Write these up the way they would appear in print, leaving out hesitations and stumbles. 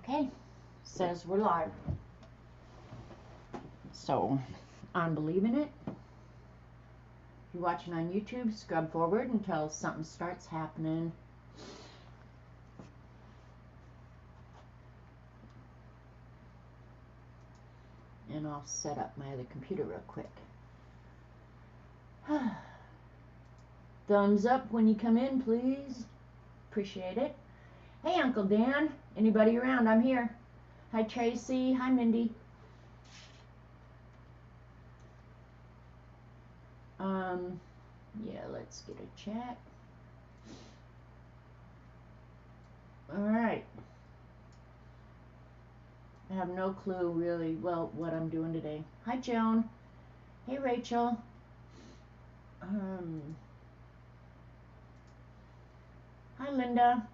Okay, says we're live. So, I'm believing it. If you're watching on YouTube, scrub forward until something starts happening. And I'll set up my other computer real quick. Thumbs up when you come in, please. Appreciate it. Hey, Uncle Dan. Anybody around? I'm here. Hi, Tracy. Hi, Mindy. Yeah, let's get a chat. All right. I have no clue really, well, what I'm doing today. Hi, Joan. Hey, Rachel. Hi, Linda.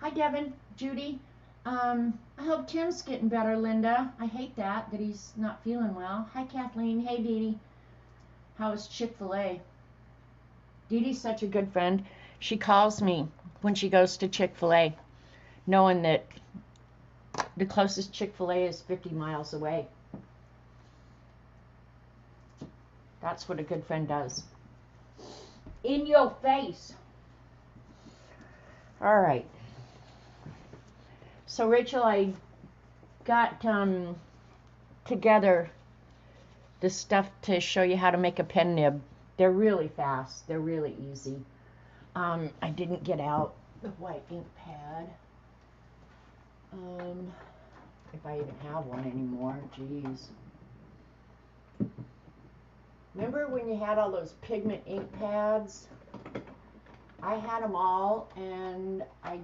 Hi, Devin. Judy. I hope Tim's getting better, Linda. I hate that he's not feeling well. Hi, Kathleen. Hey, Dee Dee. How is Chick-fil-A? Dee Dee's such a good friend. She calls me when she goes to Chick-fil-A, knowing that the closest Chick-fil-A is 50 miles away. That's what a good friend does. In your face. All right. So, Rachel, I got together the stuff to show you how to make a pen nib. They're really fast. They're really easy. I didn't get out the white ink pad. If I even have one anymore, geez. Remember when you had all those pigment ink pads? I had them all, and I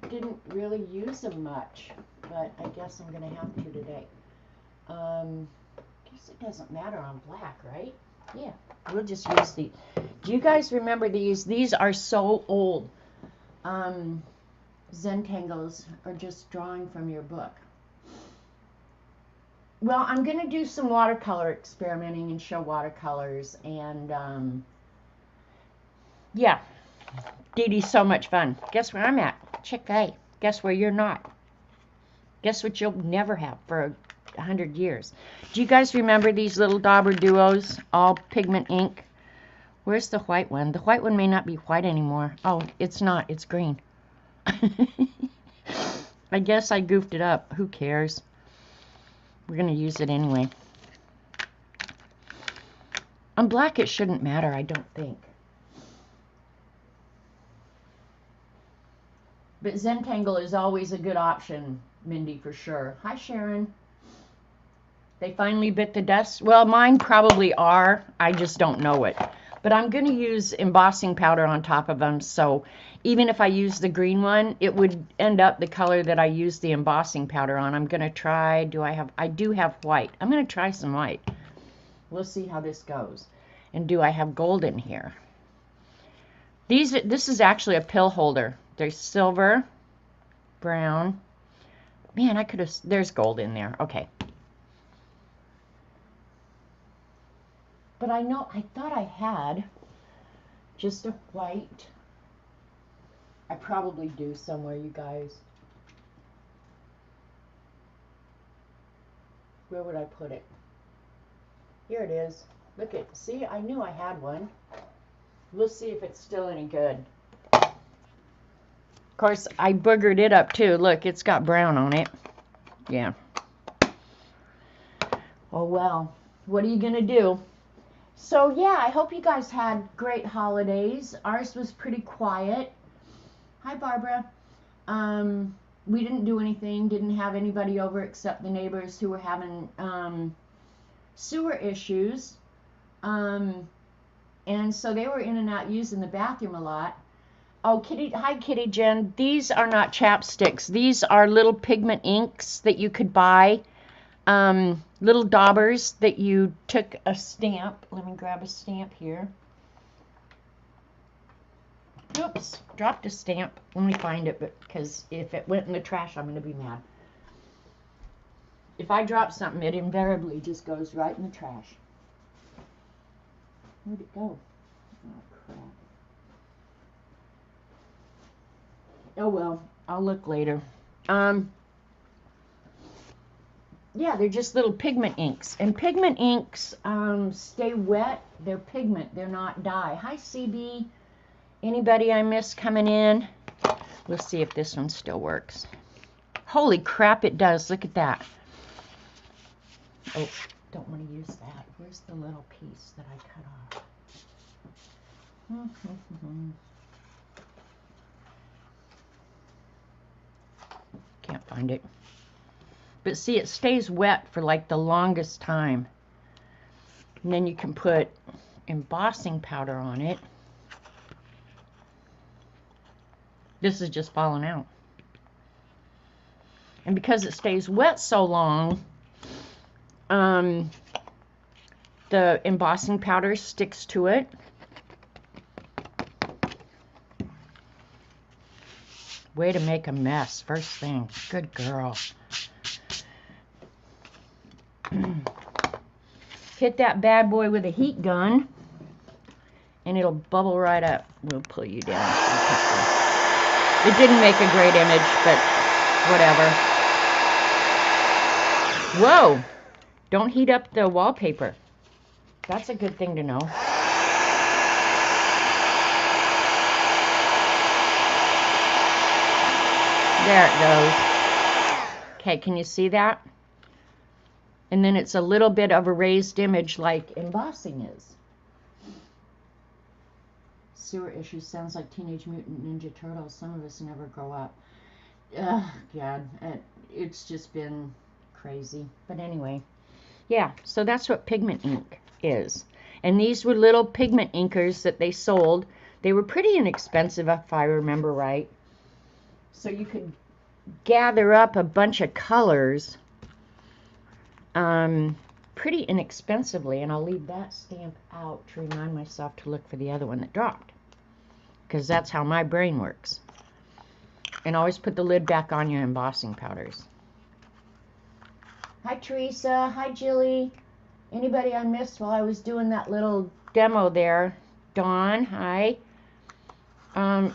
didn't really use them much, but I guess I'm gonna have to today. Guess it doesn't matter on black, right? Yeah, we'll just use the. Do you guys remember these? These are so old. Zentangles are just drawing from your book. Well, I'm going to do some watercolor experimenting and show watercolors, and yeah, Dee Dee's so much fun. Guess where I'm at? Chick-fil-A. Guess where you're not? Guess what you'll never have for 100 years? Do you guys remember these little dauber duos, all pigment ink? Where's the white one? The white one may not be white anymore. Oh, it's not. It's green. I guess I goofed it up. Who cares? We're going to use it anyway. On black, it shouldn't matter, I don't think. But Zentangle is always a good option, Mindy, for sure. Hi, Sharon. They finally bit the dust. Well, mine probably are. I just don't know it. But I'm going to use embossing powder on top of them, so even if I use the green one, it would end up the color that I used the embossing powder on. I'm going to try, I do have white. I'm going to try some white. We'll see how this goes. And do I have gold in here? This is actually a pill holder. There's silver, brown. Man, there's gold in there. Okay. But I thought I had just a white. I probably do somewhere, you guys. Where would I put it? Here it is. Look at, see, I knew I had one. We'll see if it's still any good. Of course, I boogered it up too. Look, it's got brown on it. Yeah. Oh well, what are you gonna do? So yeah, I hope you guys had great holidays. Ours was pretty quiet. Hi, Barbara. We didn't do anything, didn't have anybody over except the neighbors who were having sewer issues. And so they were in and out using the bathroom a lot. Oh, hi, Kitty Jen. These are not chapsticks. These are little pigment inks that you could buy. Little daubers that you took a stamp. Let me grab a stamp here. Oops, dropped a stamp. Let me find it, because if it went in the trash, I'm going to be mad. If I drop something, it invariably just goes right in the trash. Where'd it go? Oh, crap. Oh, well, I'll look later. yeah, they're just little pigment inks. And pigment inks stay wet. They're pigment. They're not dye. Hi, CB. Anybody I missed coming in? We'll see if this one still works. Holy crap, it does. Look at that. Oh, don't want to use that. Where's the little piece that I cut off? Can't find it. But see, it stays wet for like the longest time. And then you can put embossing powder on it. This is just falling out. And because it stays wet so long, the embossing powder sticks to it. Way to make a mess first thing. Good girl. Hit that bad boy with a heat gun and it'll bubble right up. We'll pull you down. It didn't make a great image, but whatever. Whoa! Don't heat up the wallpaper. That's a good thing to know. There it goes. Okay, can you see that? And then it's a little bit of a raised image like embossing is. Sewer issues sounds like Teenage Mutant Ninja Turtles. Some of us never grow up. Ugh, God, it's just been crazy. But anyway, yeah, so that's what pigment ink is. And these were little pigment inkers that they sold. They were pretty inexpensive if I remember right. So you could gather up a bunch of colors pretty inexpensively. And I'll leave that stamp out to remind myself to look for the other one that dropped. Because that's how my brain works. And always put the lid back on your embossing powders. Hi, Teresa. Hi, Jilly. Anybody I missed while I was doing that little demo there? Dawn, hi.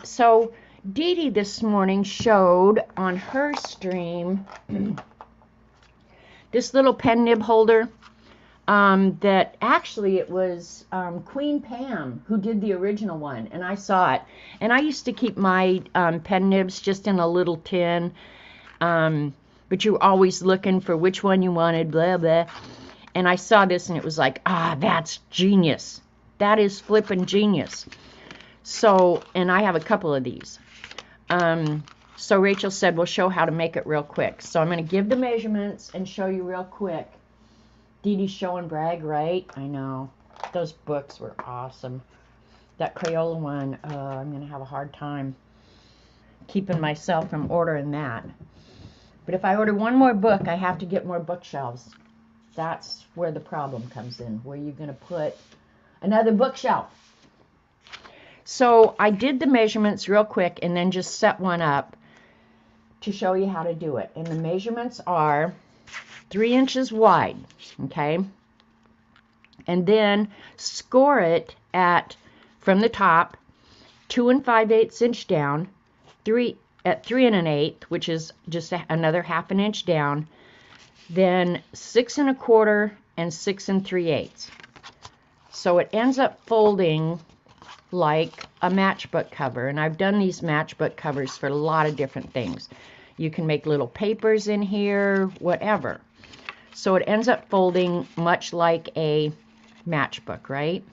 So Dee Dee this morning showed on her stream this little pen nib holder that actually it was Queen Pam who did the original one, and I saw it. And I used to keep my pen nibs just in a little tin, but you were always looking for which one you wanted, blah, blah. And I saw this and it was like, ah, that's genius. That is flippin' genius. So, and I have a couple of these. So Rachel said we'll show how to make it real quick. So I'm going to give the measurements and show you real quick. Dee Dee's show and brag, right? I know. Those books were awesome. That Crayola one, I'm going to have a hard time keeping myself from ordering that. But if I order one more book, I have to get more bookshelves. That's where the problem comes in. Where you're going to put another bookshelf. So I did the measurements real quick and then just set one up to show you how to do it. And the measurements are 3 inches wide, okay? And then score it at, from the top, 2 5/8 inch down, 3 at 3 1/8, which is just another 1/2 inch down, then 6 1/4 and 6 3/8. So it ends up folding like a matchbook cover, and I've done these matchbook covers for a lot of different things. You can make little papers in here, whatever. So it ends up folding much like a matchbook, right?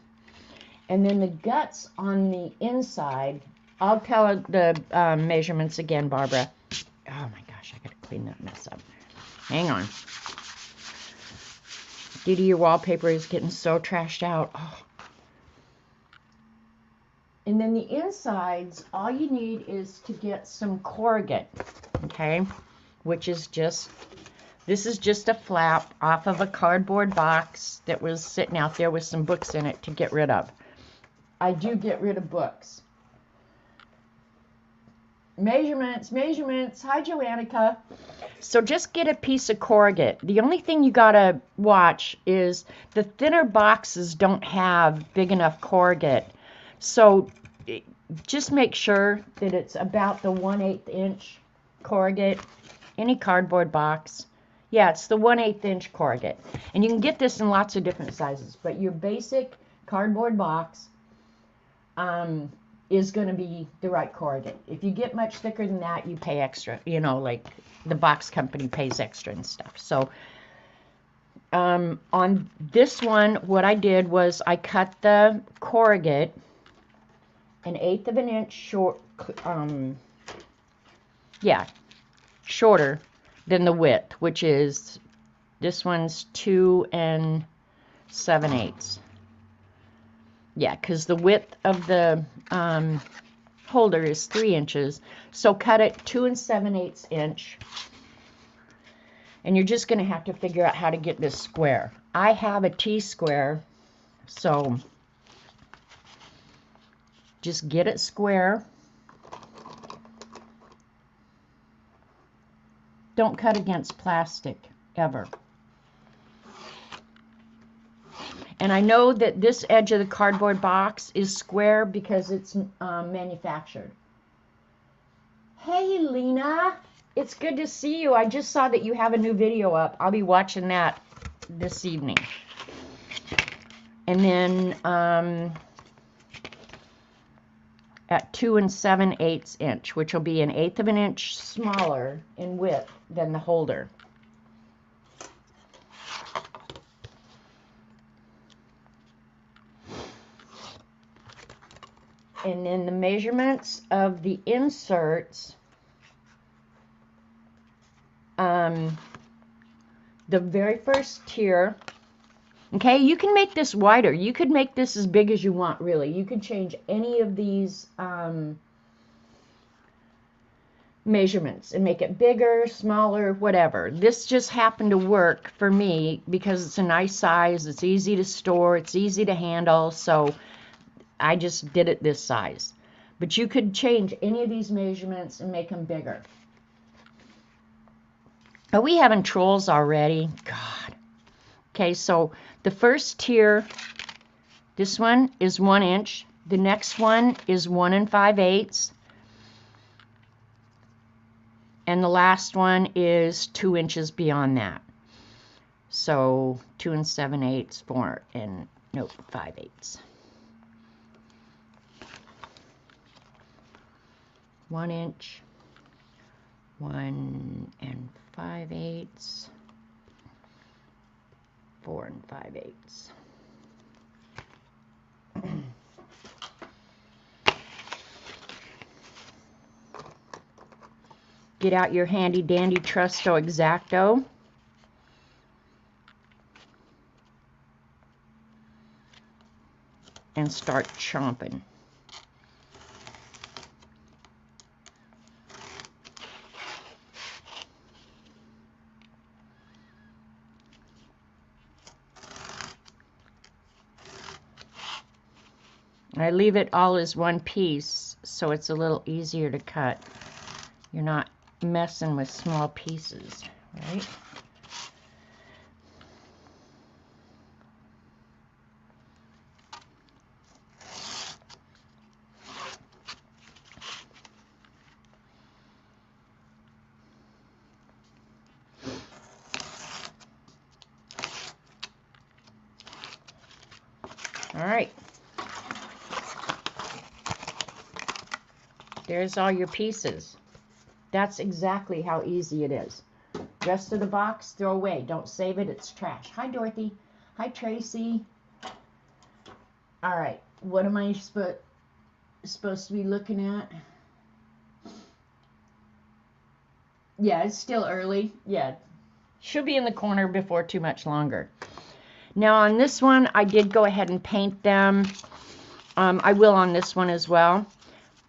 And then the guts on the inside, I'll tell the measurements again, Barbara. Oh my gosh, I gotta clean that mess up. Hang on. Dee Dee, your wallpaper is getting so trashed out. Oh. And then the insides, all you need is to get some corrugate, okay? Which is just, this is just a flap off of a cardboard box that was sitting out there with some books in it to get rid of. I do get rid of books. Measurements, measurements. Hi, Joannica. So just get a piece of corrugate. The only thing you gotta watch is the thinner boxes don't have big enough corrugate. So just make sure that it's about the 1/8 inch corrugate. Any cardboard box, Yeah, it's the 1/8 inch corrugate. And you can get this in lots of different sizes, but your basic cardboard box is going to be the right corrugate. If you get much thicker than that, you pay extra. You know, like the box company pays extra and stuff. So on this one, what I did was I cut the corrugate 1/8 of an inch short, shorter than the width, which is, this one's 2 7/8. Yeah, because the width of the holder is 3 inches. So cut it 2 7/8 inch. And you're just going to have to figure out how to get this square. I have a T-square, so just get it square. Don't cut against plastic, ever. And I know that this edge of the cardboard box is square because it's manufactured. Hey, Lena. It's good to see you. I just saw that you have a new video up. I'll be watching that this evening. And then at 2 7/8 inch, which will be 1/8 of an inch smaller in width than the holder. And then the measurements of the inserts, the very first tier, okay, you can make this wider. You could make this as big as you want, really. You could change any of these measurements and make it bigger, smaller, whatever. This just happened to work for me because it's a nice size, it's easy to store, it's easy to handle, so I just did it this size. But you could change any of these measurements and make them bigger. Are we having trolls already? God. Okay, so the first tier, this one is 1 inch. The next one is 1 5/8. And the last one is 2 inches beyond that. So 2 7/8, 5/8. 1 inch, 1 5/8, 4 5/8. Get out your handy dandy Trusto X-Acto. And start chomping. I leave it all as one piece so it's a little easier to cut. You're not messing with small pieces, right? All right. There's all your pieces. That's exactly how easy it is. Rest of the box, throw away. Don't save it. It's trash. Hi, Dorothy. Hi, Tracy. All right. What am I supposed to be looking at? Yeah, it's still early. Yeah. She'll be in the corner before too much longer. Now, on this one, I did go ahead and paint them. I will on this one as well.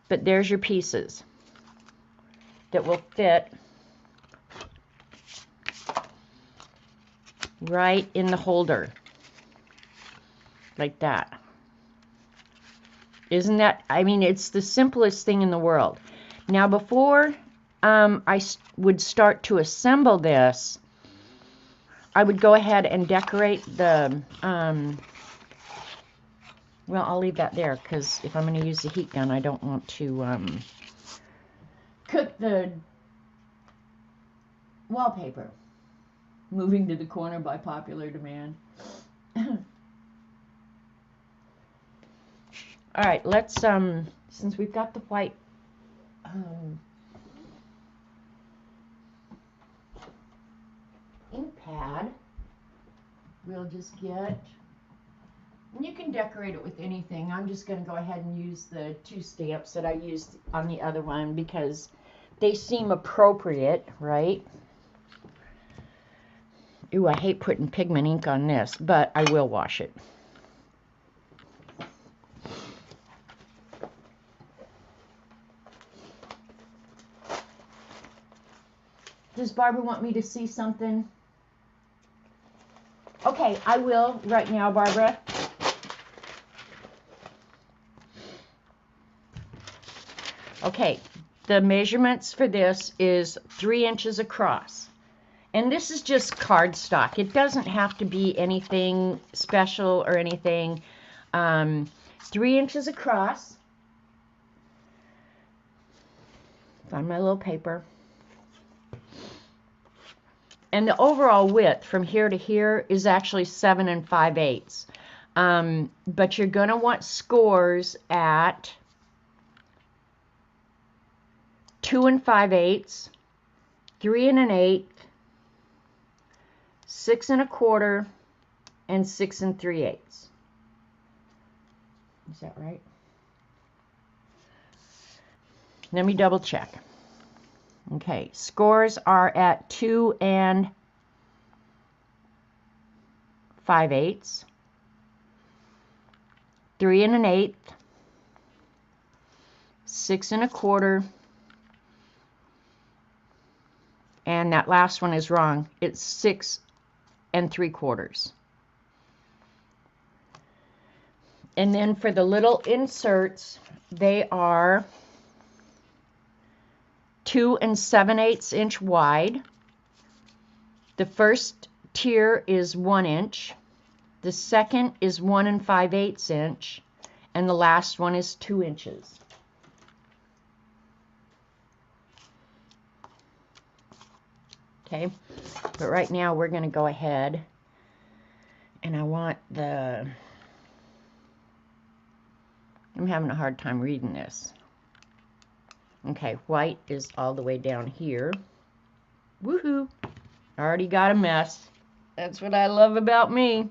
But there's your pieces that will fit right in the holder, like that. Isn't that, I mean, it's the simplest thing in the world. Now, before I would start to assemble this, I would go ahead and decorate the, well, I'll leave that there because if I'm going to use the heat gun, I don't want to cook the wallpaper. Moving to the corner by popular demand. All right, let's, since we've got the white ink pad, we'll just get, and you can decorate it with anything. I'm just going to go ahead and use the 2 stamps that I used on the other one because they seem appropriate, right? Ooh, I hate putting pigment ink on this, but I will wash it. Does Barbara want me to see something? Okay, I will right now, Barbara. Okay, the measurements for this is 3 inches across. And this is just cardstock. It doesn't have to be anything special or anything. 3 inches across. Find my little paper. And the overall width from here to here is actually 7 5/8. But you're going to want scores at 2 5/8, 3 1/8, 6 1/4, and 6 3/8. Is that right? Let me double check. Okay, scores are at 2 5/8, 3 1/8, 6 1/4, and that last one is wrong. It's 6 3/4. And then for the little inserts, they are 2 7/8 inch wide. The first tier is 1 inch. The second is 1 5/8 inch. And the last one is 2 inches. Okay, but right now we're going to go ahead and I want the, I'm having a hard time reading this. Okay, white is all the way down here. Woohoo! Already got a mess. That's what I love about me.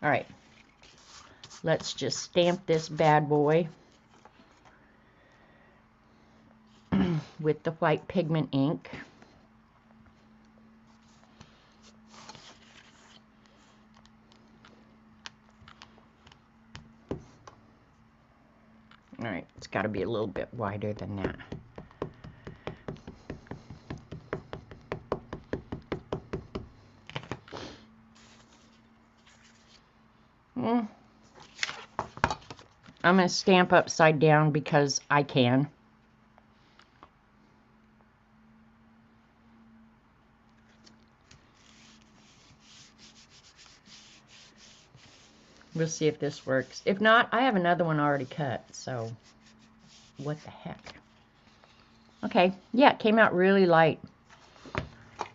All right, let's just stamp this bad boy with the white pigment ink. All right, it's got to be a little bit wider than that. I'm going to stamp upside down because I can. We'll see if this works. If not, I have another one already cut, so what the heck. Okay, yeah, it came out really light.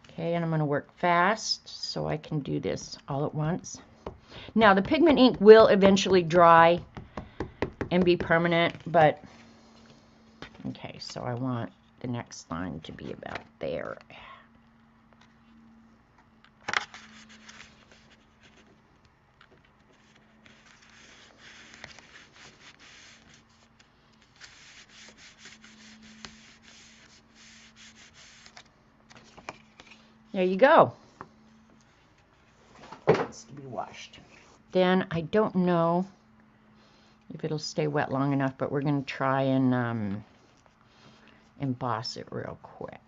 Okay, and I'm going to work fast so I can do this all at once. Now, the pigment ink will eventually dry and be permanent, but okay, so I want the next line to be about there. There you go. It's to be washed. Then I don't know if it'll stay wet long enough, but we're going to try and emboss it real quick.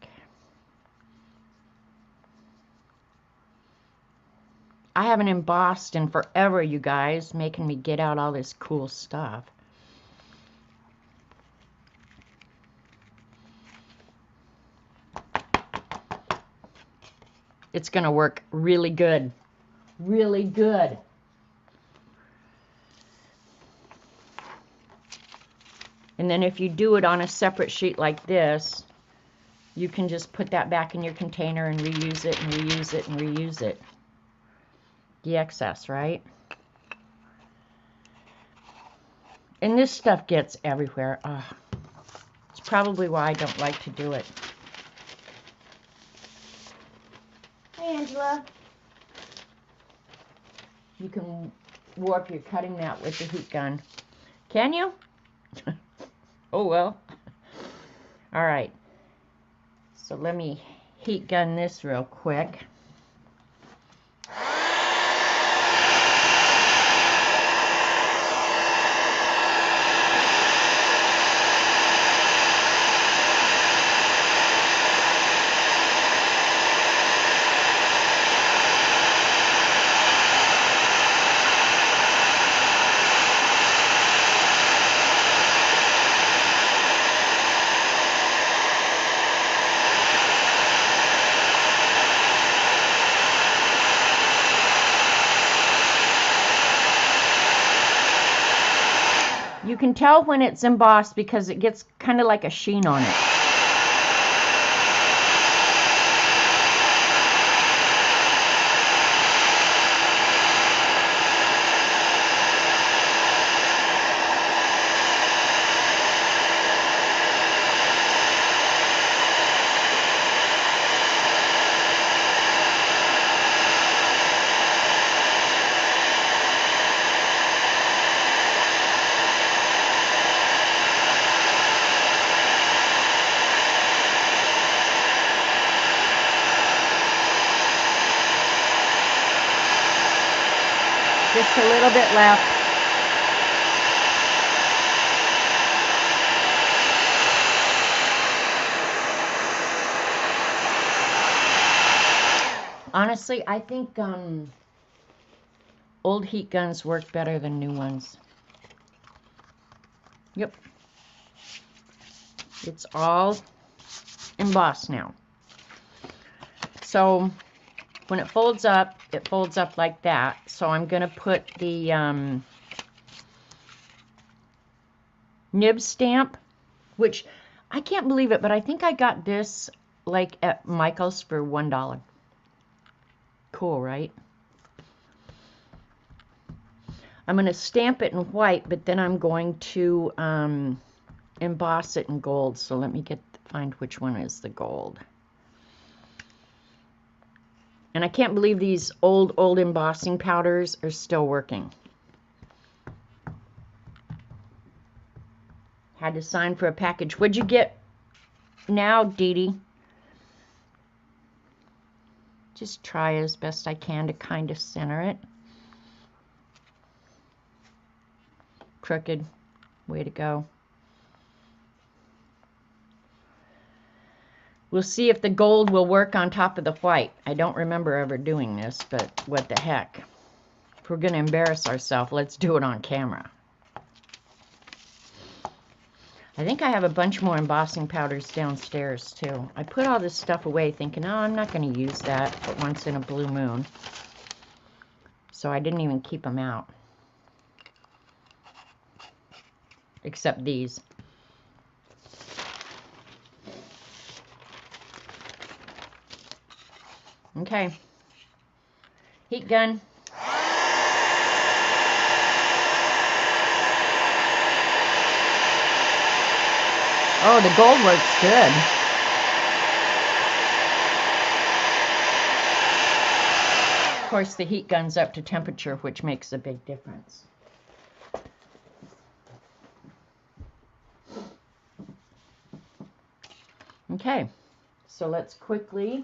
I haven't embossed in forever, you guys, making me get out all this cool stuff. It's going to work really good. Really good. And then if you do it on a separate sheet like this, you can just put that back in your container and reuse it and reuse it and reuse it. The excess, right? And this stuff gets everywhere. It's probably why I don't like to do it. Hey, Angela. You can warp your cutting mat with the heat gun. Can you? Oh, well. All right. So let me heat gun this real quick. You can tell when it's embossed because it gets kind of like a sheen on it. Just a little bit left. Honestly, I think old heat guns work better than new ones. Yep. It's all embossed now. So when it folds up like that. So I'm going to put the nib stamp, which I can't believe it, but I think I got this like at Michael's for $1. Cool, right? I'm going to stamp it in white, but then I'm going to emboss it in gold. So let me find which one is the gold. And I can't believe these old embossing powders are still working. Had to sign for a package. What'd you get now, Dee Dee? Just try as best I can to kind of center it. Crooked. Way to go. We'll see if the gold will work on top of the white. I don't remember ever doing this, but what the heck. If we're going to embarrass ourselves, let's do it on camera. I think I have a bunch more embossing powders downstairs, too. I put all this stuff away thinking, oh, I'm not going to use that but once in a blue moon. So I didn't even keep them out. Except these. Okay, heat gun. Oh, the gold works good. Of course, the heat gun's up to temperature, which makes a big difference. Okay, so let's quickly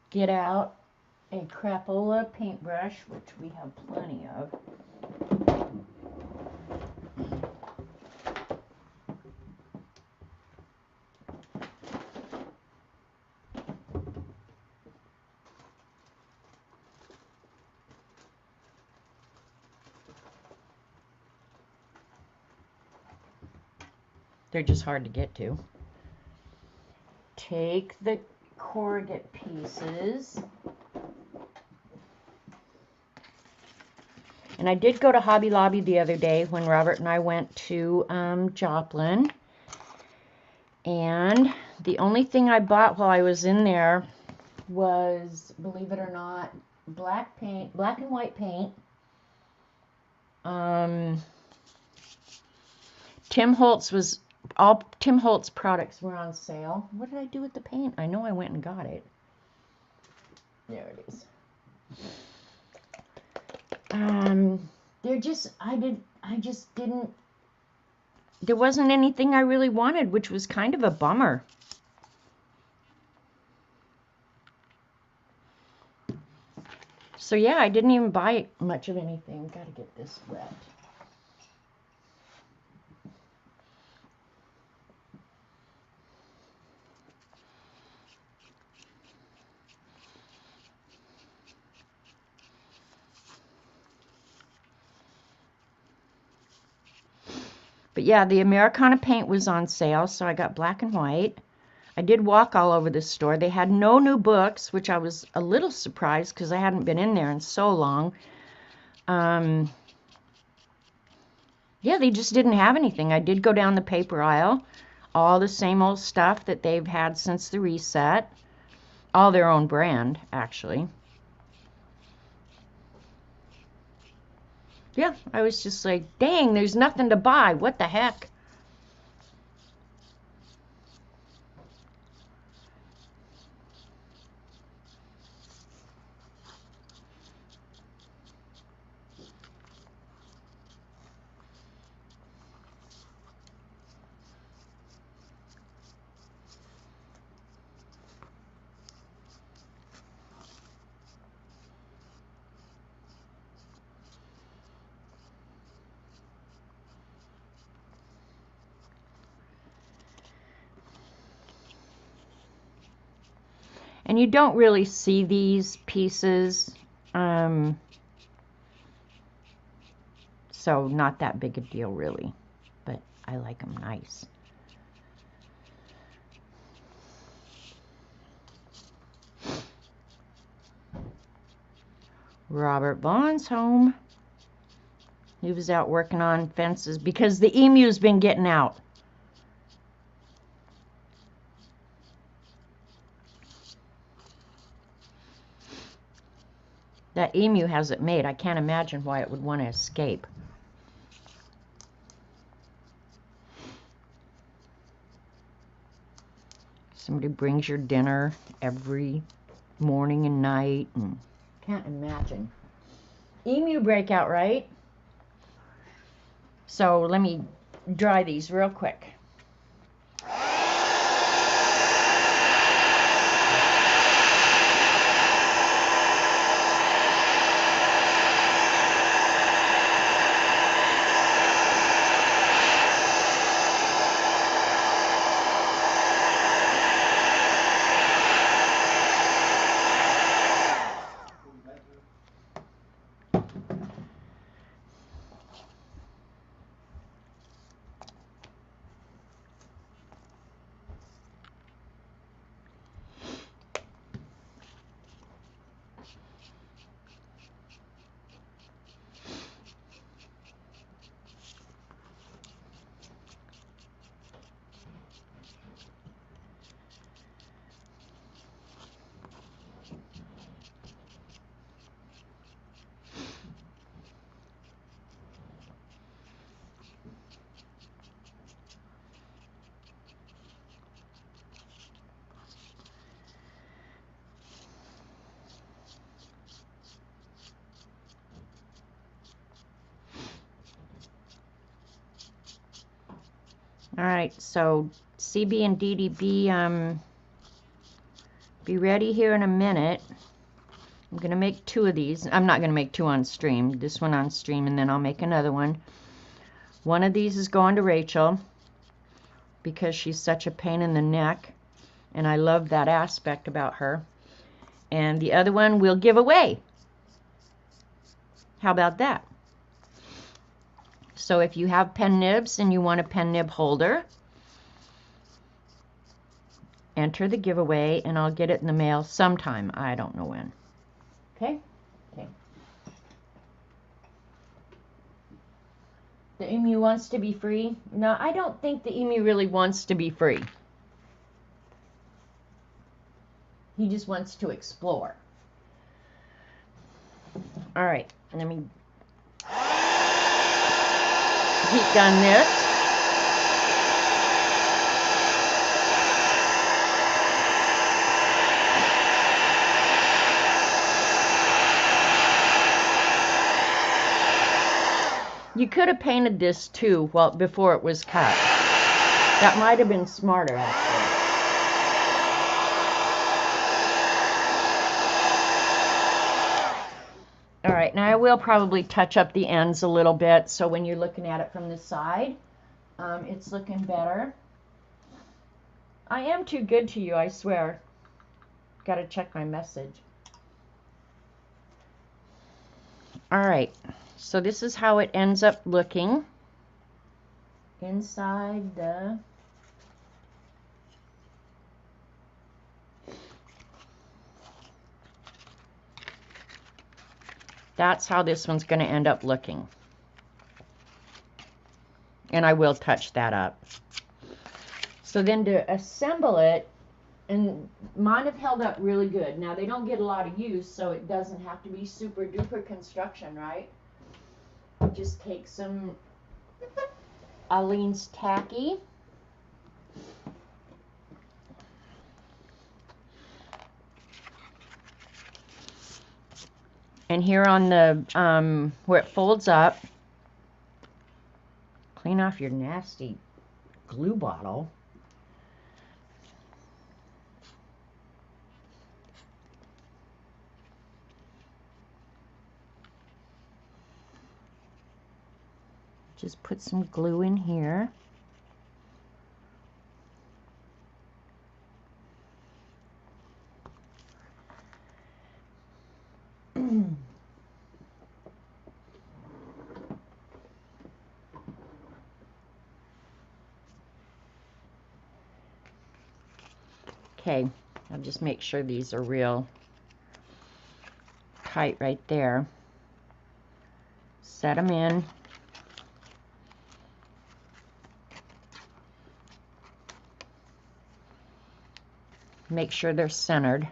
get out a crapola paintbrush, which we have plenty of. They're just hard to get to. Take the corrugate pieces. And I did go to Hobby Lobby the other day when Robert and I went to Joplin. And The only thing I bought while I was in there was, believe it or not, black paint, black and white paint. Tim Holtz all Tim Holtz products were on sale. What did I do with the paint? I know I went and got it. There it is. I just didn't, there wasn't anything I really wanted, which was kind of a bummer. So yeah, I didn't even buy much of anything. Gotta get this wet. But yeah, the Americana paint was on sale, so I got black and white. I did walk all over the store. They had no new books, which I was a little surprised because I hadn't been in there in so long. Yeah, they just didn't have anything. I did go down the paper aisle. All the same old stuff that they've had since the reset. All their own brand, actually. Yeah, I was just like, dang, there's nothing to buy. What the heck? And you don't really see these pieces, so not that big a deal really, but I like them nice. Robert Vaughn's home. He was out working on fences because the emu's been getting out. That emu has it made. I can't imagine why it would want to escape. Somebody brings your dinner every morning and night. And can't imagine. Emu breakout, right? So let me dry these real quick. All right, so CB and DDB, be ready here in a minute. I'm going to make 2 of these. I'm not going to make 2 on stream. This one on stream, and then I'll make another one. One of these is going to Rachel because she's such a pain in the neck, and I love that aspect about her. And the other one we'll give away. How about that? So if you have pen nibs and you want a pen nib holder, enter the giveaway and I'll get it in the mail sometime. I don't know when. Okay? Okay. The emu wants to be free? No, I don't think the emu really wants to be free. He just wants to explore. All right, let me heat gun this. You could have painted this too, well, before it was cut. That might have been smarter, actually. All right, now I will probably touch up the ends a little bit, so when you're looking at it from the side, it's looking better. I am too good to you, I swear. Got to check my message. All right. So this is how it ends up looking inside the that's how this one's going to end up looking. And I will touch that up. So then to assemble it, and mine have held up really good. Now they don't get a lot of use, so it doesn't have to be super duper construction, right? Just take some Aleene's Tacky. And here on the, where it folds up, clean off your nasty glue bottle. Just put some glue in here. Okay, I'll just make sure these are real tight right there. Set them in. Make sure they're centered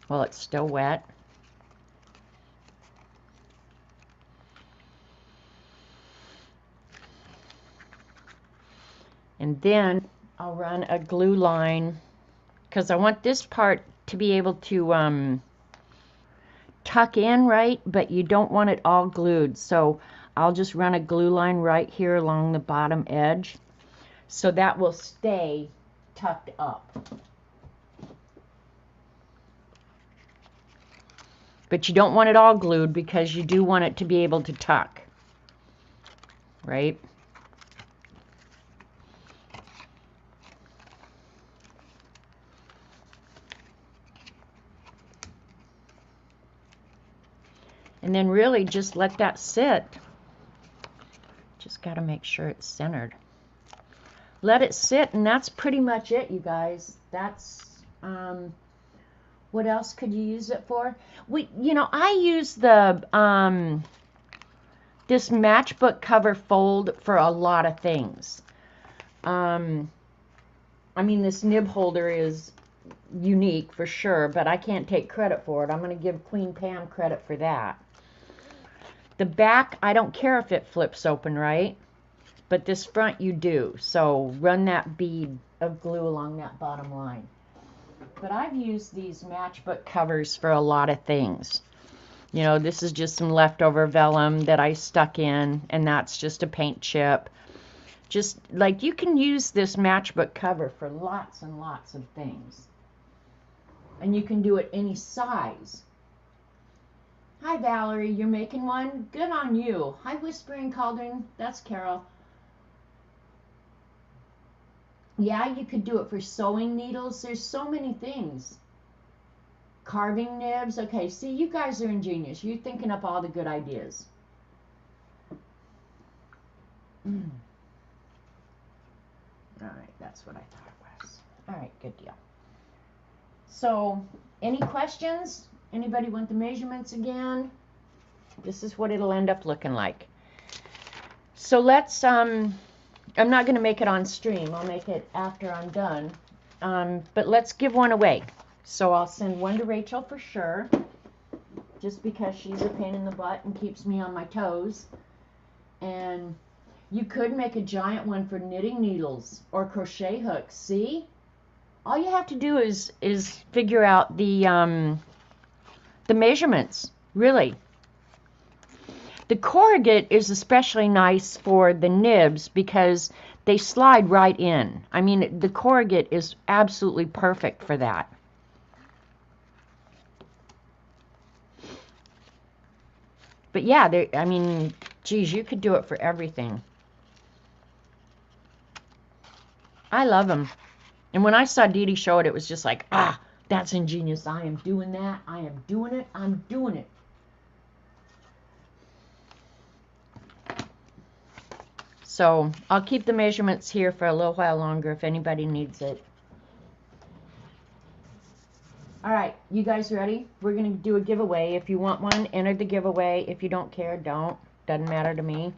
while it's still wet. And then I'll run a glue line because I want this part to be able to tuck in, right? But you don't want it all glued. So I'll just run a glue line right here along the bottom edge. So that will stay tucked up. But you don't want it all glued because you do want it to be able to tuck, right? And then really just let that sit. Just got to make sure it's centered. Let it sit, and that's pretty much it, you guys. That's what else could you use it for? I use the this matchbook cover fold for a lot of things. I mean, this nib holder is unique for sure, but I can't take credit for it. I'm going to give Queen Pam credit for that. The back, I don't care if it flips open, right? But this front you do. So run that bead of glue along that bottom line. But I've used these matchbook covers for a lot of things. You know, this is just some leftover vellum that I stuck in, and that's just a paint chip. Just like you can use this matchbook cover for lots and lots of things. And you can do it any size. Hi Valerie, you're making one? Good on you. Hi Whispering Cauldron, that's Carol. Yeah, you could do it for sewing needles. There's so many things. Carving nibs. Okay, see, you guys are ingenious. You're thinking up all the good ideas. All right, that's what I thought it was. All right, good deal. So, any questions? Anybody want the measurements again? This is what it'll end up looking like. So let's, I'm not going to make it on stream. I'll make it after I'm done. But let's give one away. So I'll send one to Rachel for sure, just because she's a pain in the butt and keeps me on my toes. And you could make a giant one for knitting needles or crochet hooks. See? All you have to do is figure out the measurements, really. The corrugate is especially nice for the nibs because they slide right in. I mean, the corrugate is absolutely perfect for that. But yeah, I mean, geez, you could do it for everything. I love them. And when I saw Dee Dee show it, it was just like, ah, that's ingenious. I am doing that. I am doing it. I'm doing it. So I'll keep the measurements here for a little while longer if anybody needs it. All right, you guys ready? We're going to do a giveaway. If you want one, enter the giveaway. If you don't care, don't. Doesn't matter to me.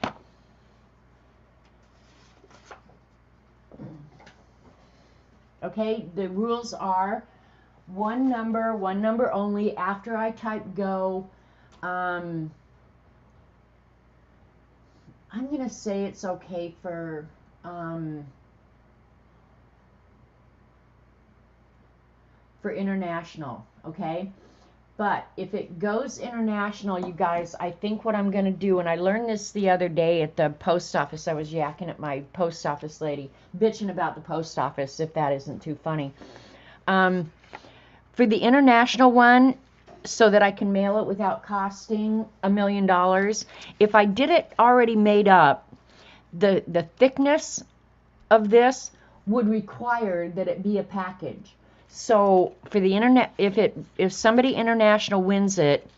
Okay, the rules are one number only. After I type go, I'm going to say it's okay for international, okay? But if it goes international, you guys, I think what I'm going to do, and I learned this the other day at the post office. I was yakking at my post office lady, bitching about the post office, if that isn't too funny. For the international one, so that I can mail it without costing $1 million, if I did it already made up, the thickness of this would require that it be a package. So for the internet, if somebody international wins it,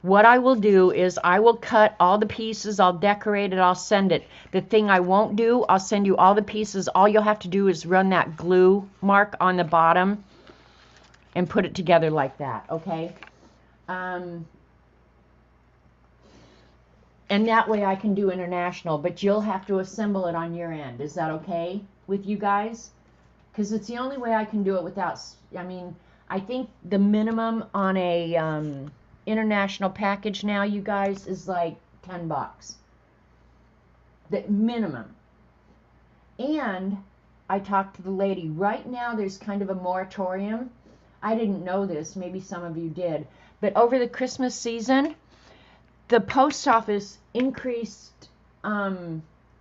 what I will do is I will cut all the pieces, I'll decorate it, I'll send it. The thing I won't do, I'll send you all the pieces. All you'll have to do is run that glue mark on the bottom and put it together like that, okay? And that way I can do international, but you'll have to assemble it on your end. Is that okay with you guys? Because it's the only way I can do it without, I mean, I think the minimum on a international package now, you guys, is like $10. The minimum. And I talked to the lady. Right now there's kind of a moratorium. I didn't know this. Maybe some of you did. But over the Christmas season, the post office increased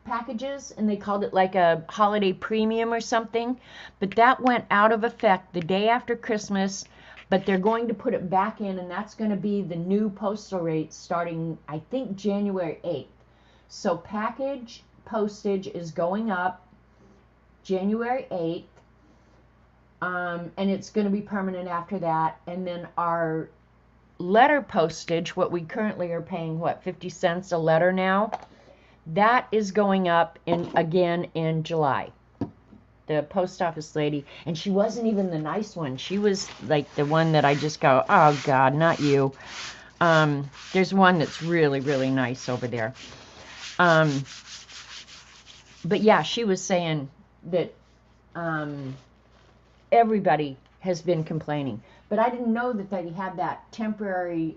packages, and they called it like a holiday premium or something, but that went out of effect the day after Christmas, but they're going to put it back in, and that's going to be the new postal rate starting, I think, January 8th. So package postage is going up January 8th, and it's going to be permanent after that, and then our letter postage, what we currently are paying, what, 50 cents a letter now, that is going up again in July. The post office lady, and she wasn't even the nice one. She was like the one that I just go, oh God, not you. There's one that's really, really nice over there. But yeah, she was saying that everybody has been complaining. But I didn't know that they had that temporary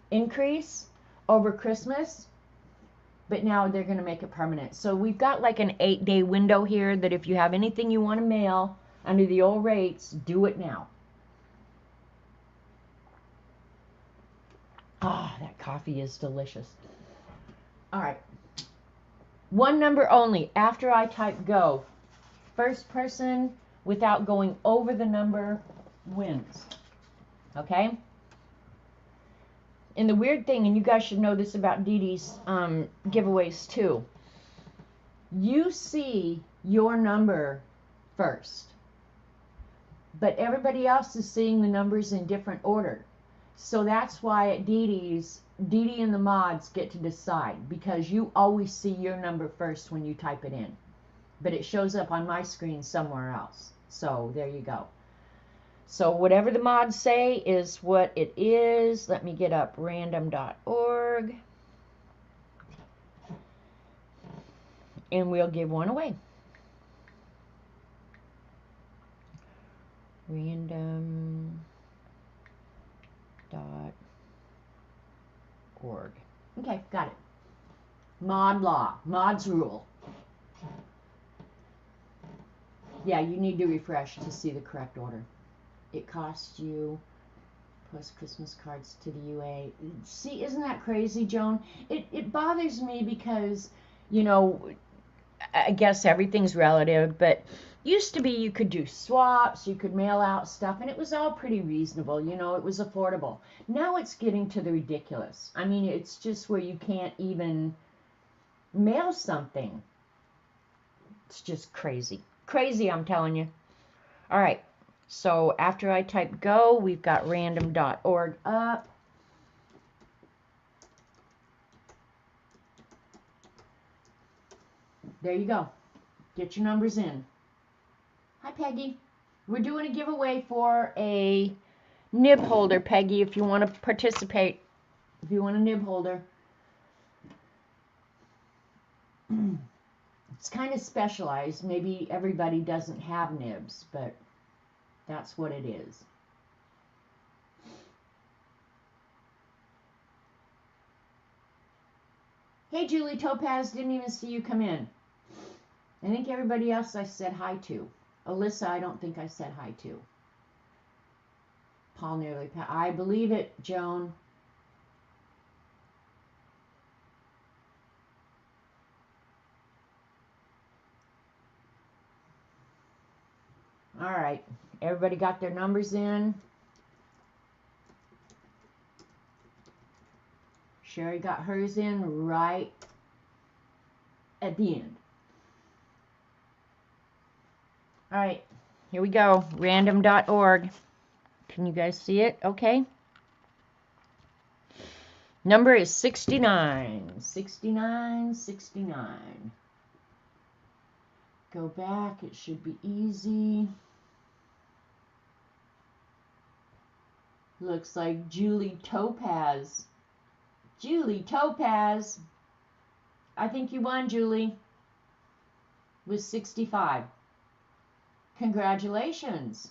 increase over Christmas. But now they're going to make it permanent. So we've got like an 8-day window here that if you have anything you want to mail under the old rates, do it now. Ah, that coffee is delicious. All right. One number only. After I type go, first person without going over the number wins. Okay? And the weird thing, and you guys should know this about Dee Dee's giveaways too, you see your number first, but everybody else is seeing the numbers in different order. So that's why at Dee Dee's, Dee Dee and the mods get to decide, because you always see your number first when you type it in. But it shows up on my screen somewhere else. So there you go. So whatever the mods say is what it is. Let me get up random.org. And we'll give one away. Random.org. Okay, got it. Mod law, mod's rule. Yeah, you need to refresh to see the correct order. It costs you post Christmas cards to the UA. See, isn't that crazy, Joan? It bothers me because, you know, I guess everything's relative, but used to be you could do swaps, you could mail out stuff, and it was all pretty reasonable, you know, it was affordable. Now it's getting to the ridiculous. I mean, it's just where you can't even mail something. It's just crazy. Crazy, I'm telling you. All right. So after I type go, we've got random.org up. There you go. Get your numbers in. Hi, Peggy. We're doing a giveaway for a nib holder, Peggy, if you want to participate. If you want a nib holder. It's kind of specialized. Maybe everybody doesn't have nibs, but that's what it is. Hey, Julie Topaz, didn't even see you come in. I think everybody else I said hi to. Alyssa, I don't think I said hi to. Paul nearly passed. I believe it, Joan. All right. Everybody got their numbers in? Sherry got hers in right at the end. All right. Here we go. Random.org. Can you guys see it? Okay. Number is 69. 69, 69. Go back. It should be easy. Looks like Julie Topaz. Julie Topaz. I think you won, Julie. With 65. Congratulations.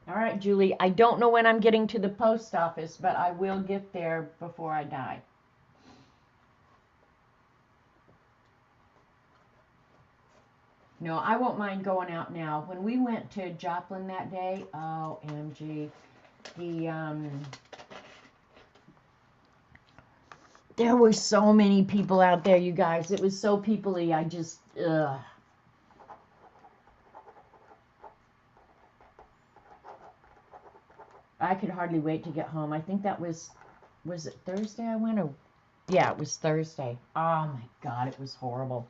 All right, Julie. I don't know when I'm getting to the post office, but I will get there before I die. No, I won't mind going out now. When we went to Joplin that day, OMG, there were so many people out there, you guys. It was so people-y. I just, ugh. I could hardly wait to get home. I think that was it Thursday I went? Or, yeah, it was Thursday. Oh my God, it was horrible.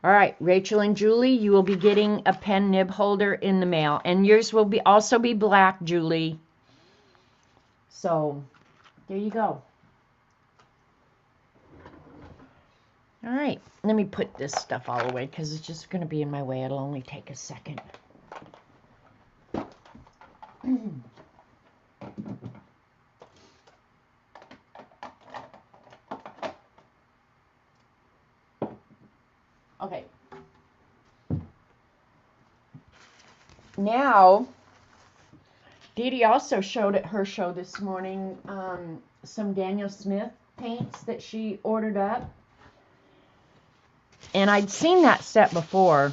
All right, Rachel and Julie, you will be getting a pen nib holder in the mail. And yours will also be black, Julie. So, there you go. All right, let me put this stuff all away because it's just going to be in my way. It'll only take a second. Okay. Now, Dee Dee also showed at her show this morning some Daniel Smith paints that she ordered up. And I'd seen that set before,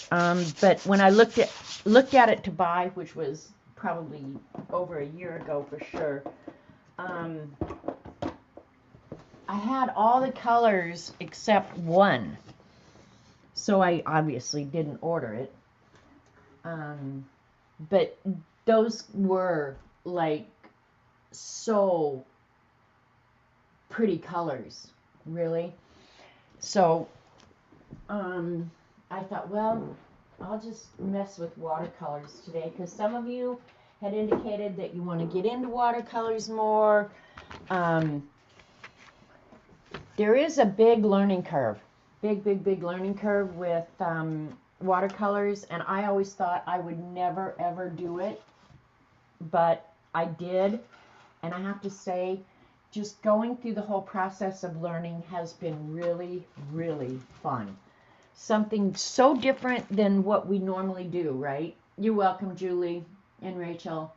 but when I looked at it to buy, which was probably over a year ago for sure, I had all the colors except one. So I obviously didn't order it. But those were like so pretty colors, really. So I thought, well, I'll just mess with watercolors today because some of you had indicated that you want to get into watercolors more. There is a big learning curve, big learning curve with watercolors, and I always thought I would never ever do it, but I did, and I have to say, just going through the whole process of learning has been really, really fun. something so different than what we normally do, right? You're welcome, Julie and Rachel.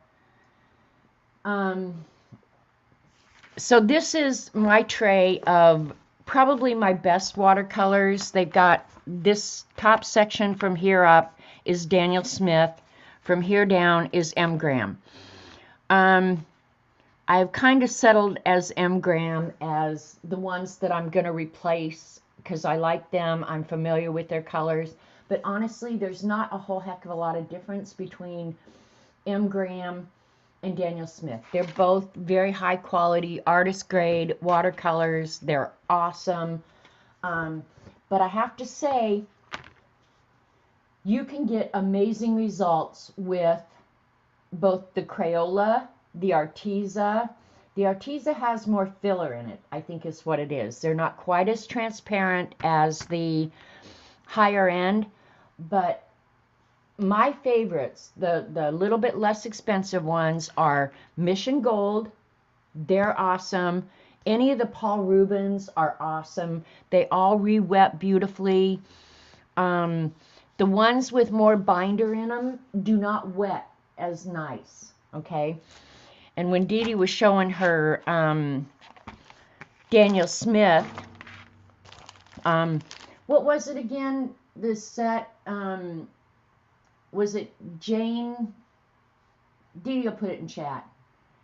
So this is my tray of probably my best watercolors. They've got this top section from here up is Daniel Smith. From here down is M. Graham. I've kind of settled as M. Graham as the ones that I'm going to replace because I like them. I'm familiar with their colors. But honestly, there's not a whole heck of a lot of difference between M. Graham and Daniel Smith. They're both very high quality, artist grade watercolors. They're awesome. But I have to say, you can get amazing results with both the Crayola, the Arteza. The Arteza has more filler in it, I think is what it is. They're not quite as transparent as the higher end, but my favorites, the little bit less expensive ones, are Mission Gold. They're awesome. Any of the Paul Rubens are awesome. They all re-wet beautifully. The ones with more binder in them do not wet as nice, okay? And when Dee Dee was showing her Daniel Smith, what was it again? This set, was it Jane? Dee Dee will put it in chat.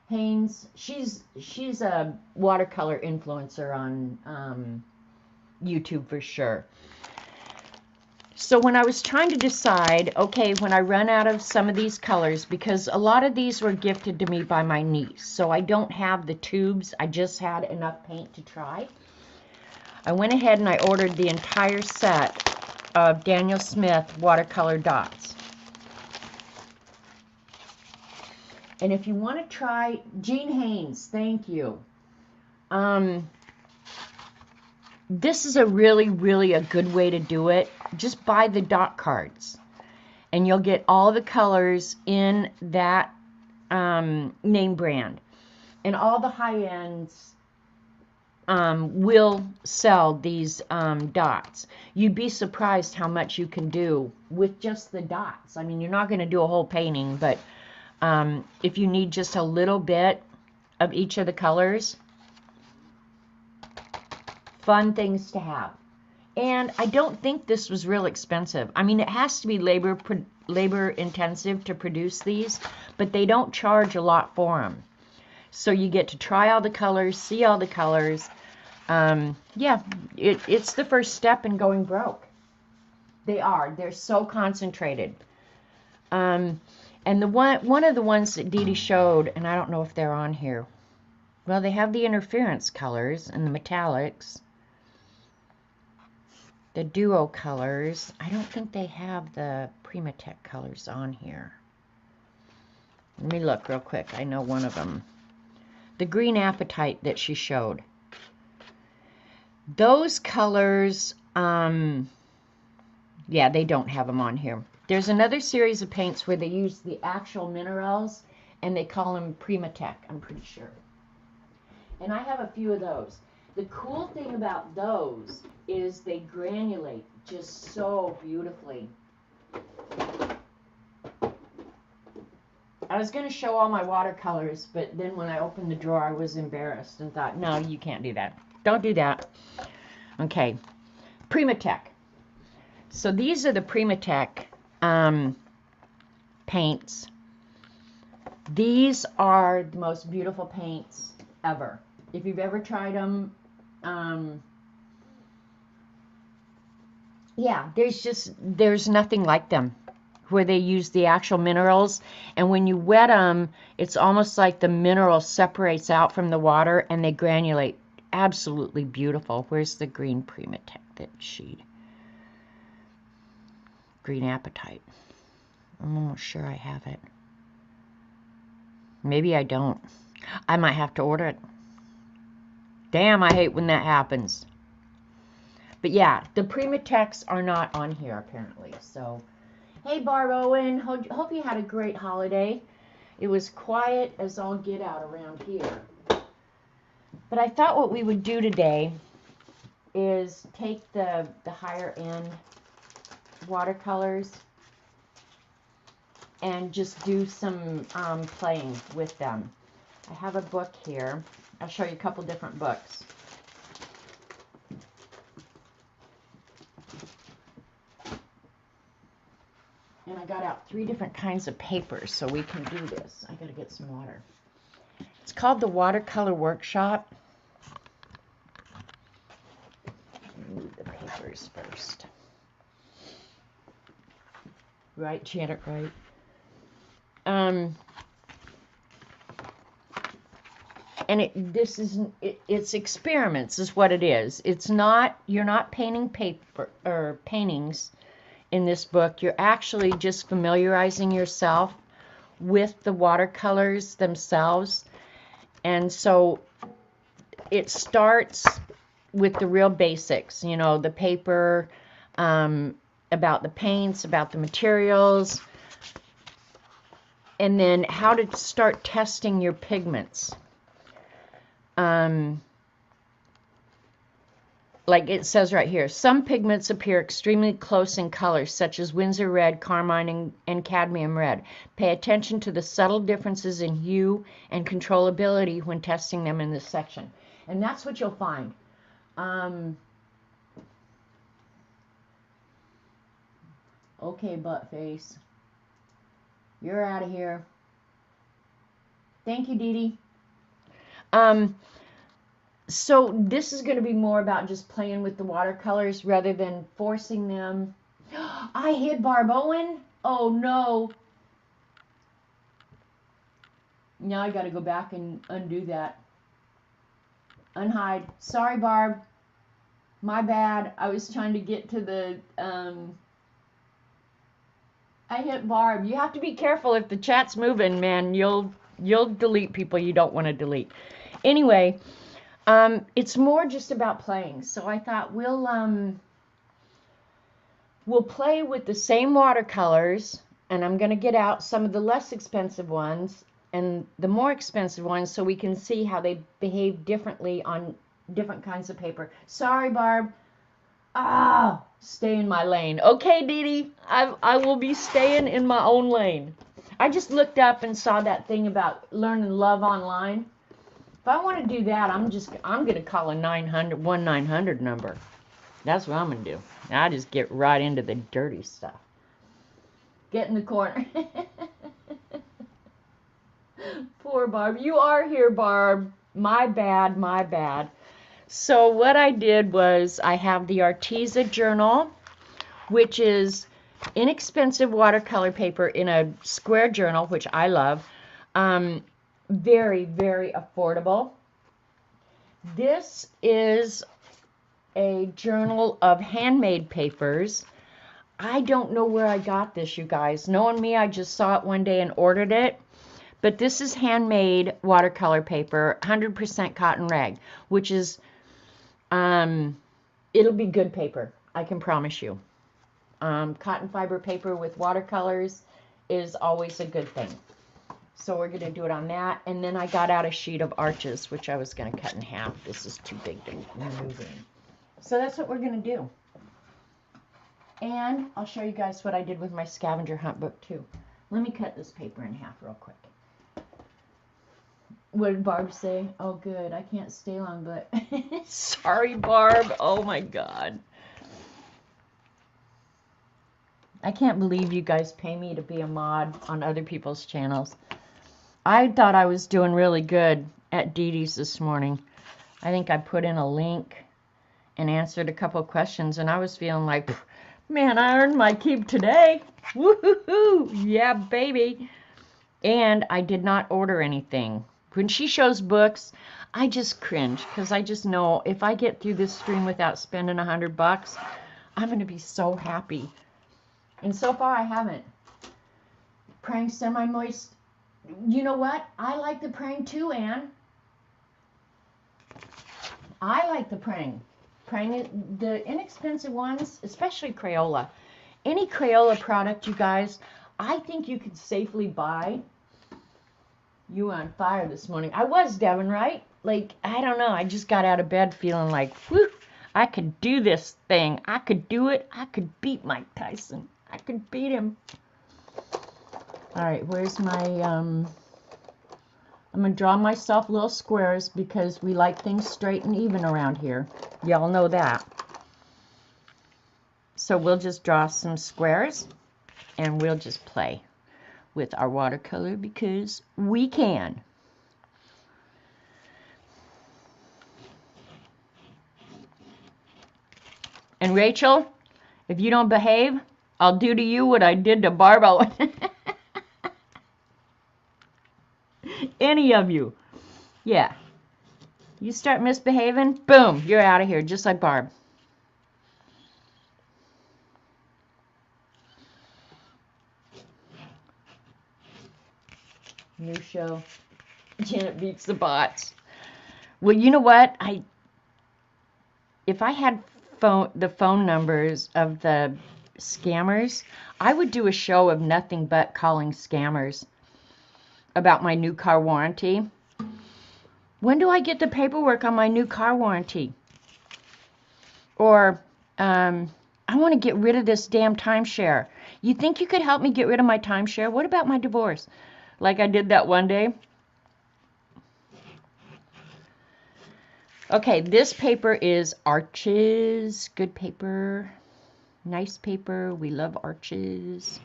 Haynes, she's a watercolor influencer on YouTube for sure. So when I was trying to decide, okay, when I run out of some of these colors, because a lot of these were gifted to me by my niece, so I don't have the tubes, I just had enough paint to try. I went ahead and I ordered the entire set of Daniel Smith watercolor dots. And if you want to try, Jean Haynes, thank you. This is a really a good way to do it. Just buy the dot cards and you'll get all the colors in that name brand. And all the high ends will sell these dots. You'd be surprised how much you can do with just the dots. I mean, you're not going to do a whole painting, but if you need just a little bit of each of the colors, fun things to have. And I don't think this was real expensive. I mean, it has to be labor intensive to produce these, but they don't charge a lot for them. So you get to try all the colors, see all the colors. Yeah, it's the first step in going broke. They're so concentrated. And one of the ones that Dee Dee showed, and I don't know if they're on here. Well, they have the interference colors and the metallics. The duo colors. I don't think they have the Primatech colors on here. Let me look real quick. I know one of them. The green apatite that she showed. Those colors, yeah, they don't have them on here. There's another series of paints where they use the actual minerals, and they call them Primatech, I'm pretty sure. And I have a few of those. The cool thing about those is they granulate just so beautifully. I was going to show all my watercolors, but then when I opened the drawer, I was embarrassed and thought, no, you can't do that. Don't do that. Okay. Primatech. So these are the Primatech paints. These are the most beautiful paints ever. If you've ever tried them, yeah, there's nothing like them, where they use the actual minerals, and when you wet them, it's almost like the mineral separates out from the water and they granulate. Absolutely beautiful. Where's the green Primatech that green apatite? I'm almost sure I have it. Maybe I don't. I might have to order it. Damn, I hate when that happens. But yeah, the Primatechs are not on here apparently. So, hey Barb Owen, hope you had a great holiday. It was quiet as all get out around here. But I thought what we would do today is take the higher end watercolors and just do some playing with them. I have a book here. I'll show you a couple different books. And I got out 3 different kinds of papers so we can do this. I gotta get some water. It's called the Watercolor Workshop. Move the papers first. Right, Janet, right? And it's experiments is what it is. It's not, you're not painting paper or paintings in this book. You're actually just familiarizing yourself with the watercolors themselves. And so it starts with the real basics, you know, the paper, about the paints, about the materials, and then how to start testing your pigments. Like it says right here, some pigments appear extremely close in color, such as Winsor red, carmine, and cadmium red. Pay attention to the subtle differences in hue and controllability when testing them in this section. And that's what you'll find. Okay, butt face. You're out of here. Thank you, Dee Dee. So this is going to be more about just playing with the watercolors rather than forcing them. I hit Barb Owen. Oh, no. Now I got to go back and undo that. Unhide. Sorry, Barb. My bad. I was trying to get to the... I hit Barb. You have to be careful if the chat's moving, man. You'll delete people you don't want to delete. Anyway, it's more just about playing. So I thought we'll play with the same watercolors, and I'm going to get out some of the less expensive ones and the more expensive ones so we can see how they behave differently on different kinds of paper. Sorry, Barb. Ah, stay in my lane. Okay, Dee Dee, I will be staying in my own lane. I just looked up and saw that thing about learning love online. If I want to do that, I'm going to call a 1-900 number. That's what I'm going to do. I just get right into the dirty stuff. Get in the corner. Poor Barb. You are here, Barb. My bad, my bad. So what I did was I have the Arteza journal, which is inexpensive watercolor paper in a square journal, which I love. Very, very affordable. This is a journal of handmade papers. I don't know where I got this, you guys. Knowing me, I just saw it one day and ordered it. But this is handmade watercolor paper, 100% cotton rag, which is, it'll be good paper, I can promise you. Cotton fiber paper with watercolors is always a good thing. So we're going to do it on that. And then I got out a sheet of arches, which I was going to cut in half. This is too big to move in. So that's what we're going to do. And I'll show you guys what I did with my scavenger hunt book too. Let me cut this paper in half real quick. What did Barb say? Oh, good. I can't stay long, but... Sorry, Barb. Oh, my God. I can't believe you guys pay me to be a mod on other people's channels. I thought I was doing really good at Dee Dee's this morning. I think I put in a link and answered a couple of questions, and I was feeling like, man, I earned my keep today. Woo-hoo-hoo. Yeah, baby. And I did not order anything. When she shows books, I just cringe because I just know if I get through this stream without spending $100, I'm going to be so happy. And so far, I haven't. Praying semi-moist. You know what? I like the praying too, Anne. I like the praying. Praying, the inexpensive ones, especially Crayola. Any Crayola product, you guys, I think you could safely buy. You were on fire this morning. I was, Devin, right? Like, I don't know. I just got out of bed feeling like, whew. I could do this thing. I could do it. I could beat Mike Tyson. I could beat him. All right, where's my, I'm going to draw myself little squares because we like things straight and even around here. Y'all know that. So we'll just draw some squares and we'll just play with our watercolor because we can. And Rachel, if you don't behave, I'll do to you what I did to Barbara. Any of you. Yeah. You start misbehaving, boom, you're out of here, just like Barb. New show. Janet beats the bots. Well, you know what? If I had the phone numbers of the scammers, I would do a show of nothing but calling scammers about my new car warranty. When do I get the paperwork on my new car warranty? Or, I want to get rid of this damn timeshare. You think you could help me get rid of my timeshare? What about my divorce? Like I did that one day. Okay, this paper is Arches. Good paper. Nice paper. We love Arches.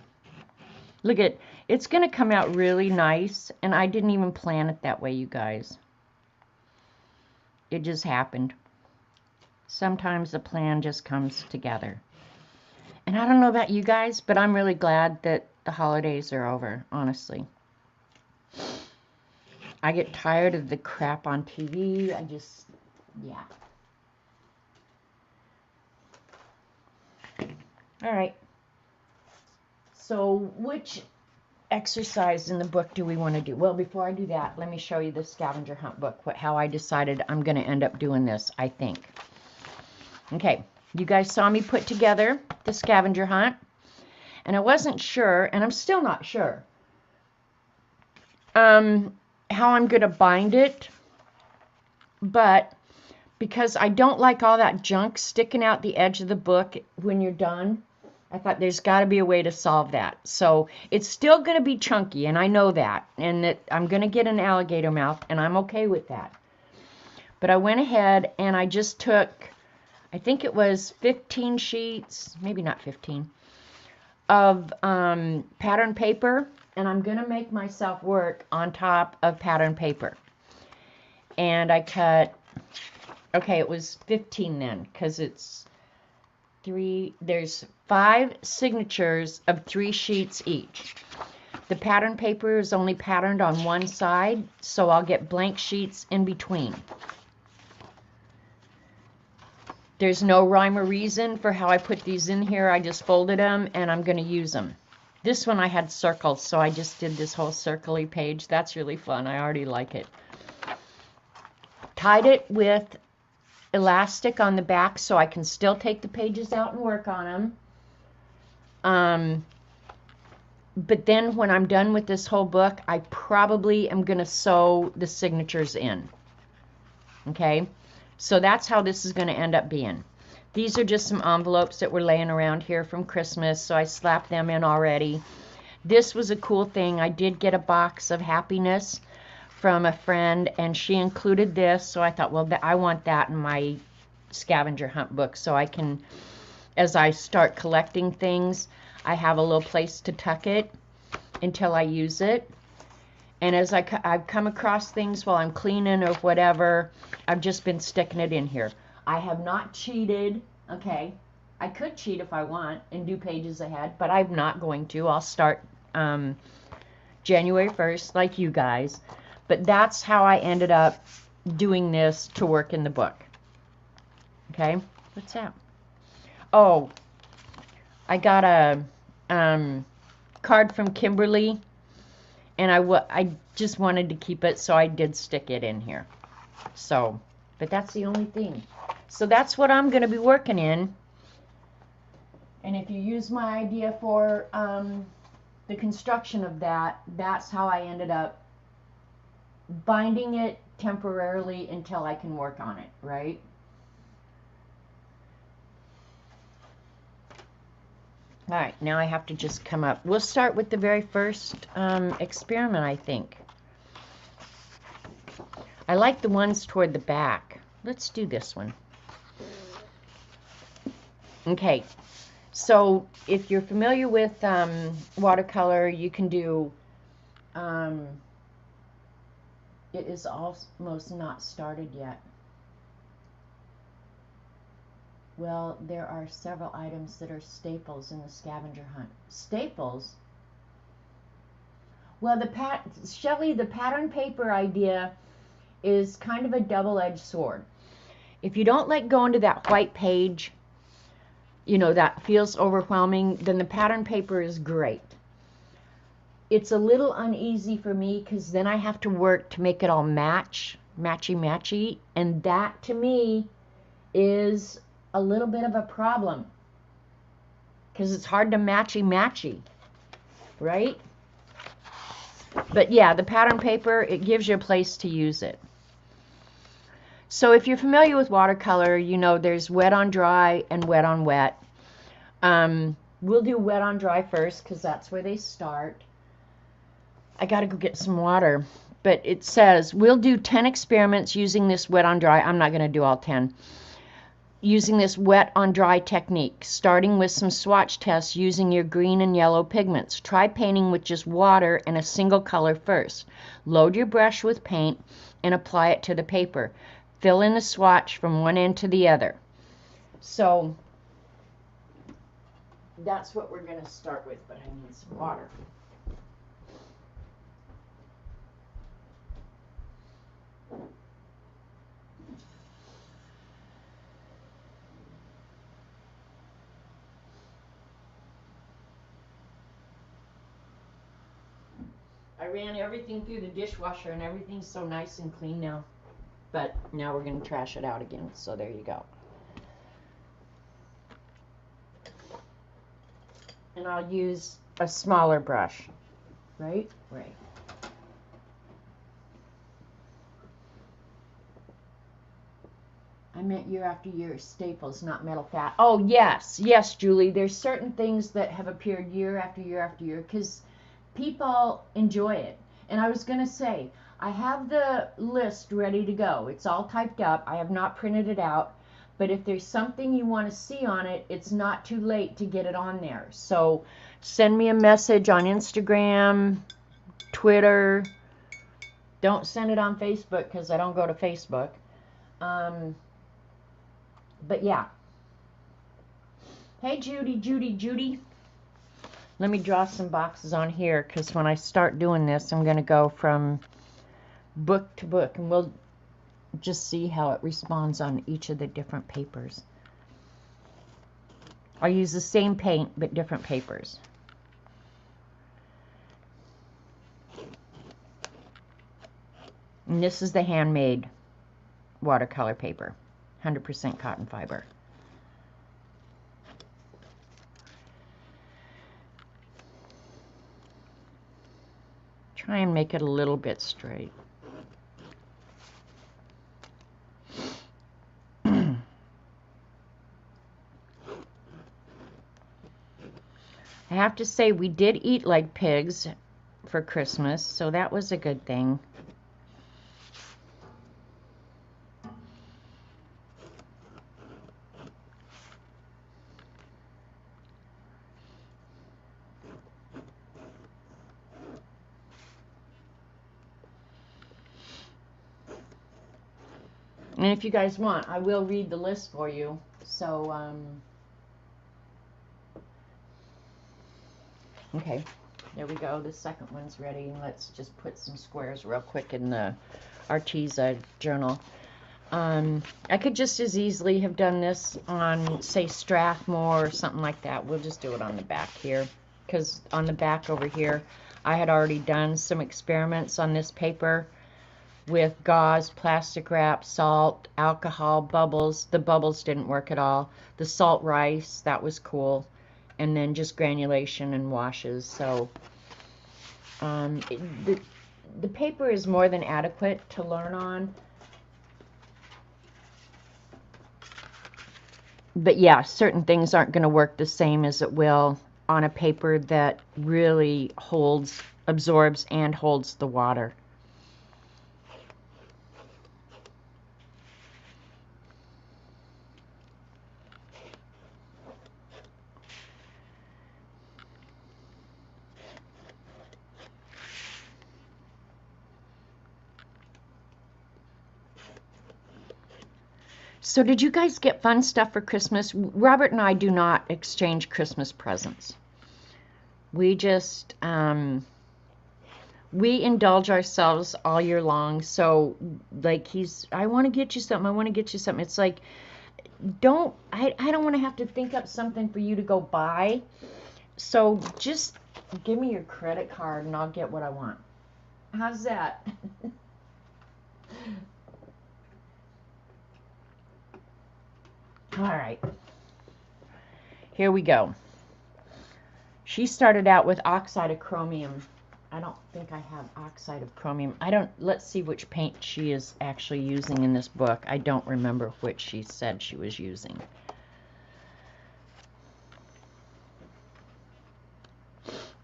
Look at, it's going to come out really nice. And I didn't even plan it that way, you guys. It just happened. Sometimes the plan just comes together. And I don't know about you guys, but I'm really glad that the holidays are over, honestly. I get tired of the crap on TV. Yeah. All right. So which exercise in the book do we want to do? Well, before I do that, let me show you the scavenger hunt book, how I decided I'm going to end up doing this, I think. Okay, you guys saw me put together the scavenger hunt, and I wasn't sure, and I'm still not sure, how I'm going to bind it, but because I don't like all that junk sticking out the edge of the book when you're done, I thought there's got to be a way to solve that. So it's still going to be chunky, and I know that, and that I'm going to get an alligator mouth, and I'm okay with that. But I went ahead and I just took, I think it was 15 sheets, maybe not 15, of pattern paper, and I'm going to make myself work on top of pattern paper. And I cut, okay, it was 15 then, because it's there's 5 signatures of 3 sheets each. The pattern paper is only patterned on one side, so I'll get blank sheets in between. There's no rhyme or reason for how I put these in here. I just folded them, and I'm going to use them. This one I had circles, so I just did this whole circly page. That's really fun. I already like it. Tied it with elastic on the back so I can still take the pages out and work on them. But then when I'm done with this whole book, I probably am going to sew the signatures in. Okay? So that's how this is going to end up being. These are just some envelopes that were laying around here from Christmas, so I slapped them in already. This was a cool thing. I did get a box of happiness from a friend, and she included this, so I thought, well, I want that in my scavenger hunt book, so I can, as I start collecting things, I have a little place to tuck it until I use it. And as I've come across things while I'm cleaning or whatever, I've just been sticking it in here. I have not cheated, okay? I could cheat if I want and do pages ahead, but I'm not going to. I'll start January 1st like you guys. But that's how I ended up doing this to work in the book. Okay? What's that? Oh, I got a card from Kimberly, and I just wanted to keep it, so I did stick it in here. So, but that's the only thing. So that's what I'm going to be working in. And if you use my idea for the construction of that, that's how I ended up binding it temporarily until I can work on it, right? All right, now I have to just come up. We'll start with the very first experiment, I think. I like the ones toward the back. Let's do this one. Okay, so if you're familiar with watercolor, you can do, it is almost not started yet. Well, there are several items that are staples in the scavenger hunt. Staples? Well, Shelley, the pattern paper idea is kind of a double-edged sword. If you don't like going to that white page, you know, that feels overwhelming, then the pattern paper is great. It's a little uneasy for me because then I have to work to make it all matchy, and that to me is a little bit of a problem because it's hard to matchy, right? But yeah, the pattern paper, it gives you a place to use it. So if you're familiar with watercolor, you know there's wet on dry and wet on wet. We'll do wet on dry first because that's where they start. I gotta go get some water. But it says, we'll do 10 experiments using this wet on dry. I'm not gonna do all 10. Using this wet on dry technique, starting with some swatch tests using your green and yellow pigments. Try painting with just water and a single color first. Load your brush with paint and apply it to the paper. Fill in the swatch from one end to the other. So that's what we're going to start with, but I need some water. I ran everything through the dishwasher and everything's so nice and clean now. But now we're going to trash it out again, so there you go. And I'll use a smaller brush, right? Right. I meant year after year staples, not metal fat. Oh, yes, Julie. There's certain things that have appeared year after year after year because people enjoy it. And I was going to say, I have the list ready to go. It's all typed up. I have not printed it out. But if there's something you want to see on it, it's not too late to get it on there. So send me a message on Instagram, Twitter. Don't send it on Facebook because I don't go to Facebook. But yeah. Hey, Judy. Let me draw some boxes on here because when I start doing this, I'm going to go from book to book, and we'll just see how it responds on each of the different papers. I use the same paint, but different papers. And this is the handmade watercolor paper, 100% cotton fiber. Try and make it a little bit straight. I have to say we did eat like pigs for Christmas, so that was a good thing. And if you guys want, I will read the list for you. So, okay, there we go. The second one's ready. And let's just put some squares real quick in the Arteza journal. I could just as easily have done this on, say, Strathmore or something like that. We'll just do it on the back here. Because on the back over here, I had already done some experiments on this paper with gauze, plastic wrap, salt, alcohol, bubbles. The bubbles didn't work at all. The salt rice, that was cool. And then just granulation and washes. So the paper is more than adequate to learn on. But yeah, certain things aren't going to work the same as it will on a paper that really absorbs and holds the water. So did you guys get fun stuff for Christmas? Robert and I do not exchange Christmas presents. We just, we indulge ourselves all year long. So, like, I want to get you something. I want to get you something. It's like, I don't want to have to think up something for you to go buy. So just give me your credit card and I'll get what I want. How's that? All right, here we go. She started out with oxide of chromium. I don't think I have oxide of chromium. Let's see which paint she is actually using in this book. I don't remember which she said she was using.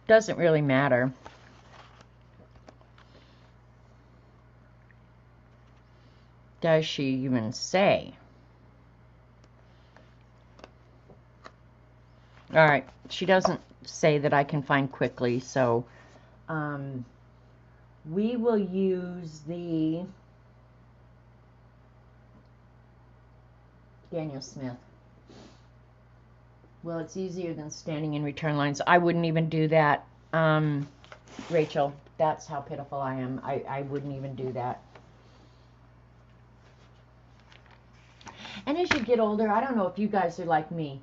Doesn't really matter. Does she even say? All right, she doesn't say that I can find quickly, so we will use the Daniel Smith. Well, it's easier than standing in return lines. I wouldn't even do that, Rachel. That's how pitiful I am. I wouldn't even do that. And as you get older, I don't know if you guys are like me.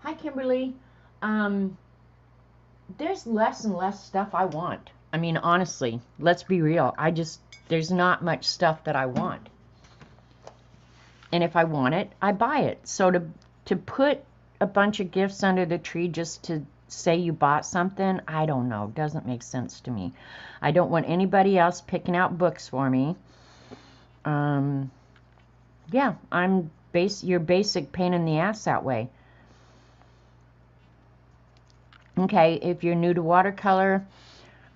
Hi, Kimberly. There's less and less stuff I want. I mean, honestly, let's be real. There's not much stuff that I want. And if I want it, I buy it. So to put a bunch of gifts under the tree just to say you bought something, I don't know. Doesn't make sense to me. I don't want anybody else picking out books for me. Yeah, I'm your basic pain in the ass that way. Okay, if you're new to watercolor,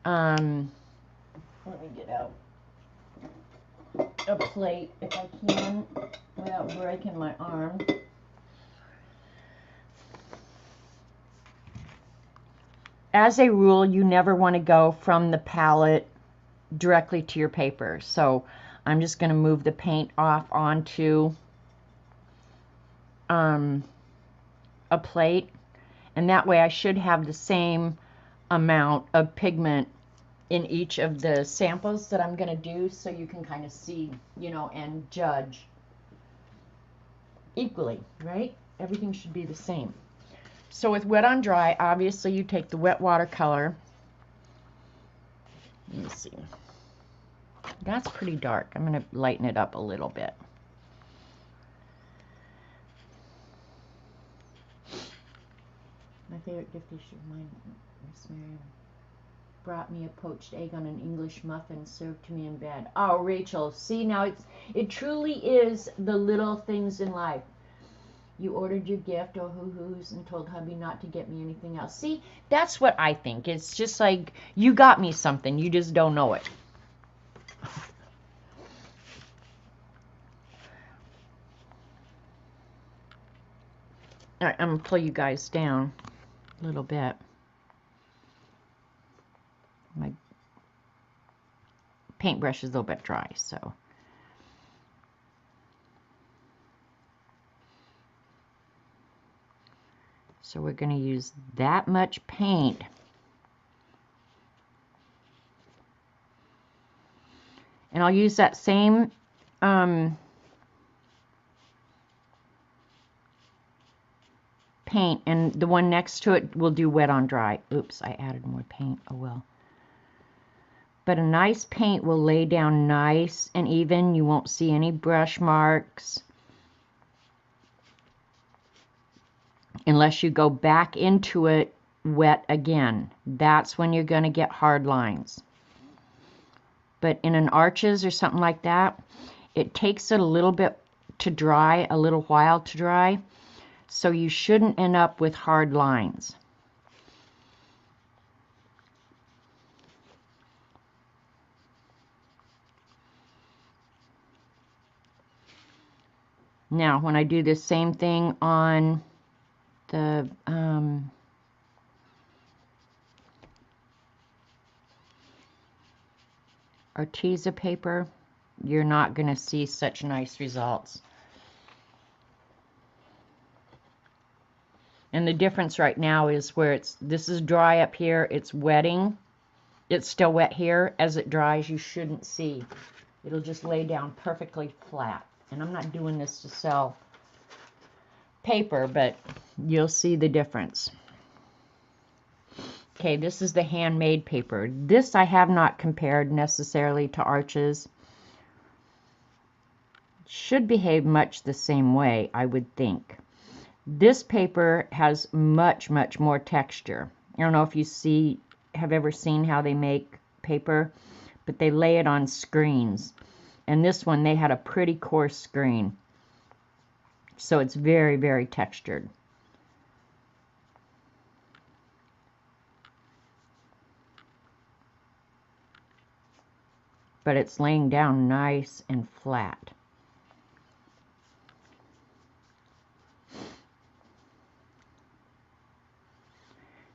let me get out a plate if I can without breaking my arm. As a rule, you never want to go from the palette directly to your paper. So I'm just going to move the paint off onto a plate. And that way I should have the same amount of pigment in each of the samples that I'm going to do, so you can kind of see, you know, and judge equally, right? Everything should be the same. So with wet on dry, obviously you take the wet watercolor. Let me see. That's pretty dark. I'm going to lighten it up a little bit. My favorite gift is mine. Miss Marion brought me a poached egg on an English muffin served to me in bed. Oh, Rachel, see, now it truly is the little things in life. You ordered your gift, oh hoo-hoos, and told hubby not to get me anything else. See, that's what I think. It's just like, you got me something, you just don't know it. All right, I'm going to pull you guys down a little bit. My paintbrush is a little bit dry, so. So we're going to use that much paint. And I'll use that same paint, and the one next to it will do wet on dry. Oops, I added more paint. Oh well. But a nice paint will lay down nice and even. You won't see any brush marks unless you go back into it wet again. That's when you're going to get hard lines. But in an arches or something like that, it takes it a little bit to dry, a little while to dry. So you shouldn't end up with hard lines. Now, when I do this same thing on the Arteza paper, you're not going to see such nice results. And the difference right now is where this is dry up here, it's wetting. It's still wet here. As it dries, you shouldn't see. It'll just lay down perfectly flat. And I'm not doing this to sell paper, but you'll see the difference. Okay, this is the handmade paper. This I have not compared necessarily to Arches. Should behave much the same way, I would think. This paper has much, much more texture. I don't know if you have ever seen how they make paper, but they lay it on screens. And this one, they had a pretty coarse screen. So it's very, very textured. But it's laying down nice and flat.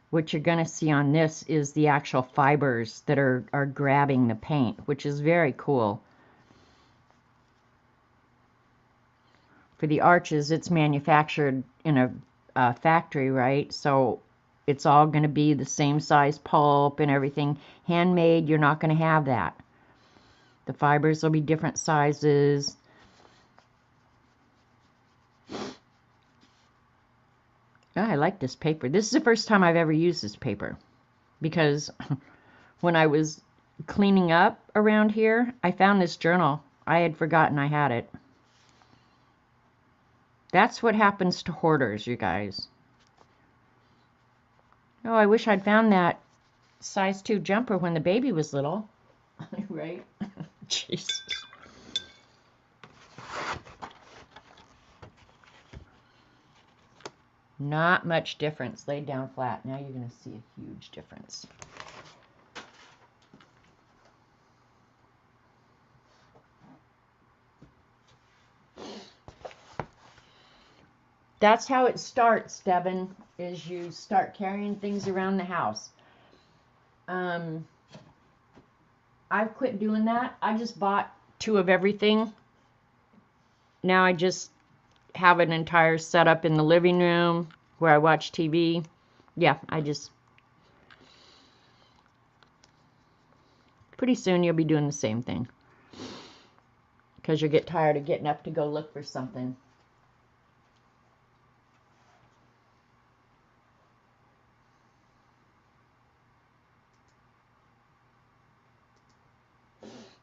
What you're going to see on this is the actual fibers that are grabbing the paint, which is very cool. For the Arches, it's manufactured in a factory, right? So it's all going to be the same size pulp and everything. Handmade, you're not going to have that. The fibers will be different sizes. Oh, I like this paper. This is the first time I've ever used this paper, because when I was cleaning up around here, I found this journal. I had forgotten I had it. That's what happens to hoarders, you guys. Oh, I wish I'd found that size 2 jumper when the baby was little. Right? Jesus. Not much difference. Laid down flat. Now you're going to see a huge difference. That's how it starts, Devin, is you start carrying things around the house. I've quit doing that. I just bought 2 of everything. Now I just have an entire setup in the living room where I watch TV. Yeah, pretty soon you'll be doing the same thing, because you'll get tired of getting up to go look for something.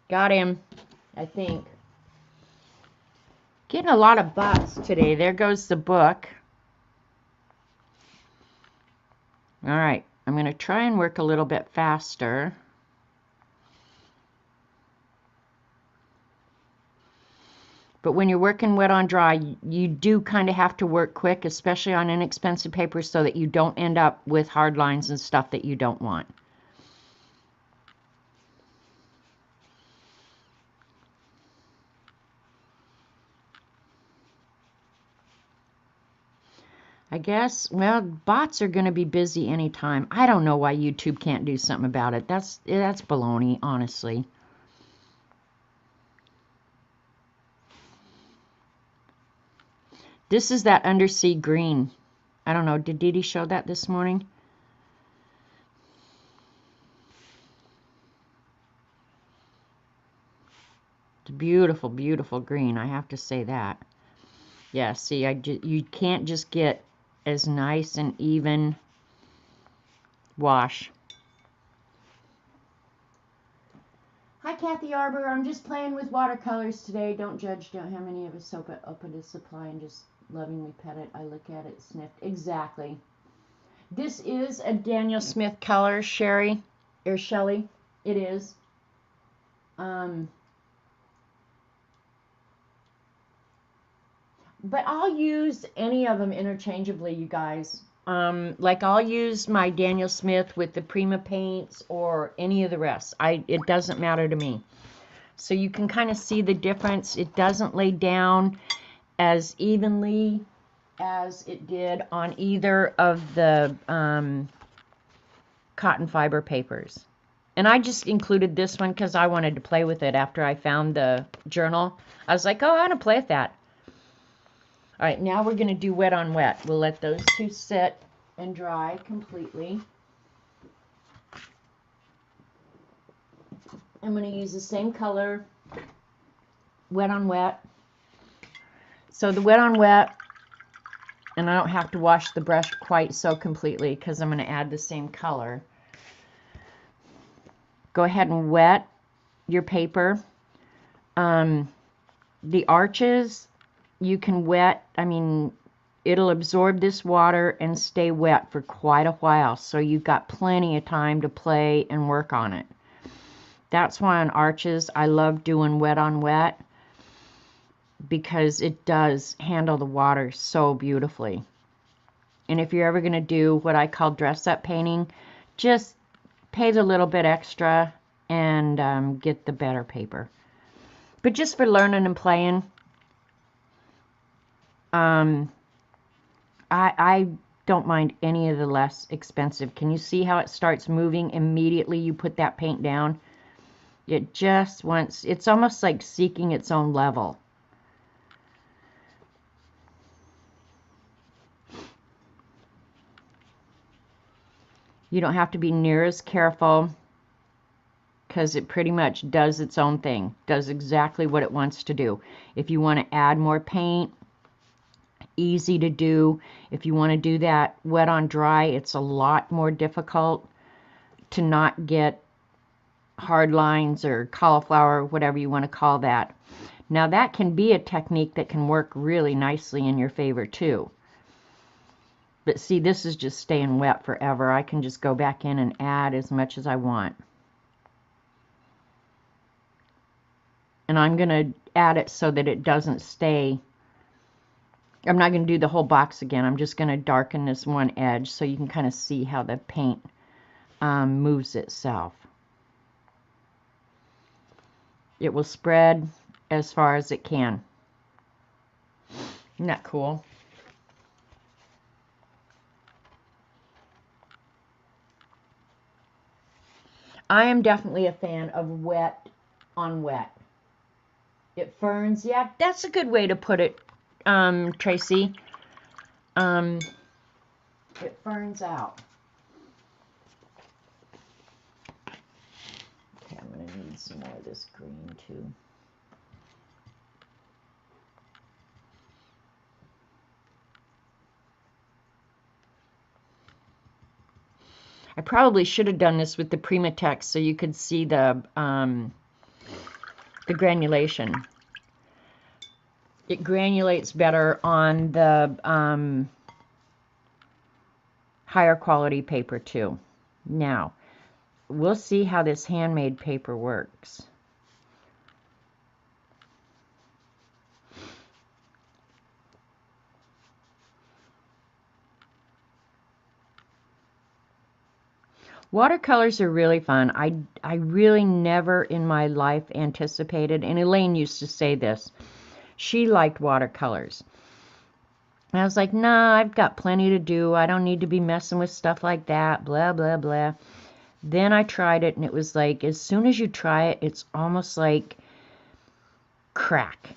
Got him, I think. Getting a lot of butts today. There goes the book. All right, I'm going to try and work a little bit faster. But when you're working wet on dry, you do kind of have to work quick, especially on inexpensive paper, so that you don't end up with hard lines and stuff that you don't want. I guess, well, bots are going to be busy anytime. I don't know why YouTube can't do something about it. That's baloney, honestly. This is that undersea green. I don't know, did Dee Dee show that this morning? It's beautiful, beautiful green, I have to say that. Yeah, see, you can't just get as nice and even wash. Hi, Kathy Arbor. I'm just playing with watercolors today. Don't judge. Don't have any of us open to supply and just lovingly pet it. I look at it, sniff. Exactly. This is a Daniel Smith color, Sherry or Shelly. It is. But I'll use any of them interchangeably, you guys. Like I'll use my Daniel Smith with the Prima paints or any of the rest. It doesn't matter to me. So you can kind of see the difference. It doesn't lay down as evenly as it did on either of the cotton fiber papers. And I just included this one because I wanted to play with it after I found the journal. I was like, oh, I want to play with that. All right, now we're going to do wet on wet. We'll let those two sit and dry completely. I'm going to use the same color, wet on wet. So the wet on wet, and I don't have to wash the brush quite so completely because I'm going to add the same color. Go ahead and wet your paper. The arches, you can wet, I mean, it'll absorb this water and stay wet for quite a while, so you've got plenty of time to play and work on it. That's why on arches I love doing wet on wet, because it does handle the water so beautifully. And if you're ever going to do what I call dress-up painting, just pay the little bit extra and get the better paper. But just for learning and playing, I don't mind any of the less expensive. Can you see how it starts moving immediately you put that paint down? It just wants, it's almost like seeking its own level. You don't have to be near as careful because it pretty much does its own thing, does exactly what it wants to do. If you want to add more paint, easy to do. If you want to do that wet on dry, it's a lot more difficult to not get hard lines or cauliflower, whatever you want to call that. Now that can be a technique that can work really nicely in your favor too. But see, this is just staying wet forever. I can just go back in and add as much as I want. And I'm going to add it so that it doesn't stay. I'm not going to do the whole box again. I'm just going to darken this one edge so you can kind of see how the paint moves itself. It will spread as far as it can. Isn't that cool? I am definitely a fan of wet on wet. It ferns. Yeah, that's a good way to put it, Tracy. It ferns out. Okay, I'm going to need some more of this green too. I probably should have done this with the Primatex so you could see the granulation. It granulates better on the higher quality paper too. Now, we'll see how this handmade paper works. Watercolors are really fun. I really never in my life anticipated, and Elaine used to say this, she liked watercolors. And I was like, nah, I've got plenty to do. I don't need to be messing with stuff like that, blah, blah, blah. Then I tried it, and it was like, as soon as you try it, it's almost like crack.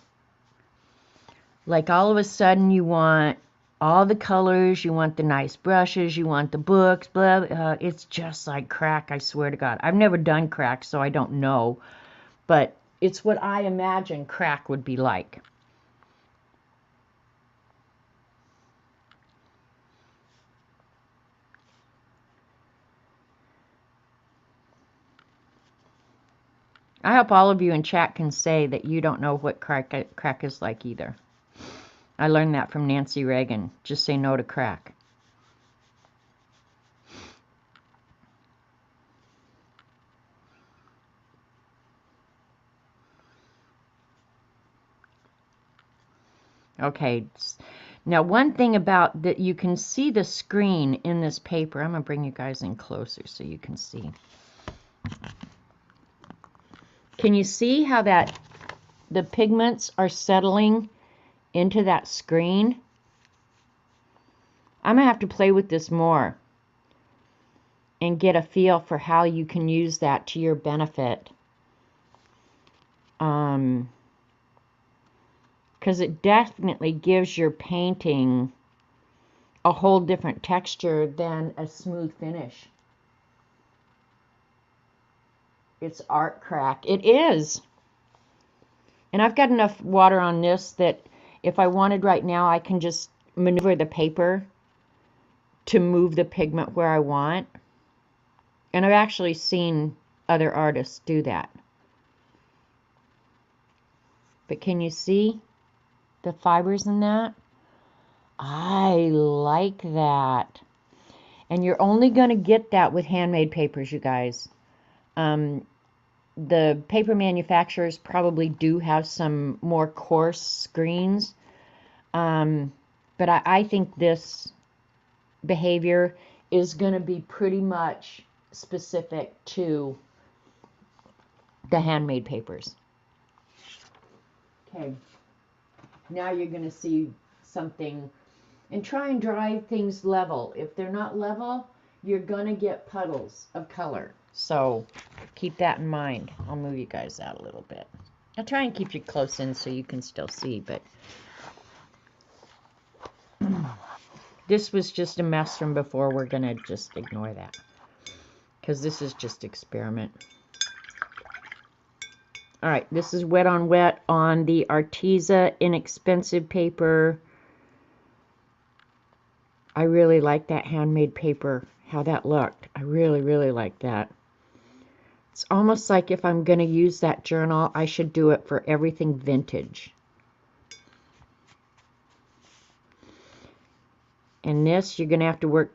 Like all of a sudden you want all the colors, you want the nice brushes, you want the books, blah, it's just like crack, I swear to God. I've never done crack, so I don't know, but it's what I imagine crack would be like. I hope all of you in chat can say that you don't know what crack is like either. I learned that from Nancy Reagan. Just say no to crack. Okay. Now, one thing about that, you can see the screen in this paper. I'm going to bring you guys in closer so you can see. Can you see how that the pigments are settling into that screen. I'm going to have to play with this more and get a feel for how you can use that to your benefit. Because it definitely gives your painting a whole different texture than a smooth finish. It's art crack. It is. And I've got enough water on this that if I wanted right now, I can just maneuver the paper to move the pigment where I want. And I've actually seen other artists do that. But can you see the fibers in that? I like that. And you're only going to get that with handmade papers, you guys. The paper manufacturers probably do have some more coarse screens. But I think this behavior is going to be pretty much specific to the handmade papers. Okay, now you're going to see something, and try and dry things level. If they're not level, you're going to get puddles of color. So keep that in mind. I'll move you guys out a little bit. I'll try and keep you close in so you can still see, but this was just a mess from before. We're going to just ignore that because this is just experiment. All right, this is wet on the Arteza inexpensive paper. I really like that handmade paper, how that looked. I really, really like that. It's almost like if I'm going to use that journal, I should do it for everything vintage. And this, you're going to have to work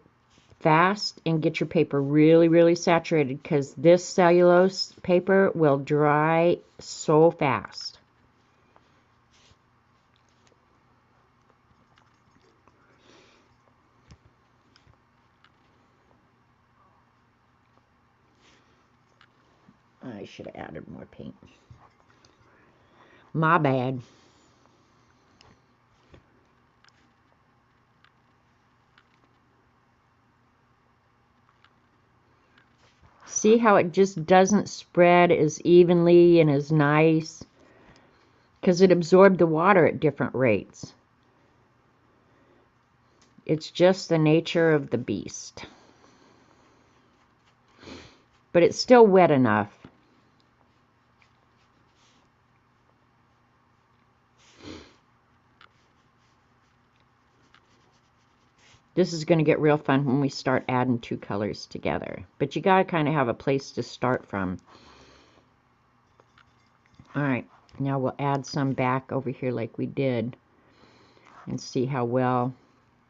fast and get your paper really, really saturated because this cellulose paper will dry so fast. I should have added more paint. My bad. See how it just doesn't spread as evenly and as nice? Because it absorbed the water at different rates. It's just the nature of the beast. But it's still wet enough. This is going to get real fun when we start adding two colors together. But you got to kind of have a place to start from. All right, now we'll add some back over here like we did. And see how well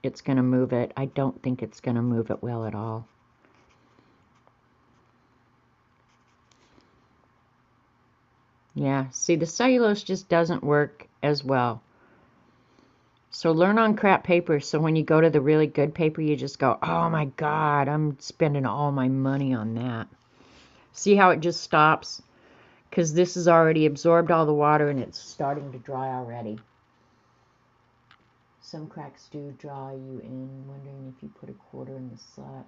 it's going to move it. I don't think it's going to move it well at all. Yeah, see, the cellulose just doesn't work as well. So learn on crap paper, so when you go to the really good paper, you just go, oh my God, I'm spending all my money on that. See how it just stops? Because this has already absorbed all the water and it's starting to dry already. Some cracks do draw you in, wondering if you put a quarter in the slot.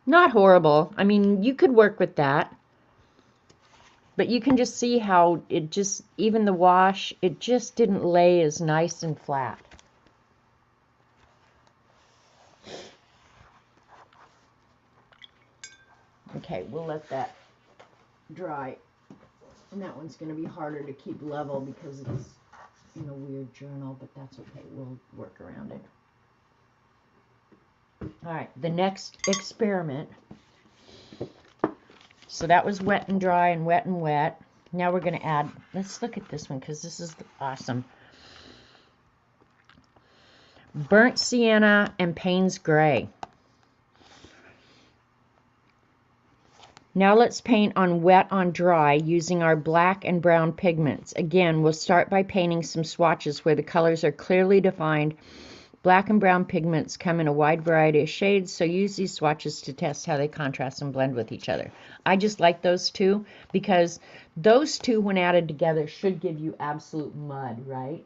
Not horrible. I mean, you could work with that. But you can just see how it just, even the wash, it just didn't lay as nice and flat. Okay, we'll let that dry. And that one's going to be harder to keep level because it's in a weird journal, but that's okay. We'll work around it. All right, the next experiment. So that was wet and dry and wet and wet. Now we're going to add, let's look at this one because this is awesome. Burnt Sienna and Payne's Gray. Now let's paint on wet on dry using our black and brown pigments. Again, we'll start by painting some swatches where the colors are clearly defined, Black and brown pigments come in a wide variety of shades, so use these swatches to test how they contrast and blend with each other. I just like those two because those two, when added together, should give you absolute mud, right?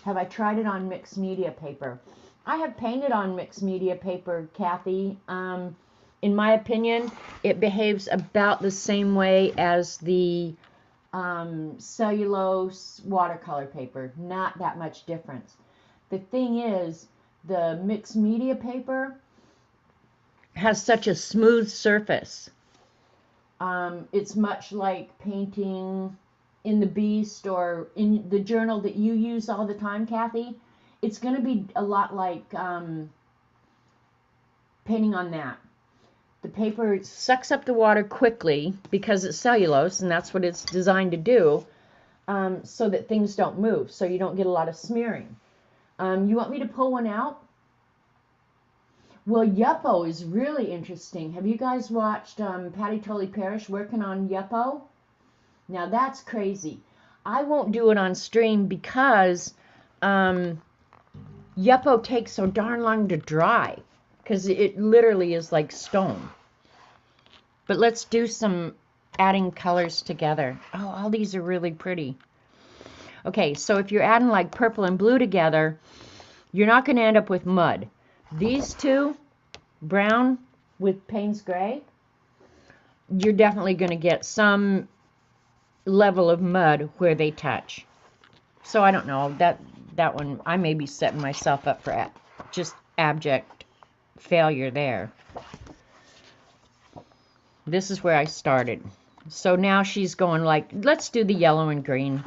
Have I tried it on mixed media paper? I have painted on mixed media paper, Kathy. In my opinion, it behaves about the same way as the cellulose watercolor paper. Not that much difference. The thing is, the mixed media paper has such a smooth surface. It's much like painting in the Beast or in the journal that you use all the time, Kathy. It's going to be a lot like painting on that. The paper sucks up the water quickly because it's cellulose, and that's what it's designed to do, so that things don't move, so you don't get a lot of smearing. You want me to pull one out? Well, Yupo is really interesting. Have you guys watched Patty Tolley Parrish working on Yupo? Now that's crazy. I won't do it on stream because Yupo takes so darn long to dry because it literally is like stone. But let's do some adding colors together. Oh, all these are really pretty. Okay, so if you're adding like purple and blue together, you're not going to end up with mud. These two, brown with Payne's Gray, you're definitely going to get some level of mud where they touch. So I don't know, that one, I may be setting myself up for just abject failure there. This is where I started. So now she's going like, let's do the yellow and green.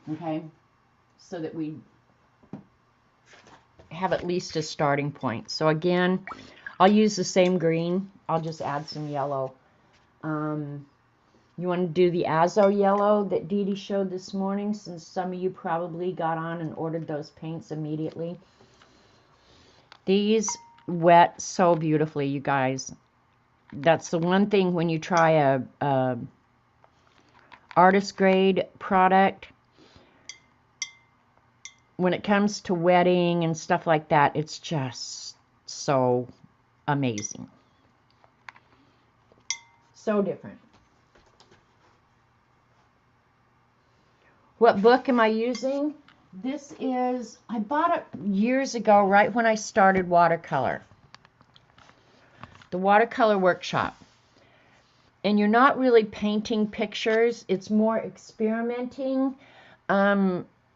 Okay, so that we have at least a starting point. So again, I'll use the same green. I'll just add some yellow. You want to do the Azo yellow that Dee Dee showed this morning, since some of you probably got on and ordered those paints immediately. These wet so beautifully, you guys. That's the one thing when you try a artist grade product. When it comes to wetting and stuff like that, it's just so amazing. So different. What book am I using? This is, I bought it years ago, right when I started watercolor. The Watercolor Workshop. And you're not really painting pictures, it's more experimenting.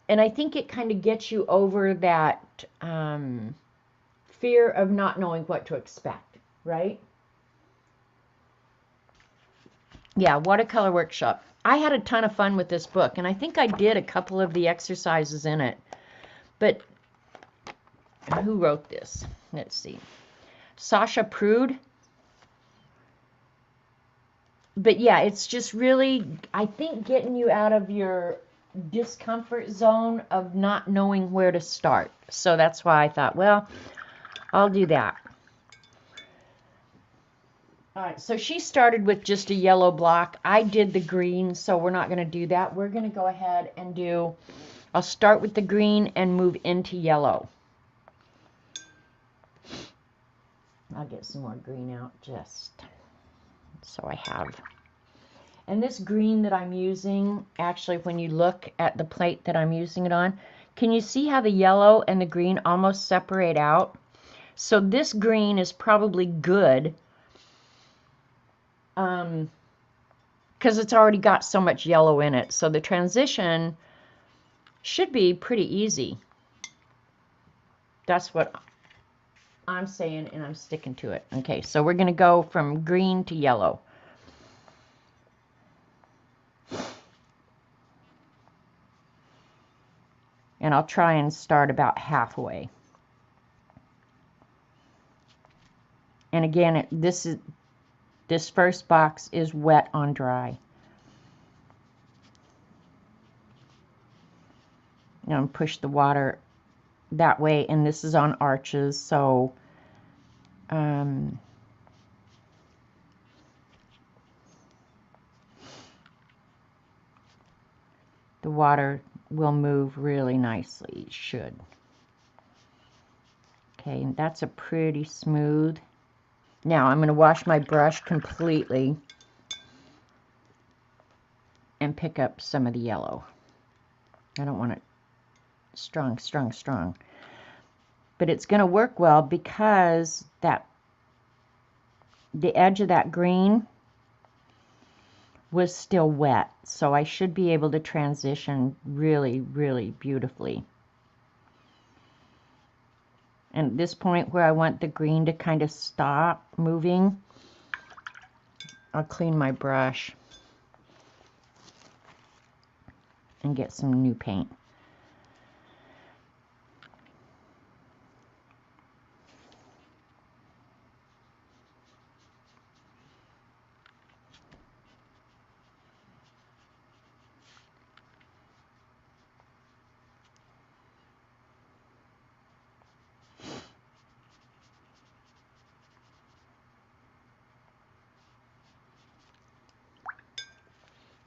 And I think it kind of gets you over that fear of not knowing what to expect, right? Yeah, Watercolor Workshop. I had a ton of fun with this book, and I think I did a couple of the exercises in it. But who wrote this? Let's see. Sasha Prude. But yeah, it's just really, I think, getting you out of your discomfort zone of not knowing where to start. So that's why I thought, well, I'll do that. All right, so she started with just a yellow block. I did the green, so we're not going to do that. We're going to go ahead and do, I'll start with the green and move into yellow. I'll get some more green out just so I have. And this green that I'm using, actually, when you look at the plate that I'm using it on, can you see how the yellow and the green almost separate out? So this green is probably good because it's already got so much yellow in it. So the transition should be pretty easy. That's what I'm saying, and I'm sticking to it. Okay, so we're going to go from green to yellow. And I'll try and start about halfway. And again, this first box is wet on dry. And push the water that way, and this is on arches, so the water will move really nicely. It should. Okay, and that's a pretty smooth. Now I'm going to wash my brush completely and pick up some of the yellow. I don't want it strong, strong, strong. But it's going to work well because the edge of that green was still wet, so I should be able to transition really, really beautifully. And at this point where I want the green to kind of stop moving, I'll clean my brush and get some new paint.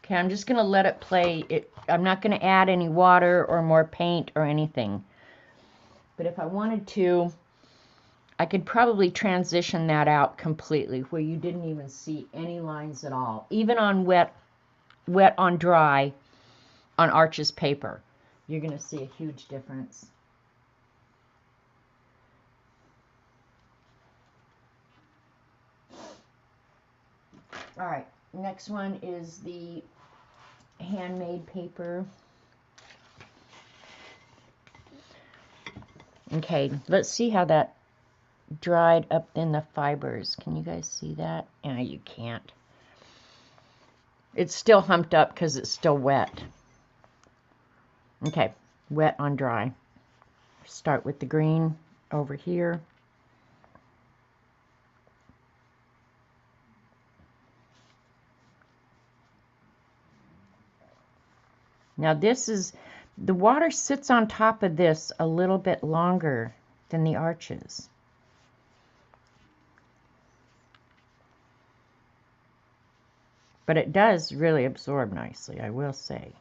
Okay, I'm just going to let it play. I'm not going to add any water or more paint or anything. But if I wanted to, I could probably transition that out completely where you didn't even see any lines at all. Even on wet on dry on Arches paper, you're going to see a huge difference. All right, next one is the Handmade Paper. Okay, let's see how that dried up in the fibers. Can you guys see that? Yeah, you can't. It's still humped up because it's still wet. Okay, wet on dry. Start with the green over here. Now this is, the water sits on top of this a little bit longer than the arches. But it does really absorb nicely, I will say.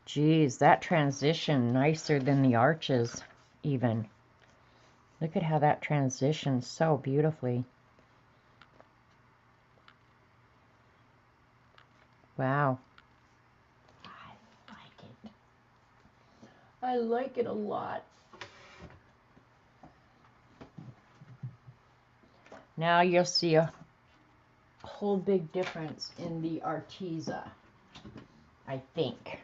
Geez, that transition nicer than the arches even. Look at how that transitions so beautifully. Wow. I like it. I like it a lot. Now you'll see a whole big difference in the Arteza, I think.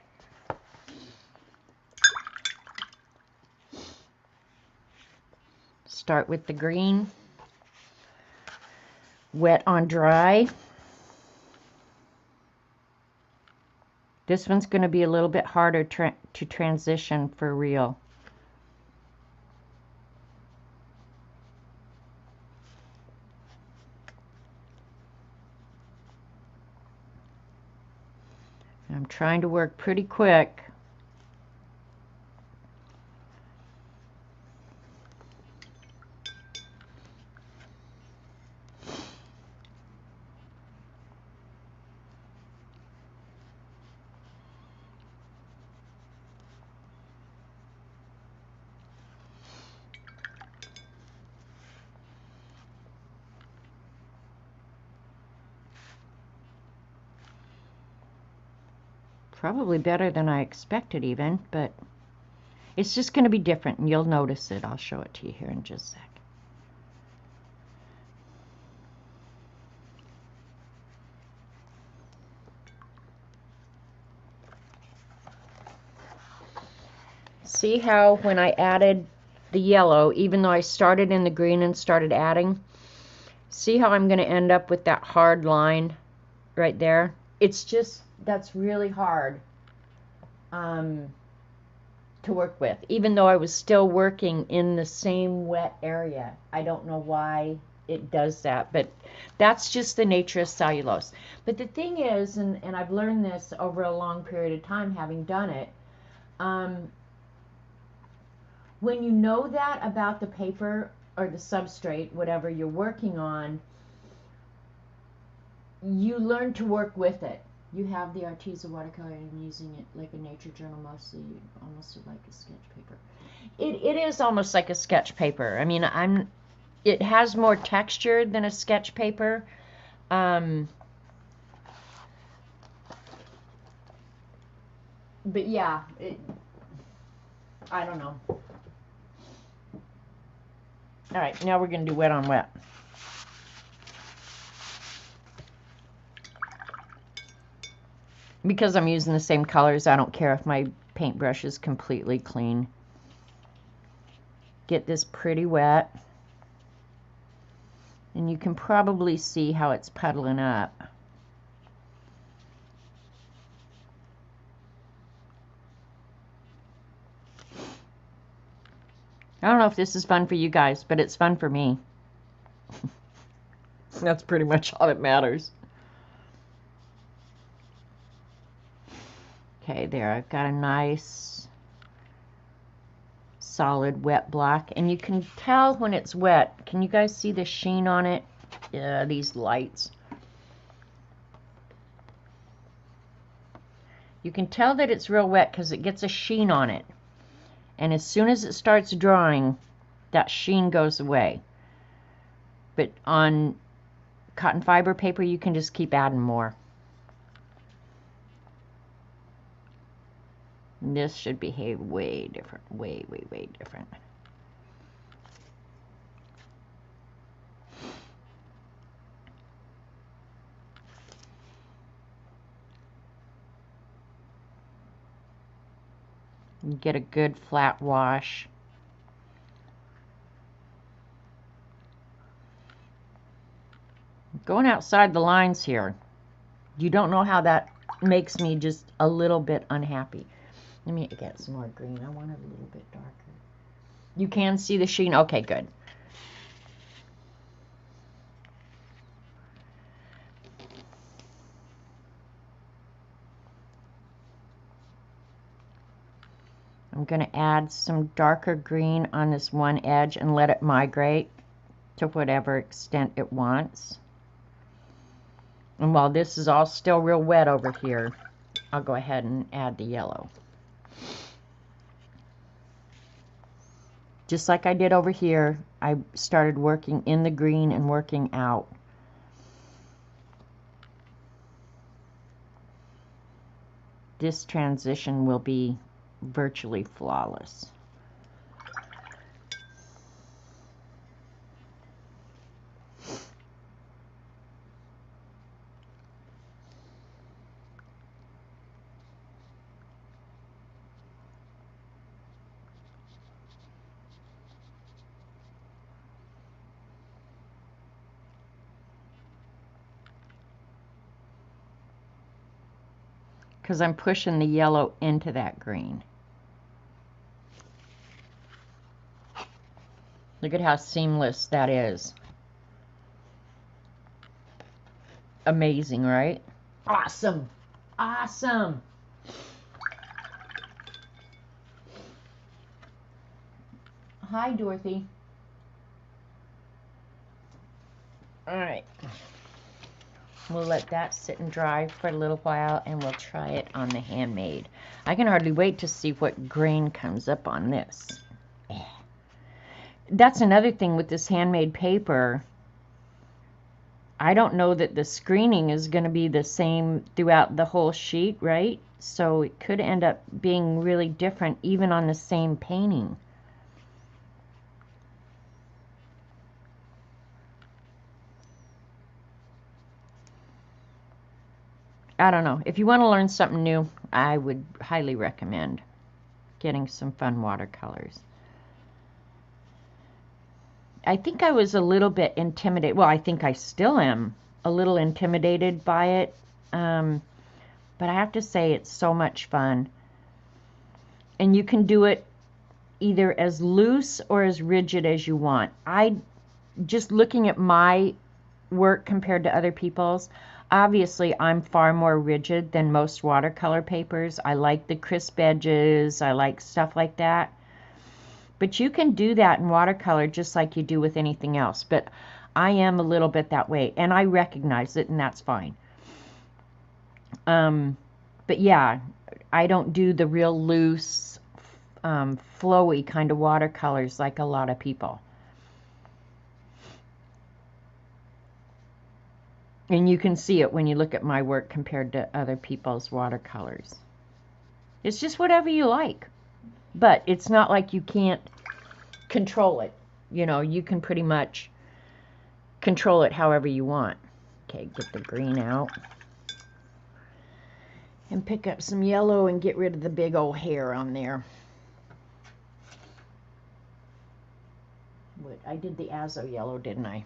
Start with the green, wet on dry. This one's going to be a little bit harder to transition for real. I'm trying to work pretty quick. Probably better than I expected even, but it's just going to be different and you'll notice it. I'll show it to you here in just a sec. See how when I added the yellow, even though I started in the green and started adding, see how I'm going to end up with that hard line right there? It's just, that's really hard to work with, even though I was still working in the same wet area. I don't know why it does that, but that's just the nature of cellulose. But the thing is, and I've learned this over a long period of time having done it, when you know that about the paper or the substrate, whatever you're working on, you learn to work with it. You have the Arteza watercolor and I'm using it like a nature journal, mostly almost like a sketch paper. It is almost like a sketch paper. I mean, it has more texture than a sketch paper. But yeah, I don't know. All right, now we're going to do wet on wet. Because I'm using the same colors, I don't care if my paintbrush is completely clean. Get this pretty wet. And you can probably see how it's puddling up. I don't know if this is fun for you guys, but it's fun for me. That's pretty much all that matters. Okay, there, I've got a nice solid wet black, and you can tell when it's wet. Can you guys see the sheen on it? Yeah, these lights. You can tell that it's real wet because it gets a sheen on it. And as soon as it starts drying, that sheen goes away. But on cotton fiber paper, you can just keep adding more. This should behave way different. Way, way, way different. Get a good flat wash. Going outside the lines here. You don't know how that makes me just a little bit unhappy. Let me get some more green. I want it a little bit darker. You can see the sheen? Okay, good. I'm going to add some darker green on this one edge and let it migrate to whatever extent it wants. And while this is all still real wet over here, I'll go ahead and add the yellow. Just like I did over here, I started working in the green and working out. This transition will be virtually flawless. Because I'm pushing the yellow into that green. Look at how seamless that is. Amazing, right? Awesome. Awesome. Hi, Dorothy. All right. We'll let that sit and dry for a little while, and we'll try it on the Handmade. I can hardly wait to see what grain comes up on this. That's another thing with this Handmade paper. I don't know that the screening is going to be the same throughout the whole sheet, right? So it could end up being really different even on the same painting. I don't know. If you want to learn something new, I would highly recommend. getting some fun watercolors. I think I was a little bit intimidated. Well, I think I still am a little intimidated by it. But I have to say it's so much fun. And you can do it either as loose or as rigid as you want. Just looking at my work compared to other people's, obviously I'm far more rigid than most watercolor papers. I like the crisp edges. I like stuff like that. But you can do that in watercolor just like you do with anything else. But I am a little bit that way, and I recognize it, and that's fine. But yeah, I don't do the real loose, flowy kind of watercolors like a lot of people. And you can see it when you look at my work compared to other people's watercolors. It's just whatever you like. But it's not like you can't control it. You know, you can pretty much control it however you want. Okay, get the green out. And pick up some yellow and get rid of the big old hair on there. I did the azo yellow, didn't I?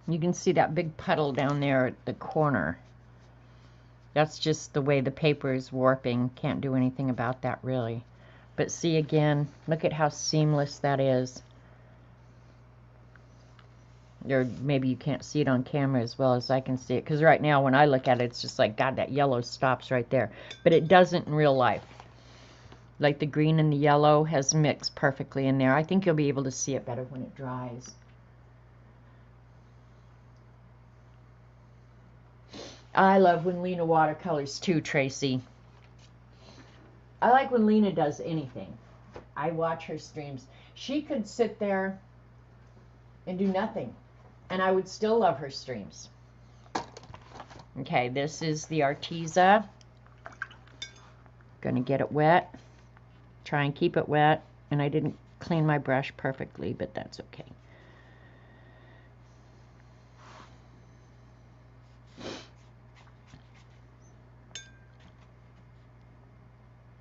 You can see that big puddle down there at the corner. That's just the way the paper is warping. Can't do anything about that really. But see again, look at how seamless that is. Or maybe you can't see it on camera as well as I can see it. Because right now when I look at it, it's just like, God, that yellow stops right there. But it doesn't in real life. Like the green and the yellow has mixed perfectly in there. I think you'll be able to see it better when it dries. I love when Lena watercolors too, Tracy. I like when Lena does anything. I watch her streams. She could sit there and do nothing, and I would still love her streams. Okay, this is the Arteza. Gonna get it wet. Try and keep it wet. And I didn't clean my brush perfectly, but that's okay.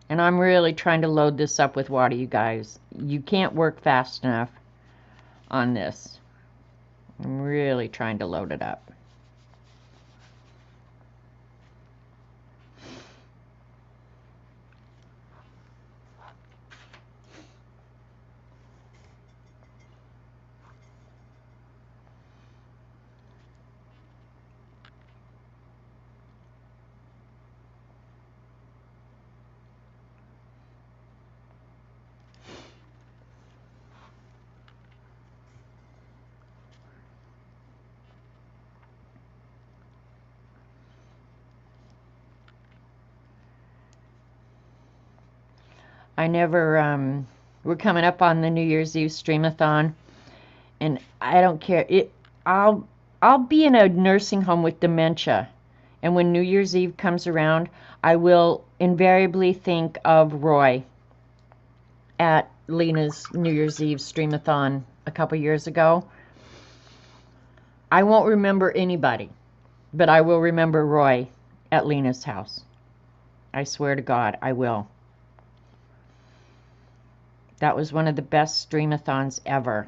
And I'm really trying to load this up with water, you guys. You can't work fast enough on this. I'm really trying to load it up. I never, we're coming up on the New Year's Eve streamathon, and I don't care. I'll be in a nursing home with dementia, and when New Year's Eve comes around, I will invariably think of Roy at Lena's New Year's Eve streamathon a couple years ago. I won't remember anybody, but I will remember Roy at Lena's house. I swear to God, I will. That was one of the best streamathons ever.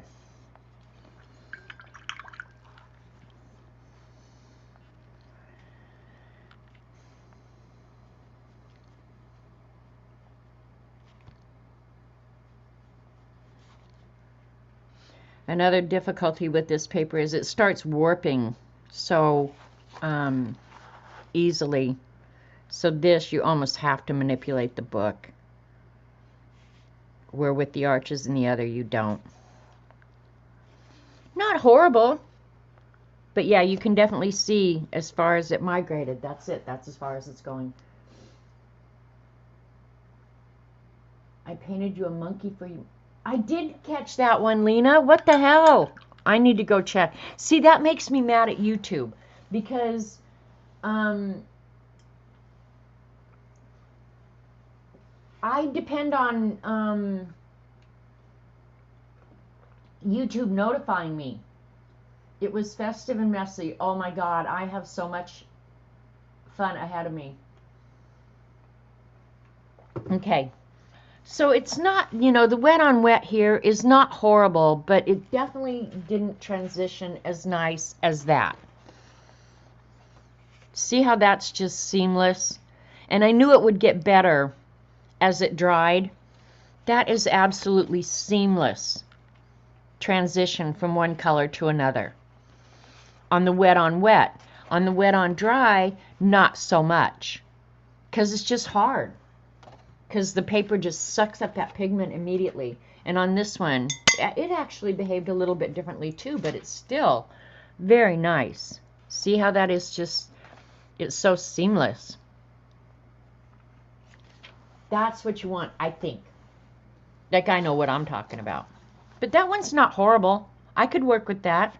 Another difficulty with this paper is it starts warping so easily. So this, you almost have to manipulate the book. Where with the arches and the other, you don't. Not horrible. But yeah, you can definitely see as far as it migrated. That's it. That's as far as it's going. I painted you a monkey for you. I did catch that one, Lena. What the hell? I need to go check. See, that makes me mad at YouTube because I depend on YouTube notifying me. It was festive and messy. Oh my God, I have so much fun ahead of me. Okay. So it's not, you know, the wet on wet here is not horrible, but it definitely didn't transition as nice as that. See how that's just seamless? And I knew it would get better as it dried. That is absolutely seamless transition from one color to another. On the wet on wet. On the wet on dry, not so much. Because it's just hard. Because the paper just sucks up that pigment immediately. And on this one, it actually behaved a little bit differently too, but it's still very nice. See how that is just, it's so seamless. That's what you want, I think. Like, I know what I'm talking about. But that one's not horrible. I could work with that.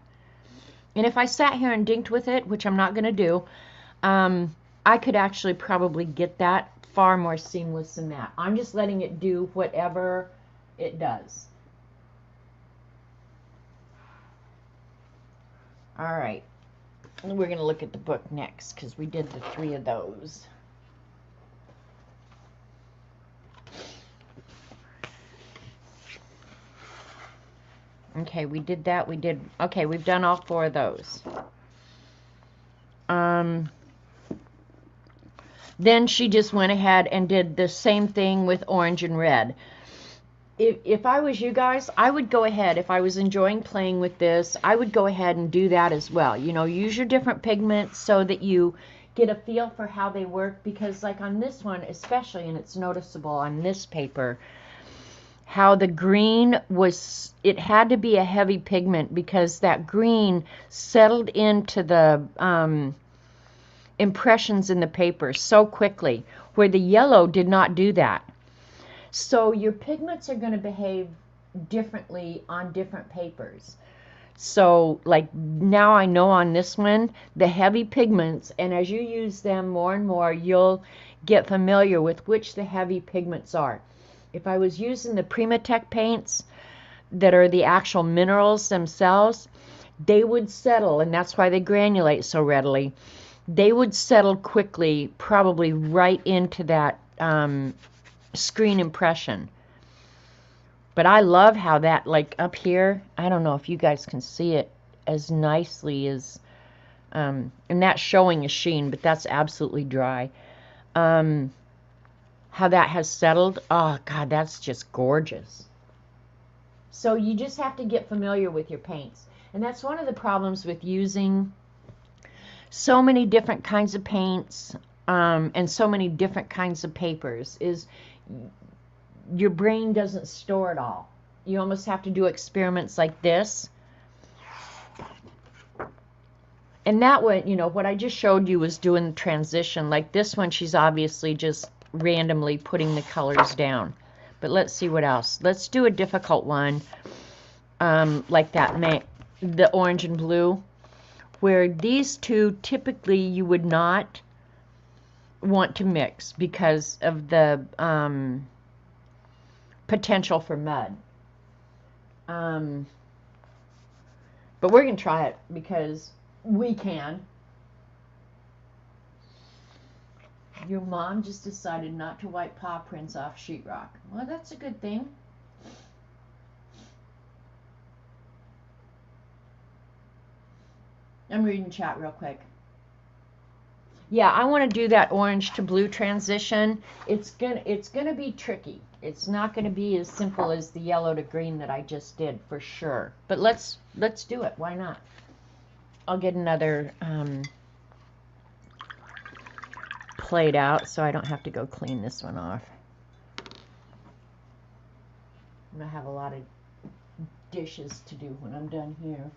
And if I sat here and dinked with it, which I'm not going to do, I could actually probably get that far more seamless than that. I'm just letting it do whatever it does. All right. And we're going to look at the book next because we did the 3 of those. Okay, we did that. Okay, we've done all 4 of those. Then she just went ahead and did the same thing with orange and red. If I was you guys, I would go ahead, if I was enjoying playing with this, I would go ahead and do that as well. You know, use your different pigments so that you get a feel for how they work, because like on this one especially, and it's noticeable on this paper, how the green was, it had to be a heavy pigment because that green settled into the impressions in the paper so quickly, where the yellow did not do that. So your pigments are going to behave differently on different papers. So like now I know on this one, the heavy pigments, and as you use them more and more, you'll get familiar with which the heavy pigments are. If I was using the Primatech paints that are the actual minerals themselves, they would settle, and that's why they granulate so readily. They would settle quickly, probably right into that screen impression. But I love how that, like up here, I don't know if you guys can see it as nicely as, and that's showing a sheen, but that's absolutely dry. How that has settled, oh God, that's just gorgeous. So you just have to get familiar with your paints. And that's one of the problems with using so many different kinds of paints and so many different kinds of papers, is your brain doesn't store it all. You almost have to do experiments like this. And that one, you know, what I just showed you was doing the transition. Like this one, she's obviously just randomly putting the colors down. But let's see what else. Let's do a difficult one, like that, the orange and blue, where these two typically you would not want to mix because of the potential for mud. But we're going to try it because we can. Your mom just decided not to wipe paw prints off sheetrock. Well, that's a good thing. I'm reading chat real quick. Yeah, I want to do that orange to blue transition. It's gonna be tricky. It's not gonna be as simple as the yellow to green that I just did for sure. But let's do it. Why not? I'll get another plate out so I don't have to go clean this one off. I'm gonna have a lot of dishes to do when I'm done here.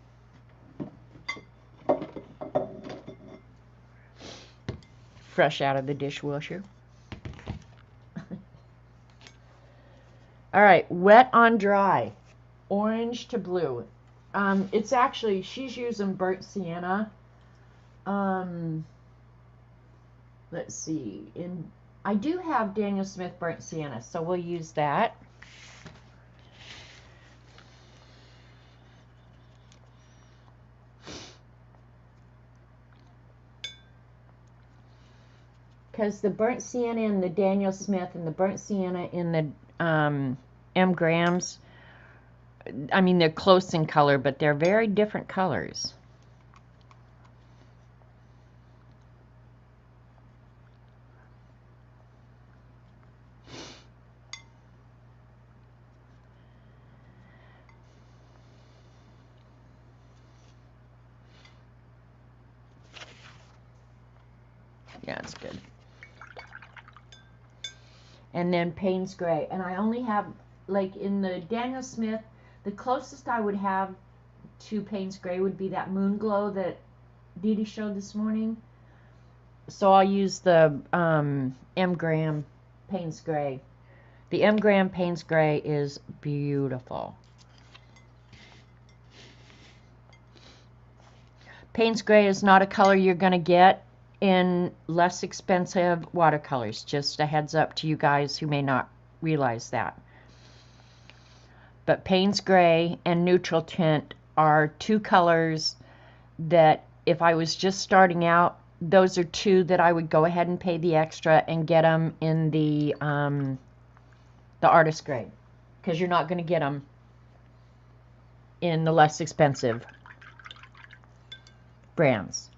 Fresh out of the dishwasher. All right, wet on dry, orange to blue. It's actually, she's using burnt sienna. Let's see, I do have Daniel Smith burnt sienna, so we'll use that. Because the burnt sienna in the Daniel Smith and the burnt sienna in the M. Grams, I mean, they're close in color, but they're very different colors. Yeah, it's good. And then Payne's Gray. And I only have, like in the Daniel Smith, the closest I would have to Payne's Gray would be that Moon Glow that Dee Dee showed this morning. So I'll use the M. Graham Payne's Gray. The M. Graham Payne's Gray is beautiful. Payne's Gray is not a color you're going to get in less expensive watercolors. Just a heads up to you guys who may not realize that. But Payne's Gray and Neutral Tint are two colors that if I was just starting out, those are two that I would go ahead and pay the extra and get them in the artist grade, because you're not going to get them in the less expensive brands.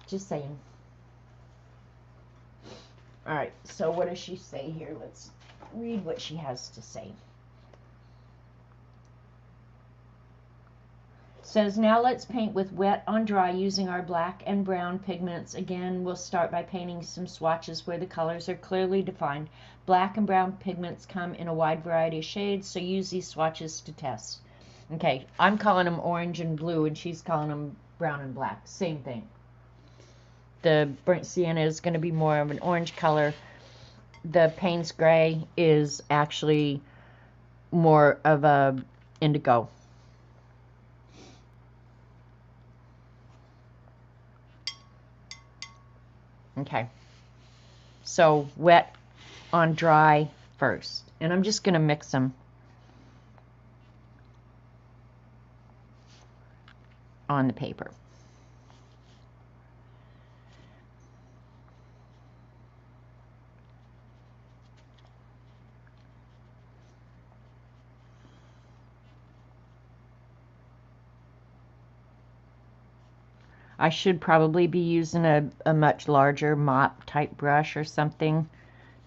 Just saying. All right, so what does she say here? Let's read what she has to say. Says, now let's paint with wet on dry using our black and brown pigments. Again, we'll start by painting some swatches where the colors are clearly defined. Black and brown pigments come in a wide variety of shades, so use these swatches to test. Okay, I'm calling them orange and blue, and she's calling them brown and black. Same thing. The burnt sienna is going to be more of an orange color. The Payne's Gray is actually more of a indigo. Okay, so wet on dry first, and I'm just going to mix them on the paper. I should probably be using a much larger mop type brush or something.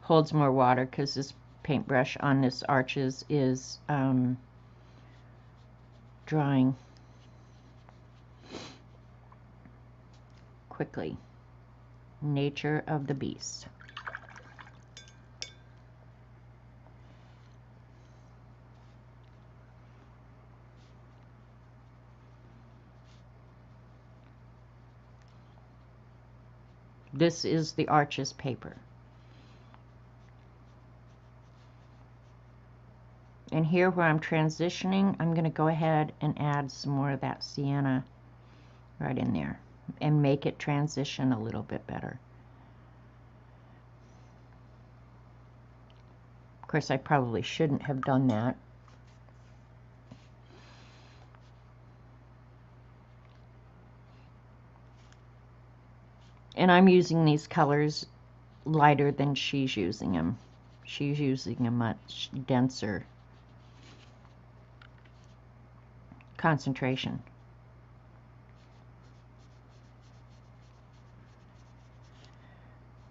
Holds more water because this paintbrush on this Arches is drying quickly. Nature of the beast. This is the Arches paper. And here where I'm transitioning, I'm going to go ahead and add some more of that sienna right in there and make it transition a little bit better. Of course, I probably shouldn't have done that. And I'm using these colors lighter than she's using them. She's using a much denser concentration.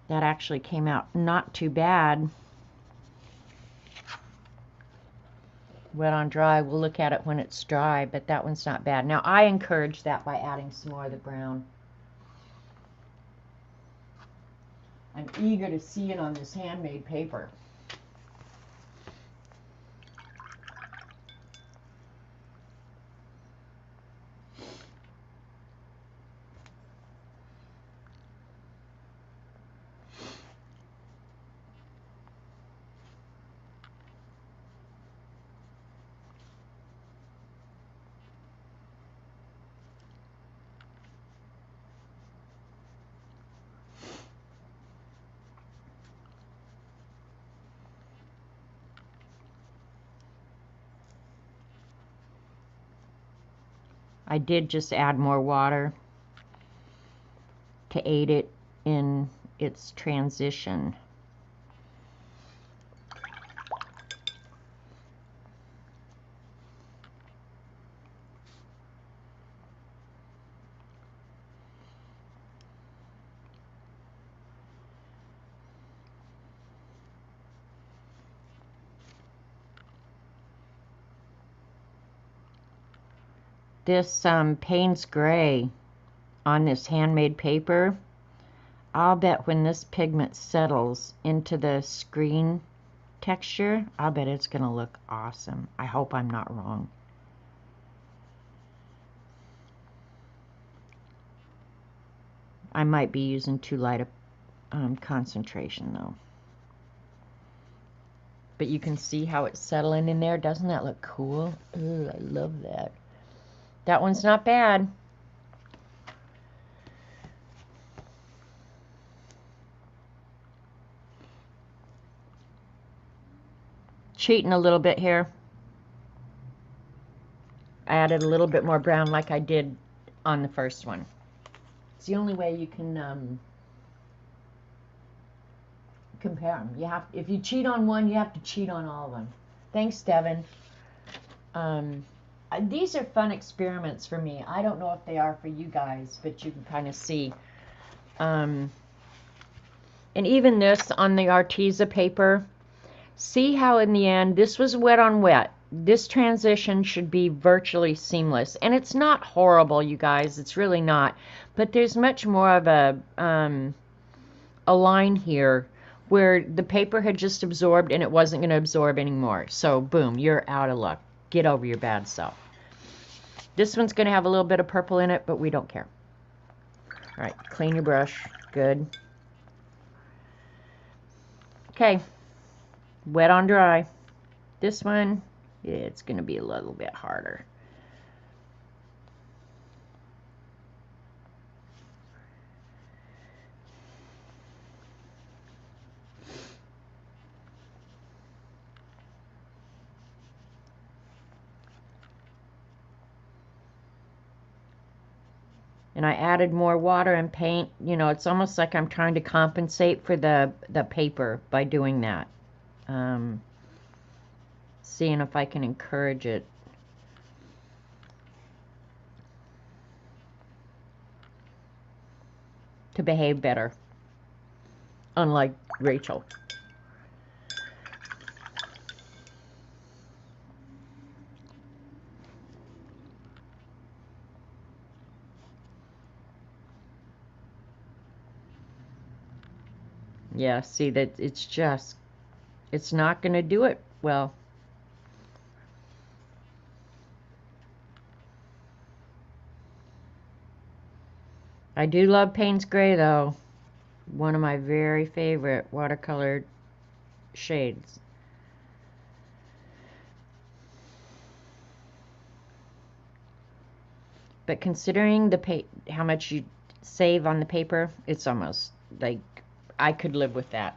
That actually came out not too bad. Wet on dry, we'll look at it when it's dry, but that one's not bad. Now I encourage that by adding some more of the brown. I'm eager to see it on this handmade paper. I did just add more water to aid it in its transition. This Payne's Gray on this handmade paper, I'll bet when this pigment settles into the screen texture, I'll bet it's going to look awesome. I hope I'm not wrong. I might be using too light a concentration though. But you can see how it's settling in there. Doesn't that look cool? Ooh, I love that. That one's not bad. Cheating a little bit here. I added a little bit more brown like I did on the first one. It's the only way you can compare them. You have, if you cheat on one, you have to cheat on all of them. Thanks, Devin. These are fun experiments for me. I don't know if they are for you guys, but you can kind of see. And even this on the Arteza paper, see how in the end, this was wet on wet. This transition should be virtually seamless. And it's not horrible, you guys. It's really not. But there's much more of a line here where the paper had just absorbed and it wasn't going to absorb anymore. So, boom, you're out of luck. Get over your bad self. This one's going to have a little bit of purple in it, but we don't care. All right, clean your brush. Good. Okay. Wet on dry. This one, it's going to be a little bit harder. And I added more water and paint. You know, it's almost like I'm trying to compensate for the paper by doing that. Seeing if I can encourage it. To behave better. Unlike Rachel. Yeah, see that it's not going to do it well. I do love Payne's Gray though. One of my very favorite watercolor shades. But considering how much you save on the paper, it's almost like I could live with that.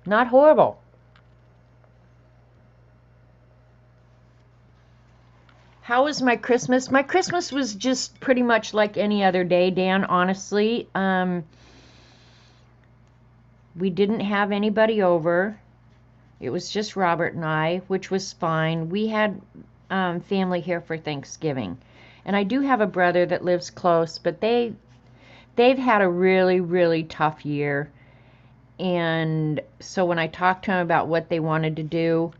Not horrible. How was my Christmas? My Christmas was just pretty much like any other day, Dan, honestly. We didn't have anybody over. It was just Robert and I, which was fine. We had family here for Thanksgiving. And I do have a brother that lives close, but they've had a really, really tough year. And so when I talked to them about what they wanted to do,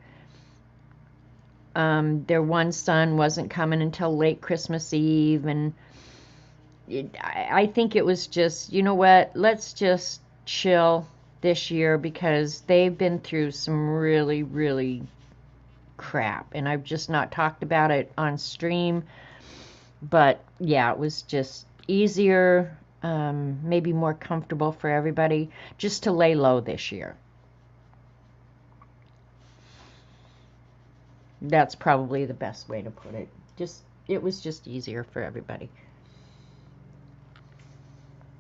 their one son wasn't coming until late Christmas Eve. And I think it was just, you know what, let's just chill this year because they've been through some really, really crap. And I've just not talked about it on stream. But yeah, it was just easier, maybe more comfortable for everybody just to lay low this year. That's probably the best way to put it. It was just easier for everybody.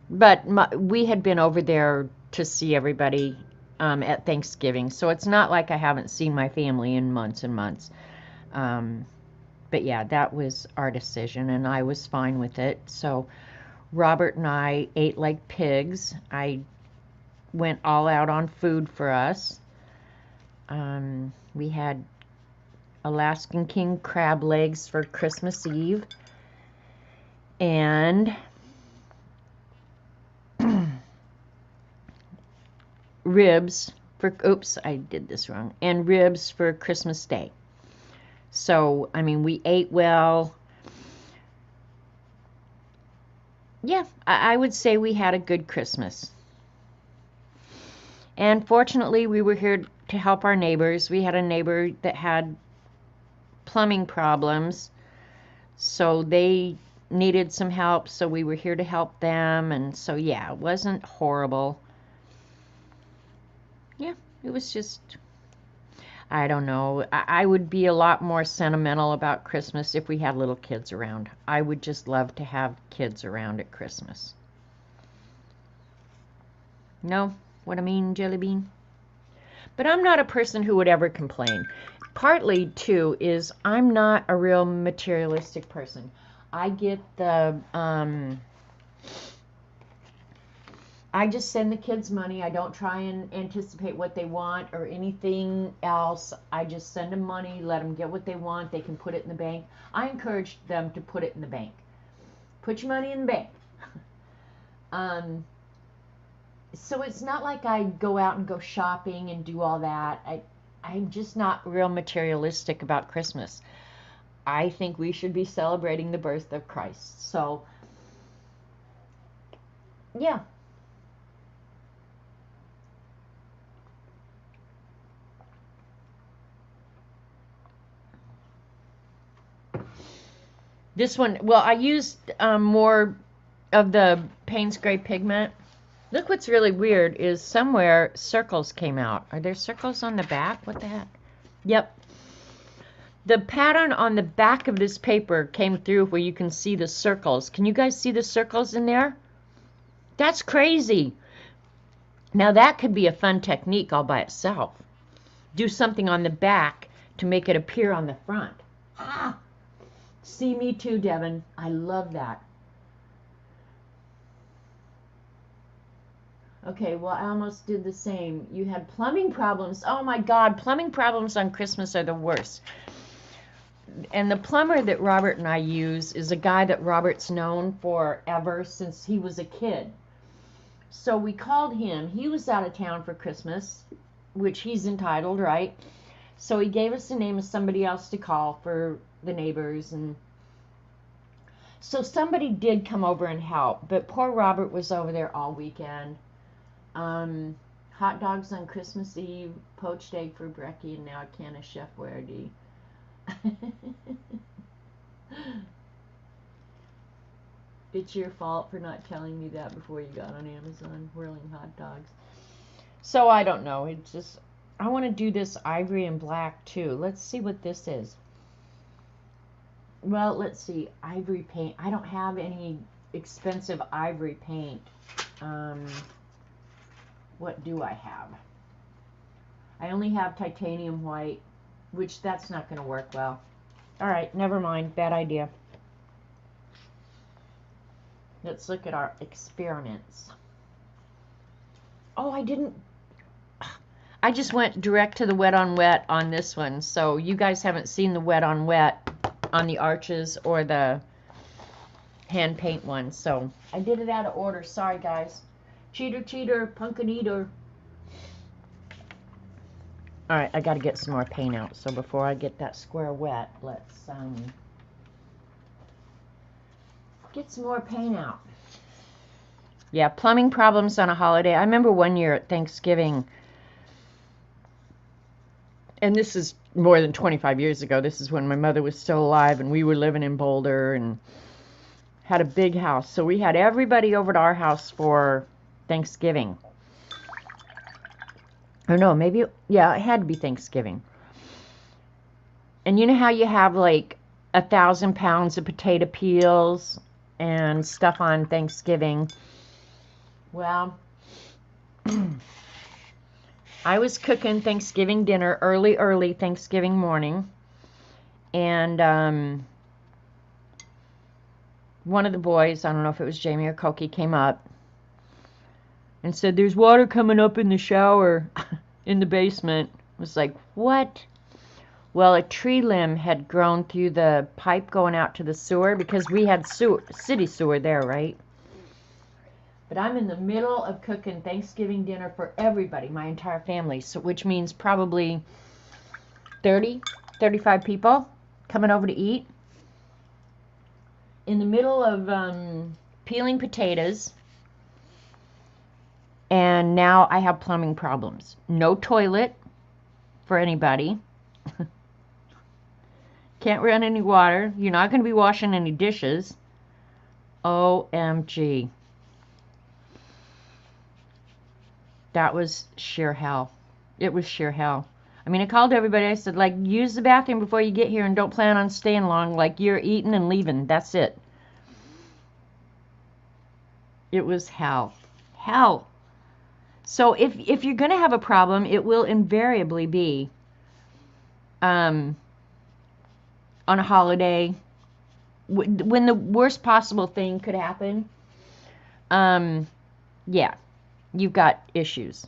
But we had been over there to see everybody at Thanksgiving, so it's not like I haven't seen my family in months and months. But yeah, that was our decision, and I was fine with it. So Robert and I ate like pigs. I went all out on food for us. We had Alaskan king crab legs for Christmas Eve, and ribs for, oops, I did this wrong, and ribs for Christmas Day. So, I mean, we ate well. Yeah, I would say we had a good Christmas. And fortunately, we were here to help our neighbors. We had a neighbor that had plumbing problems, so they needed some help, so we were here to help them. And so, yeah, it wasn't horrible. Yeah, it was just, I don't know. I would be a lot more sentimental about Christmas if we had little kids around. I would just love to have kids around at Christmas. Know what I mean, Jelly Bean? But I'm not a person who would ever complain. Partly, too, is I'm not a real materialistic person. I get the, I just send the kids money. I don't try and anticipate what they want or anything else. I just send them money, let them get what they want. They can put it in the bank. I encourage them to put it in the bank. Put your money in the bank. So it's not like I go out and go shopping and do all that. I'm just not real materialistic about Christmas. I think we should be celebrating the birth of Christ. So, yeah. This one, well, I used more of the Payne's Gray pigment. Look, what's really weird is somewhere circles came out. Are there circles on the back? What the heck? Yep. The pattern on the back of this paper came through where you can see the circles. Can you guys see the circles in there? That's crazy. Now that could be a fun technique all by itself. Do something on the back to make it appear on the front. Ah! See, me too, Devin. I love that. Okay, well, I almost did the same. You had plumbing problems. Oh my God, plumbing problems on Christmas are the worst. And the plumber that Robert and I use is a guy that Robert's known forever since he was a kid. So we called him. He was out of town for Christmas, which he's entitled, right? So he gave us the name of somebody else to call for the neighbors, and so somebody did come over and help, but poor Robert was over there all weekend. Hot dogs on Christmas Eve, poached egg for brekkie, and now a can of Chef Boyardee. It's your fault for not telling me that before you got on Amazon, whirling hot dogs. So I don't know, it's just, I want to do this ivory and black too. Let's see what this is. Well, let's see, ivory paint. I don't have any expensive ivory paint. What do I have? I only have titanium white, which that's not going to work well. All right, never mind. Bad idea. Let's look at our experiments. Oh, I just went direct to the wet on wet on this one, so you guys haven't seen the wet on wet on the arches or the hand paint one, so I did it out of order. Sorry, guys. Cheater, cheater, pumpkin eater. All right, I got to get some more paint out, so before I get that square wet, let's get some more paint out. Yeah, plumbing problems on a holiday. I remember one year at Thanksgiving, and this is more than 25 years ago. This is when my mother was still alive, and we were living in Boulder and had a big house. So we had everybody over to our house for Thanksgiving. Or no, maybe, yeah, it had to be Thanksgiving. And you know how you have like 1,000 pounds of potato peels and stuff on Thanksgiving? Well, I was cooking Thanksgiving dinner early Thanksgiving morning, And one of the boys, I don't know if it was Jamie or Koki, came up and said, "There's water coming up in the shower in the basement." I was like, "What?" Well, a tree limb had grown through the pipe going out to the sewer, because we had city sewer there, right? But I'm in the middle of cooking Thanksgiving dinner for everybody, my entire family, so which means probably 35 people coming over to eat. In the middle of peeling potatoes, and now I have plumbing problems. No toilet for anybody. Can't run any water. You're not going to be washing any dishes. OMG. That was sheer hell. It was sheer hell. I mean, I called everybody. I said, like, use the bathroom before you get here and don't plan on staying long. Like, you're eating and leaving. That's it. It was hell. Hell. So if you're going to have a problem, it will invariably be on a holiday, when the worst possible thing could happen. Yeah, you've got issues.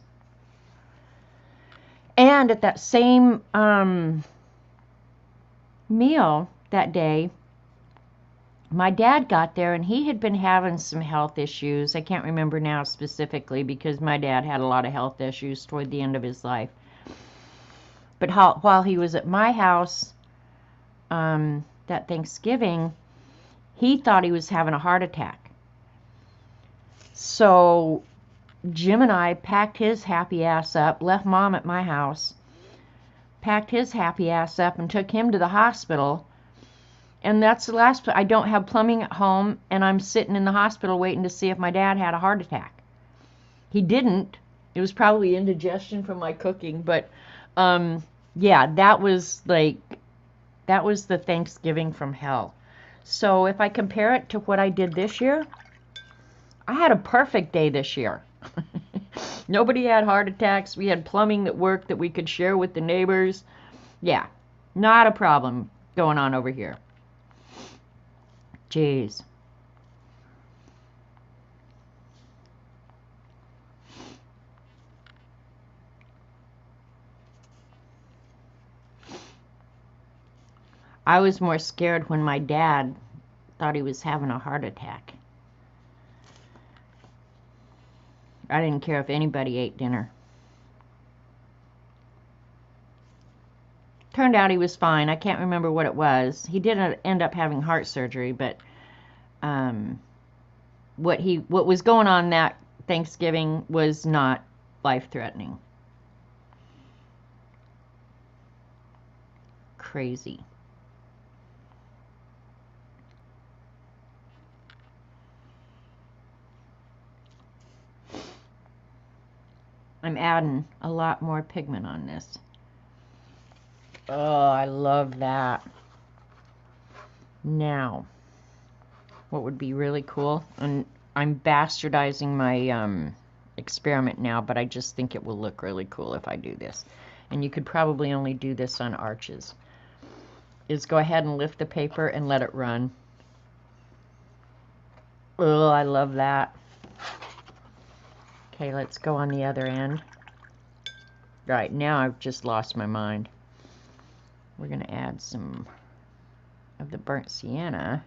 And at that same meal that day, my dad got there, and he had been having some health issues. I can't remember now specifically, because my dad had a lot of health issues toward the end of his life. But while he was at my house that Thanksgiving, he thought he was having a heart attack. So Jim and I packed his happy ass up, left Mom at my house, packed his happy ass up, and took him to the hospital. And that's the last. I don't have plumbing at home, and I'm sitting in the hospital waiting to see if my dad had a heart attack. He didn't. It was probably indigestion from my cooking, but yeah, that was the Thanksgiving from hell. So if I compare it to what I did this year, I had a perfect day this year. Nobody had heart attacks. We had plumbing that worked that we could share with the neighbors. Yeah, not a problem going on over here. Jeez. I was more scared when my dad thought he was having a heart attack. I didn't care if anybody ate dinner. Turned out he was fine. I can't remember what it was. He did end up having heart surgery, but what was going on that Thanksgiving was not life-threatening. Crazy. I'm adding a lot more pigment on this. Oh, I love that. Now, what would be really cool, and I'm bastardizing my experiment now, but I just think it will look really cool if I do this. And you could probably only do this on arches, is go ahead and lift the paper and let it run. Oh, I love that. Okay, let's go on the other end. Right, now I've just lost my mind. We're going to add some of the burnt sienna.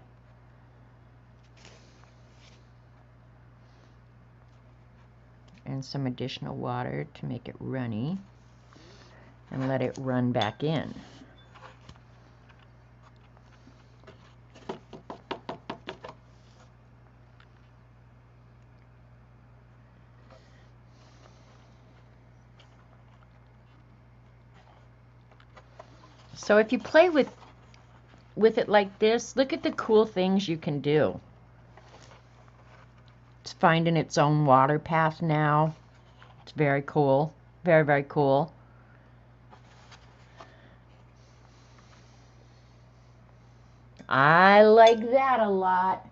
And some additional water to make it runny. And let it run back in. So if you play with it like this, look at the cool things you can do. It's finding its own water path now. It's very cool. Very, very cool. I like that a lot.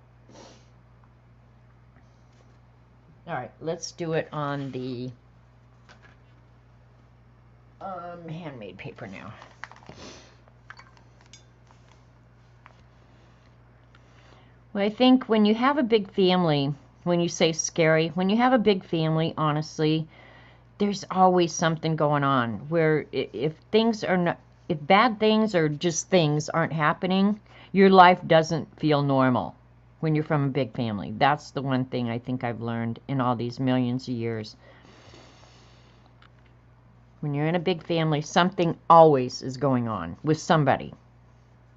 Alright, let's do it on the handmade paper now. Well, I think when you have a big family, when you say scary, when you have a big family, honestly, there's always something going on where if things are not, if bad things or just things aren't happening, your life doesn't feel normal when you're from a big family. That's the one thing I think I've learned in all these millions of years. When you're in a big family, something always is going on with somebody.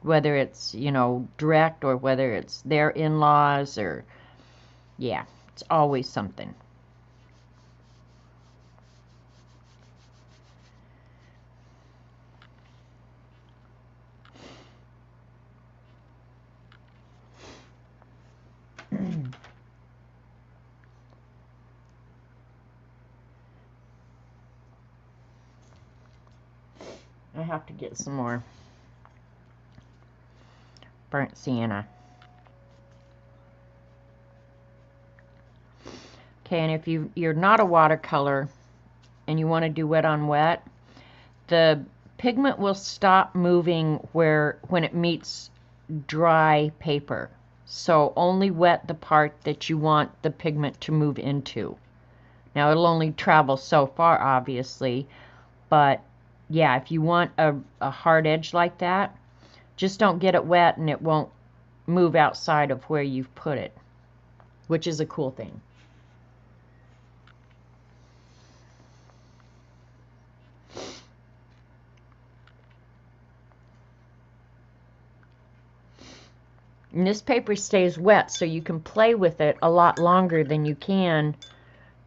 Whether it's, you know, direct or whether it's their in-laws or, yeah, it's always something. I have to get some more burnt sienna. Okay, and if you're not a watercolor and you want to do wet on wet, the pigment will stop moving when it meets dry paper. So only wet the part that you want the pigment to move into. Now it'll only travel so far, obviously, but yeah, if you want a hard edge like that, just don't get it wet and it won't move outside of where you've put it, which is a cool thing. And this paper stays wet, so you can play with it a lot longer than you can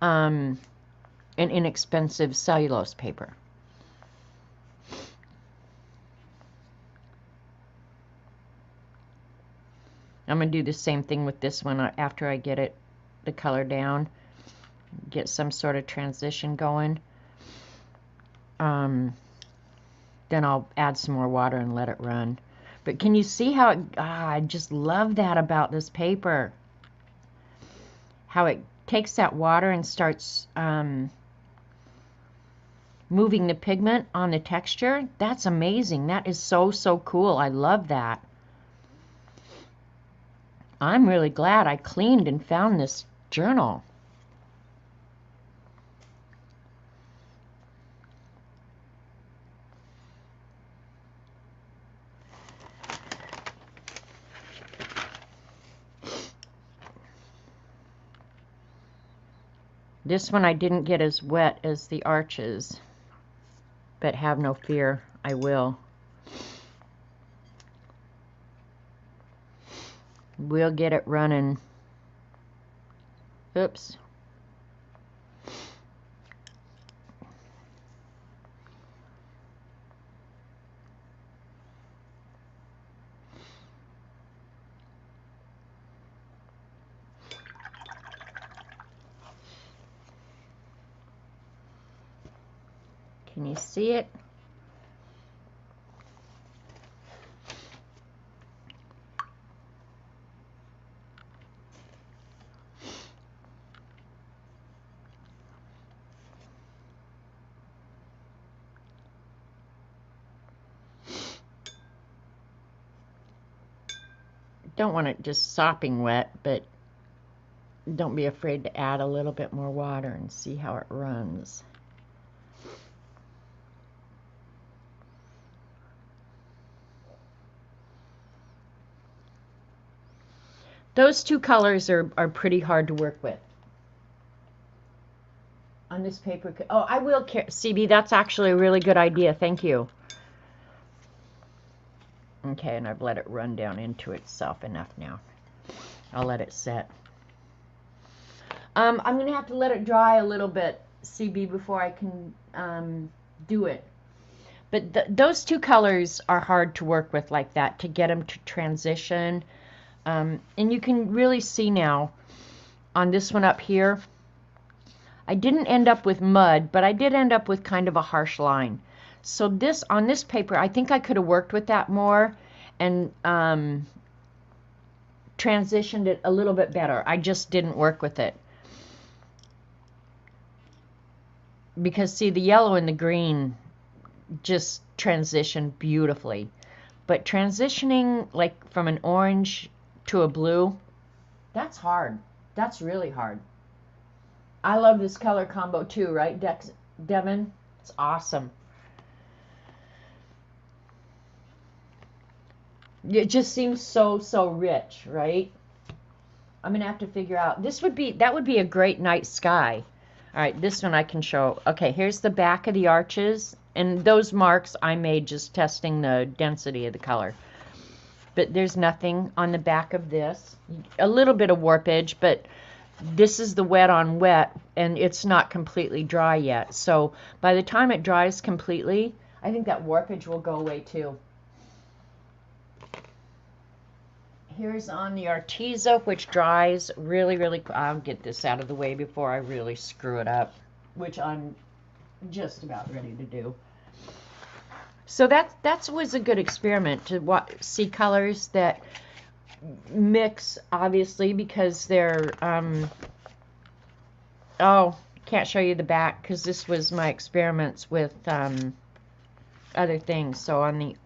an inexpensive cellulose paper. I'm going to do the same thing with this one after I get the color down, get some sort of transition going. Then I'll add some more water and let it run. But can you see how I just love that about this paper. How it takes that water and starts moving the pigment on the texture. That's amazing. That is so, so cool. I love that. I'm really glad I cleaned and found this journal. This one I didn't get as wet as the arches, but have no fear, I will. We'll get it running. Oops. Can you see it? Don't want it just sopping wet, but don't be afraid to add a little bit more water and see how it runs. Those two colors are pretty hard to work with. On this paper, oh, I will, CB, that's actually a really good idea. Thank you. Okay, and I've let it run down into itself enough now. I'll let it set. I'm going to have to let it dry a little bit, CB, before I can do it. But those two colors are hard to work with like that, to get them to transition. And you can really see now on this one up here, I didn't end up with mud, but I did end up with kind of a harsh line. So this, on this paper, I think I could have worked with that more and transitioned it a little bit better. I just didn't work with it. Because see, the yellow and the green just transition beautifully. But transitioning like from an orange to a blue. That's hard. That's really hard. I love this color combo too, right, Devin? It's awesome. It just seems so rich, right? I'm gonna have to figure out. That would be a great night sky. All right, this one I can show. Okay, here's the back of the arches, and those marks I made just testing the density of the color. But there's nothing on the back of this. A little bit of warpage, but this is the wet on wet, and it's not completely dry yet. So by the time it dries completely, I think that warpage will go away too. Here's on the Arteza, which dries really. I'll get this out of the way before I really screw it up, which I'm just about ready to do. So that was a good experiment to see colors that mix, obviously, because they're oh, can't show you the back because this was my experiments with other things. So on the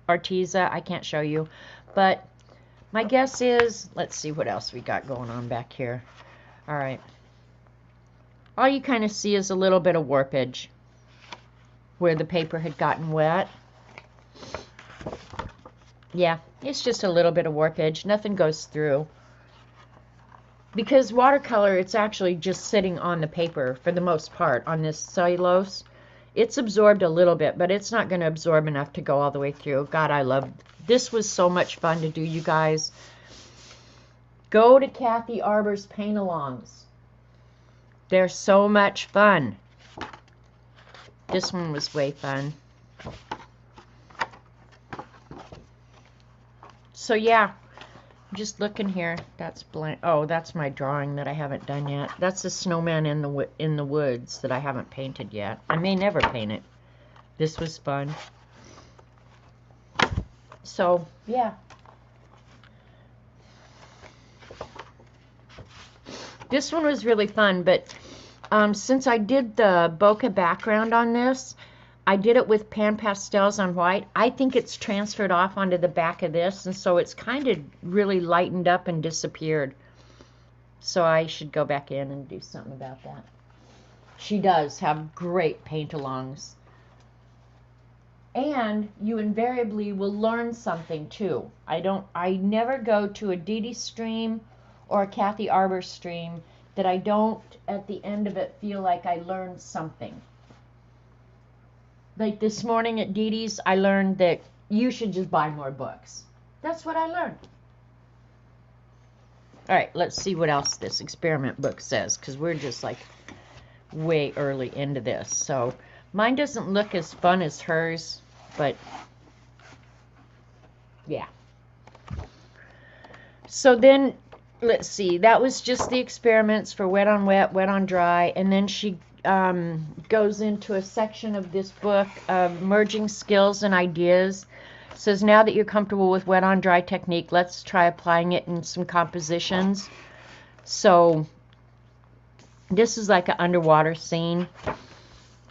Arteza, I can't show you, but my guess is, let's see what else we got going on back here. All right, all you kind of see is a little bit of warpage where the paper had gotten wet. Yeah, it's just a little bit of warpage. Nothing goes through. Because watercolor, it's actually just sitting on the paper for the most part, on this cellulose. It's absorbed a little bit, but it's not going to absorb enough to go all the way through. God, I love this. Was so much fun to do, you guys. Go to Kathy Arbor's paint-alongs. They're so much fun. This one was way fun. So yeah, I'm just looking here. That's blank. Oh, that's my drawing that I haven't done yet. That's the snowman in the woods that I haven't painted yet. I may never paint it. This was fun. So yeah. This one was really fun, but since I did the bokeh background on this, I did it with pan pastels on white. I think it's transferred off onto the back of this, and so it's kind of really lightened up and disappeared. So I should go back in and do something about that. She does have great paint-alongs. And you invariably will learn something too. I never go to a Dee Dee stream or a Kathy Arbor stream that I don't, at the end of it, feel like I learned something. Like this morning at Dee Dee's, I learned that you should just buy more books. That's what I learned. All right, let's see what else this experiment book says, because we're just like way early into this. So mine doesn't look as fun as hers, but yeah. So then, let's see, that was just the experiments for wet on wet, wet on dry, and then she goes into a section of this book of merging skills and ideas. It says, now that you're comfortable with wet on dry technique, let's try applying it in some compositions. So this is like an underwater scene.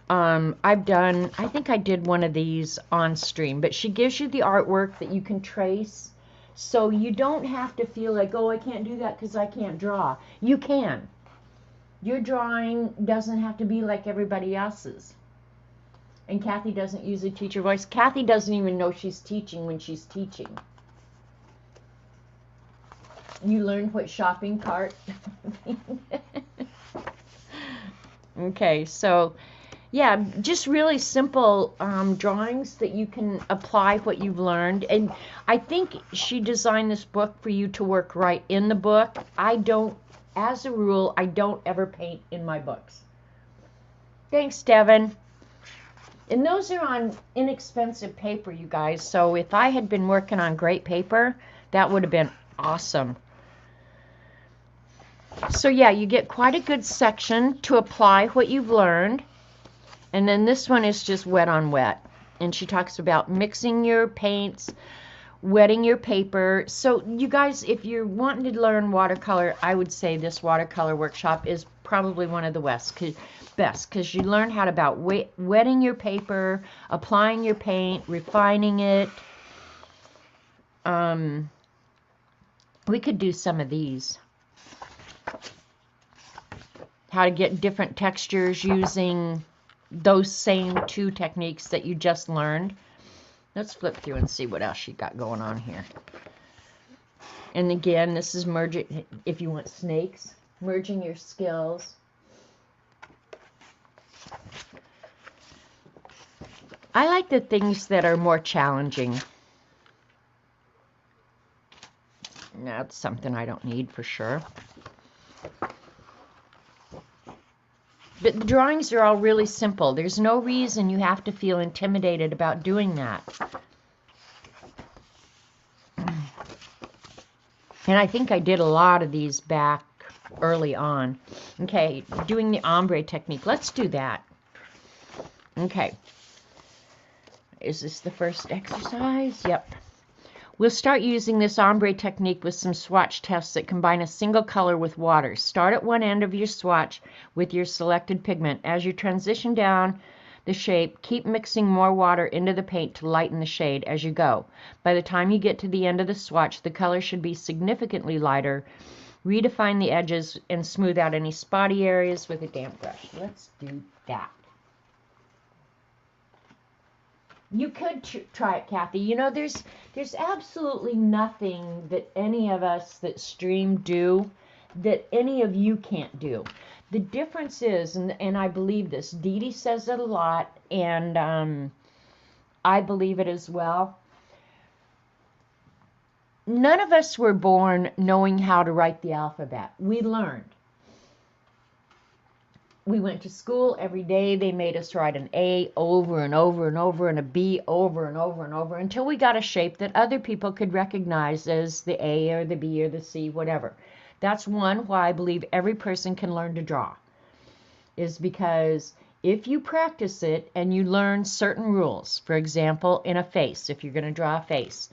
I think I did one of these on stream, but she gives you the artwork that you can trace. So you don't have to feel like, oh, I can't do that because I can't draw. You can. Your drawing doesn't have to be like everybody else's. And Kathy doesn't use a teacher voice. Kathy doesn't even know she's teaching when she's teaching. You learned what shopping cart. Okay, so yeah, just really simple drawings that you can apply what you've learned. And I think she designed this book for you to work right in the book. As a rule, I don't ever paint in my books. Thanks, Devin. And those are on inexpensive paper, you guys. So if I had been working on great paper, that would have been awesome. So yeah, you get quite a good section to apply what you've learned. And then this one is just wet on wet. And she talks about mixing your paints, wetting your paper. So you guys, if you're wanting to learn watercolor, I would say this watercolor workshop is probably one of the best, because you learn how about wetting your paper, applying your paint, refining it, We could do some of these. How to get different textures using those same two techniques that you just learned. Let's flip through and see what else you got going on here. And again, this is merging, if you want snakes, merging your skills. I like the things that are more challenging. That's something I don't need for sure. But the drawings are all really simple. There's no reason you have to feel intimidated about doing that. And I think I did a lot of these back early on. Okay, doing the ombre technique. Let's do that. Okay. Is this the first exercise? Yep. We'll start using this ombre technique with some swatch tests that combine a single color with water. Start at one end of your swatch with your selected pigment. As you transition down the shape, keep mixing more water into the paint to lighten the shade as you go. By the time you get to the end of the swatch, the color should be significantly lighter. Redefine the edges and smooth out any spotty areas with a damp brush. Let's do that. You could try it, Kathy. You know, there's absolutely nothing that any of us that stream do that any of you can't do. The difference is, and I believe this, Dee Dee says it a lot, and I believe it as well. None of us were born knowing how to write the alphabet. We learned. We went to school every day. They made us write an A over and over and over and a B over and over and over until we got a shape that other people could recognize as the A or the B or the C, whatever. That's one why I believe every person can learn to draw, is because if you practice it and you learn certain rules, for example, in a face, if you're going to draw a face,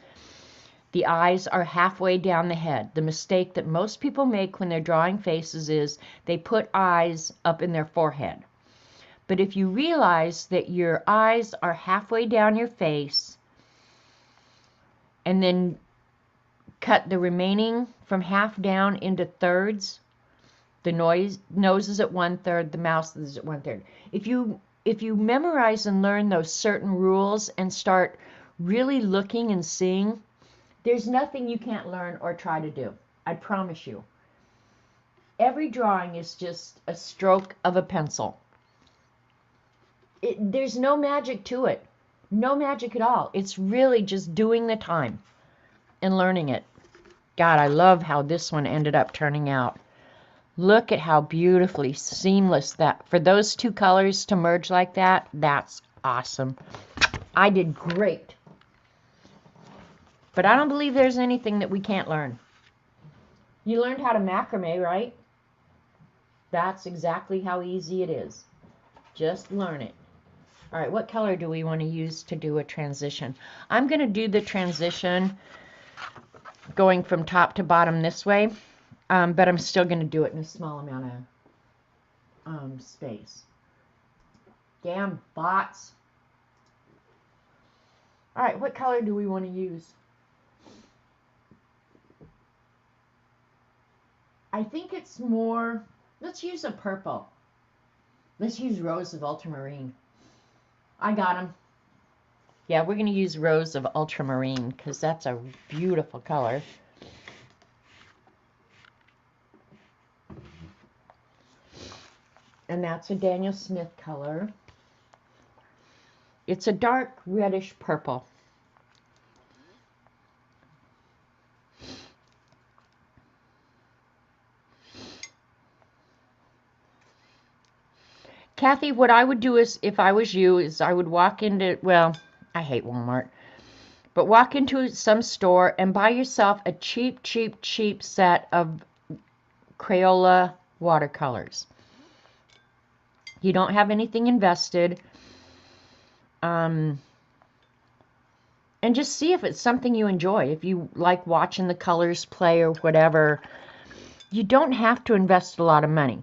the eyes are halfway down the head. The mistake that most people make when they're drawing faces is they put eyes up in their forehead. But if you realize that your eyes are halfway down your face and then cut the remaining from half down into thirds, the nose is at 1/3, the mouth is at 1/3. If you memorize and learn those certain rules and start really looking and seeing, there's nothing you can't learn or try to do. I promise you. Every drawing is just a stroke of a pencil. There's no magic to it. No magic at all. It's really just doing the time and learning it. God, I love how this one ended up turning out. Look at how beautifully seamless that, for those two colors to merge like that, that's awesome. I did great. But I don't believe there's anything that we can't learn. You learned how to macrame, right? That's exactly how easy it is. Just learn it. All right, what color do we want to use to do a transition? I'm going to do the transition going from top to bottom this way, but I'm still going to do it in a small amount of space. Damn bots. All right, what color do we want to use? I think it's more, let's use a purple. Let's use Rose of Ultramarine. I got them. Yeah, we're going to use Rose of Ultramarine because that's a beautiful color. And that's a Daniel Smith color. It's a dark reddish purple. Kathy, what I would do is, if I was you, is I would walk into, well, I hate Walmart, but walk into some store and buy yourself a cheap set of Crayola watercolors. You don't have anything invested. And just see if it's something you enjoy. If you like watching the colors play or whatever, you don't have to invest a lot of money.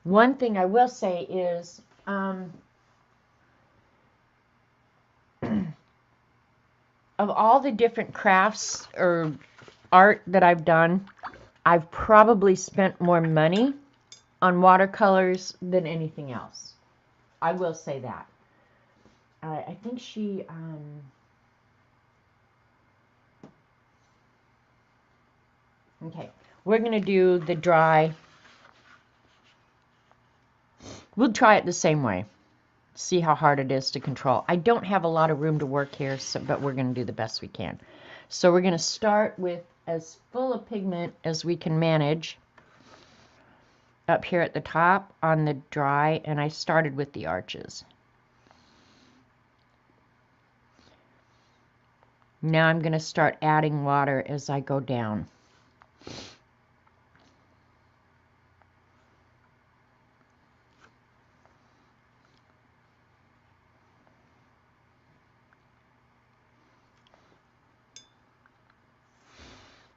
One thing I will say is, of all the different crafts or art that I've done, I've probably spent more money on watercolors than anything else. I will say that. I think she, okay, we're going to do the dry. We'll try it the same way. See how hard it is to control. I don't have a lot of room to work here, so, but we're going to do the best we can. So we're going to start with as full of pigment as we can manage up here at the top on the dry, and I started with the arches. Now I'm going to start adding water as I go down.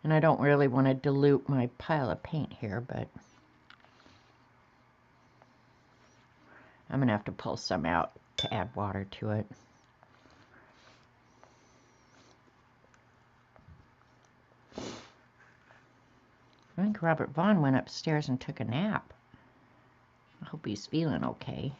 And I don't really want to dilute my pile of paint here, but I'm going to have to pull some out to add water to it. I think Robert Vaughn went upstairs and took a nap. I hope he's feeling okay.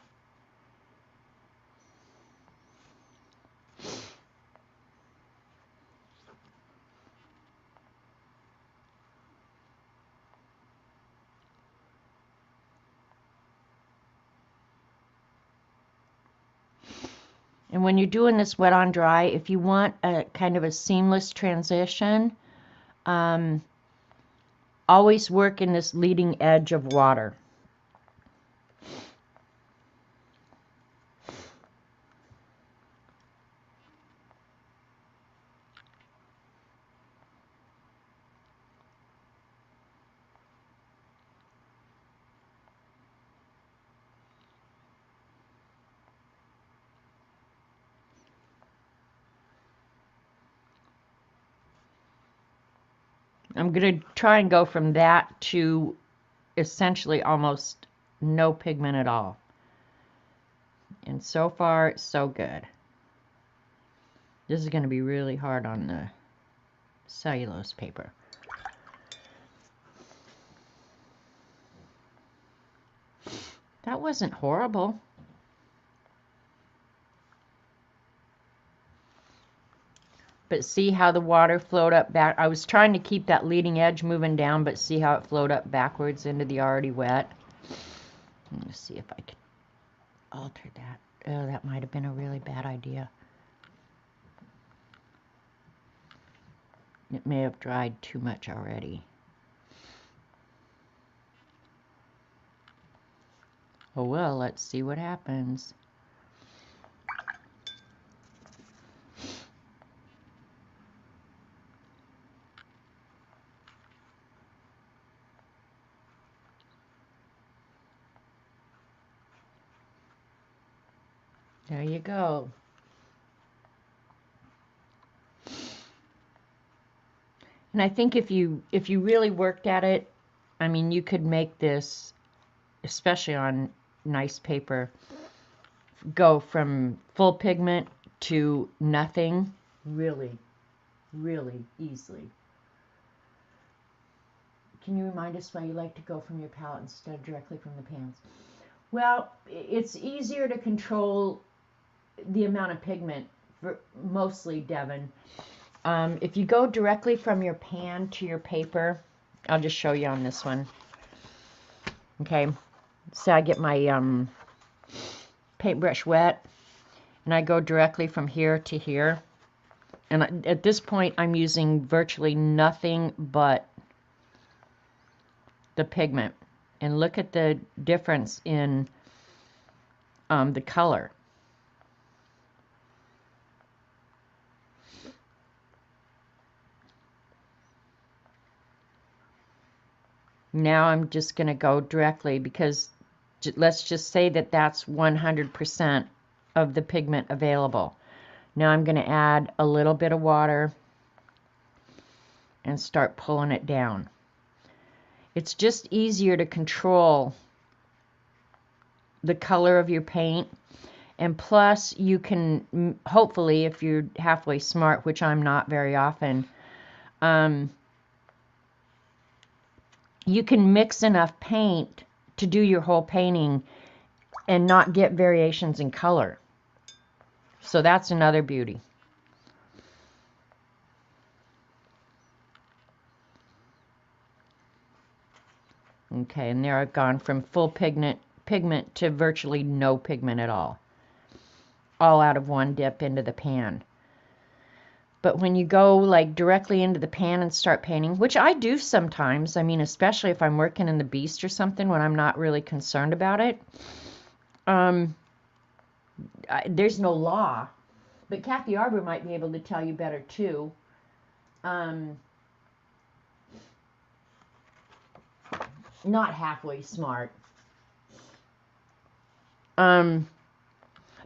And when you're doing this wet on dry, if you want a kind of a seamless transition, always work in this leading edge of water. I'm going to try and go from that to essentially almost no pigment at all. And so far, so good. This is going to be really hard on the cellulose paper. That wasn't horrible. But see how the water flowed up back? I was trying to keep that leading edge moving down, but see how it flowed up backwards into the already wet? Let's see if I can alter that. Oh, that might have been a really bad idea. It may have dried too much already. Oh well, let's see what happens. There you go. And I think if you really worked at it, I mean, you could make this, especially on nice paper, go from full pigment to nothing really, really easily. Can you remind us why you like to go from your palette instead of directly from the pans? Well, it's easier to control the amount of pigment, for mostly, Devin. If you go directly from your pan to your paper, I'll just show you on this one. Okay, so I get my paintbrush wet, and I go directly from here to here. And at this point, I'm using virtually nothing but the pigment. And look at the difference in the color. Now I'm just going to go directly, because let's just say that that's 100% of the pigment available. Now I'm going to add a little bit of water and start pulling it down. It's just easier to control the color of your paint, and plus you can, hopefully, if you're halfway smart, which I'm not very often, you can mix enough paint to do your whole painting and not get variations in color. So that's another beauty. Okay, and there I've gone from full pigment to virtually no pigment at all out of one dip into the pan. But when you go like directly into the pan and start painting, which I do sometimes, I mean, especially if I'm working in the Beast or something when I'm not really concerned about it, there's no law. But Kathy Arbor might be able to tell you better too. Not halfway smart.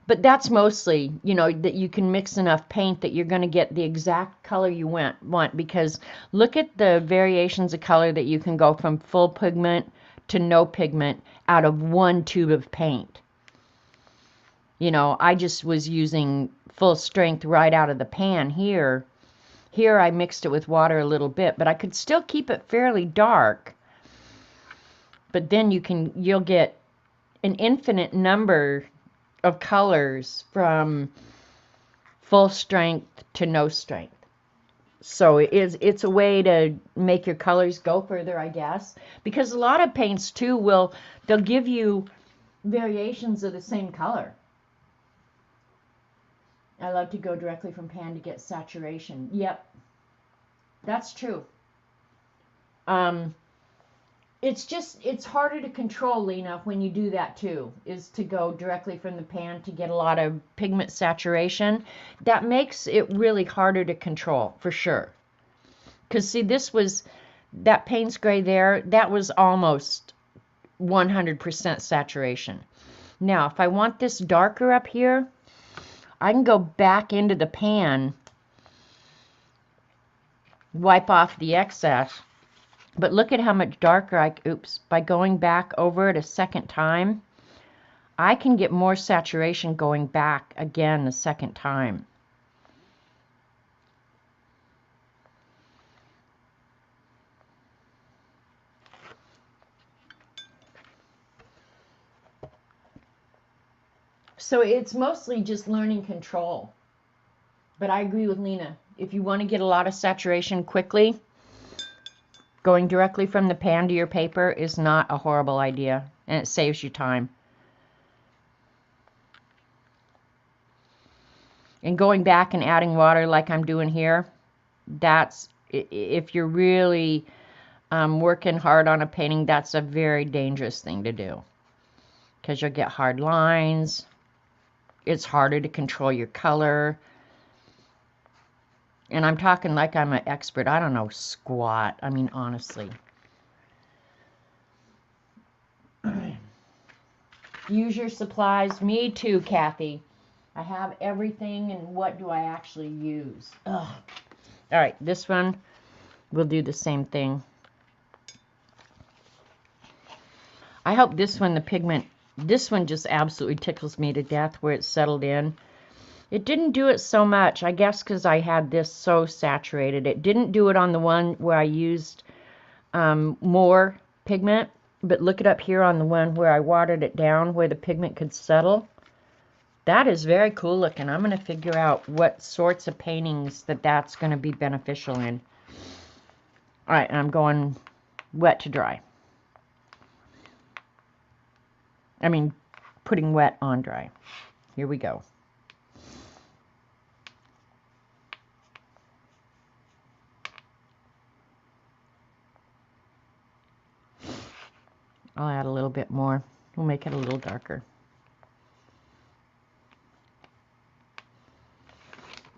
But that's mostly, you know, that you can mix enough paint that you're going to get the exact color you want. Because look at the variations of color that you can go from full pigment to no pigment out of one tube of paint. You know, I just was using full strength right out of the pan here. Here I mixed it with water a little bit, but I could still keep it fairly dark. But then you'll get an infinite number of colors from full strength to no strength. So it's a way to make your colors go further, I guess. Because a lot of paints too they'll give you variations of the same color. I love to go directly from pan to get saturation. Yep, that's true. It's harder to control, Lena, when you do that too, is to go directly from the pan to get a lot of pigment saturation. That makes it really harder to control, for sure. Because see, that Payne's gray there, that was almost 100% saturation. Now, if I want this darker up here, I can go back into the pan, wipe off the excess, but look at how much darker by going back over it a second time, I can get more saturation going back again the second time. So it's mostly just learning control. But I agree with Lena. If you want to get a lot of saturation quickly, going directly from the pan to your paper is not a horrible idea, and it saves you time. And going back and adding water like I'm doing here, that's, if you're really working hard on a painting, that's a very dangerous thing to do. Because you'll get hard lines. It's harder to control your color. And I'm talking like I'm an expert. I don't know squat. I mean, honestly. Use your supplies. Me too, Kathy. I have everything, and what do I actually use? Ugh. All right, this one, we'll do the same thing. I hope this one, this one just absolutely tickles me to death where it's settled in. It didn't do it so much, I guess because I had this so saturated. It didn't do it on the one where I used more pigment, but look it up here on the one where I watered it down where the pigment could settle. That is very cool looking. I'm going to figure out what sorts of paintings that's going to be beneficial in. All right, and I'm going wet to dry. I mean, putting wet on dry. Here we go. I'll add a little bit more. We'll make it a little darker.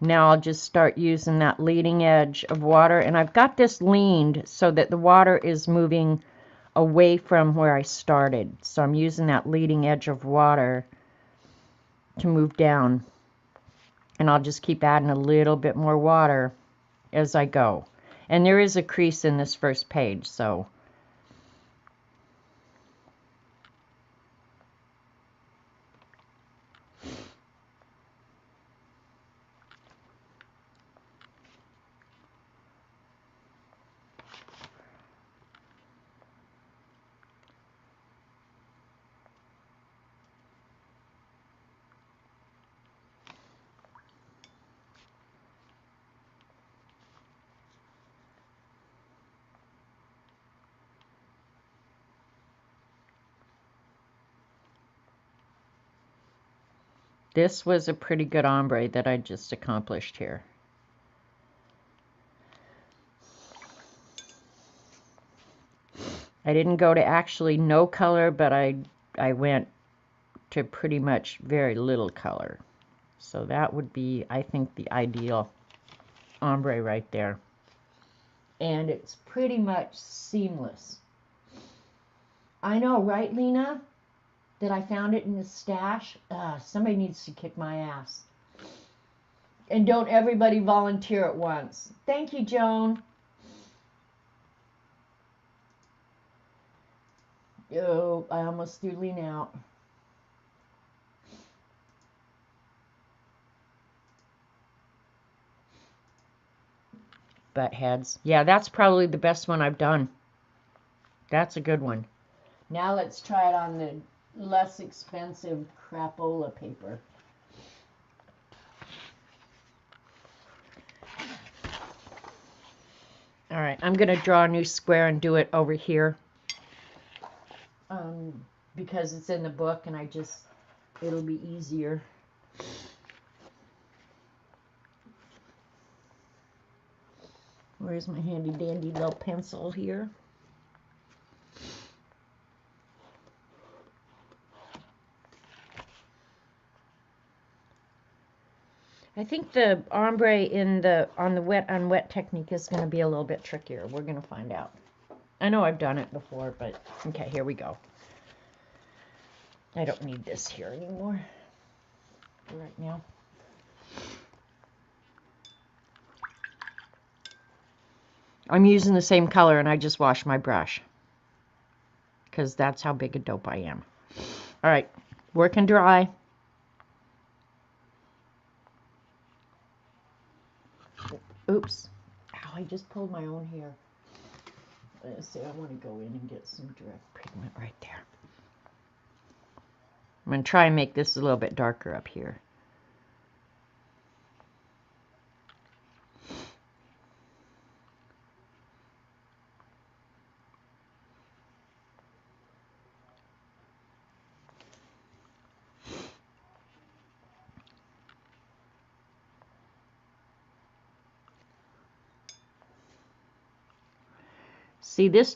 Now I'll just start using that leading edge of water, and I've got this leaned so that the water is moving away from where I started. So I'm using that leading edge of water to move down, and I'll just keep adding a little bit more water as I go. And there is a crease in this first page, so This was a pretty good ombre that I just accomplished here. I didn't go to actually no color, but I went to pretty much very little color. So that would be, I think, the ideal ombre right there. And it's pretty much seamless. I know, right, Lena? That I found it in the stash. Somebody needs to kick my ass. And don't everybody volunteer at once. Thank you, Joan. Oh, I almost threw Lena out. Butt heads. Yeah, that's probably the best one I've done. That's a good one. Now let's try it on the less expensive crapola paper. All right, I'm going to draw a new square and do it over here. Because it's in the book and it'll be easier. Where's my handy dandy little pencil here? I think the ombre on wet technique is going to be a little bit trickier. We're going to find out. I know I've done it before, but okay, here we go. I don't need this here anymore right now. I'm using the same color and I just washed my brush because that's how big a dope I am. All right, work and dry. Oops. Ow, I just pulled my own hair. Let's see, I want to go in and get some direct pigment right there. I'm going to try and make this a little bit darker up here. See, this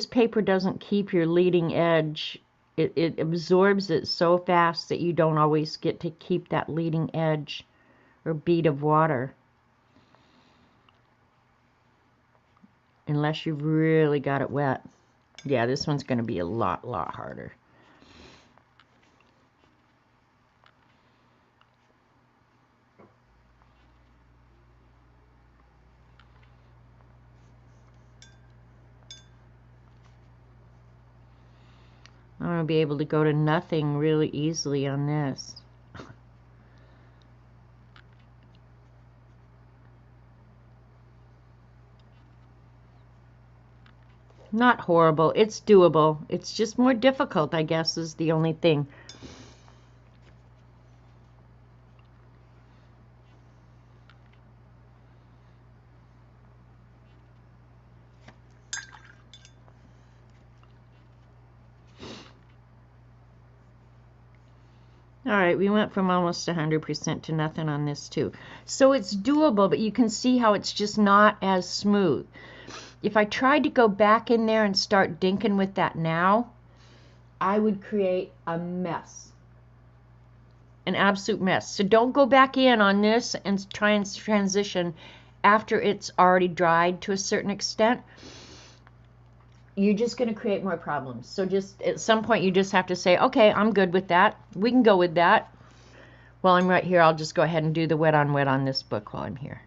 paper doesn't keep your leading edge. It absorbs it so fast that you don't always get to keep that leading edge or bead of water. Unless you've really got it wet. Yeah, this one's going to be a lot harder. I'm going to be able to go to nothing really easily on this. Not horrible. It's doable. It's just more difficult, I guess, is the only thing. All right, we went from almost 100% to nothing on this too. So it's doable, but you can see how it's just not as smooth. If I tried to go back in there and start dinking with that now, I would create a mess. An absolute mess. So don't go back in on this and try and transition after it's already dried to a certain extent. You're just going to create more problems. So just at some point you just have to say, okay, I'm good with that. We can go with that. While I'm right here, I'll just go ahead and do the wet on this book while I'm here.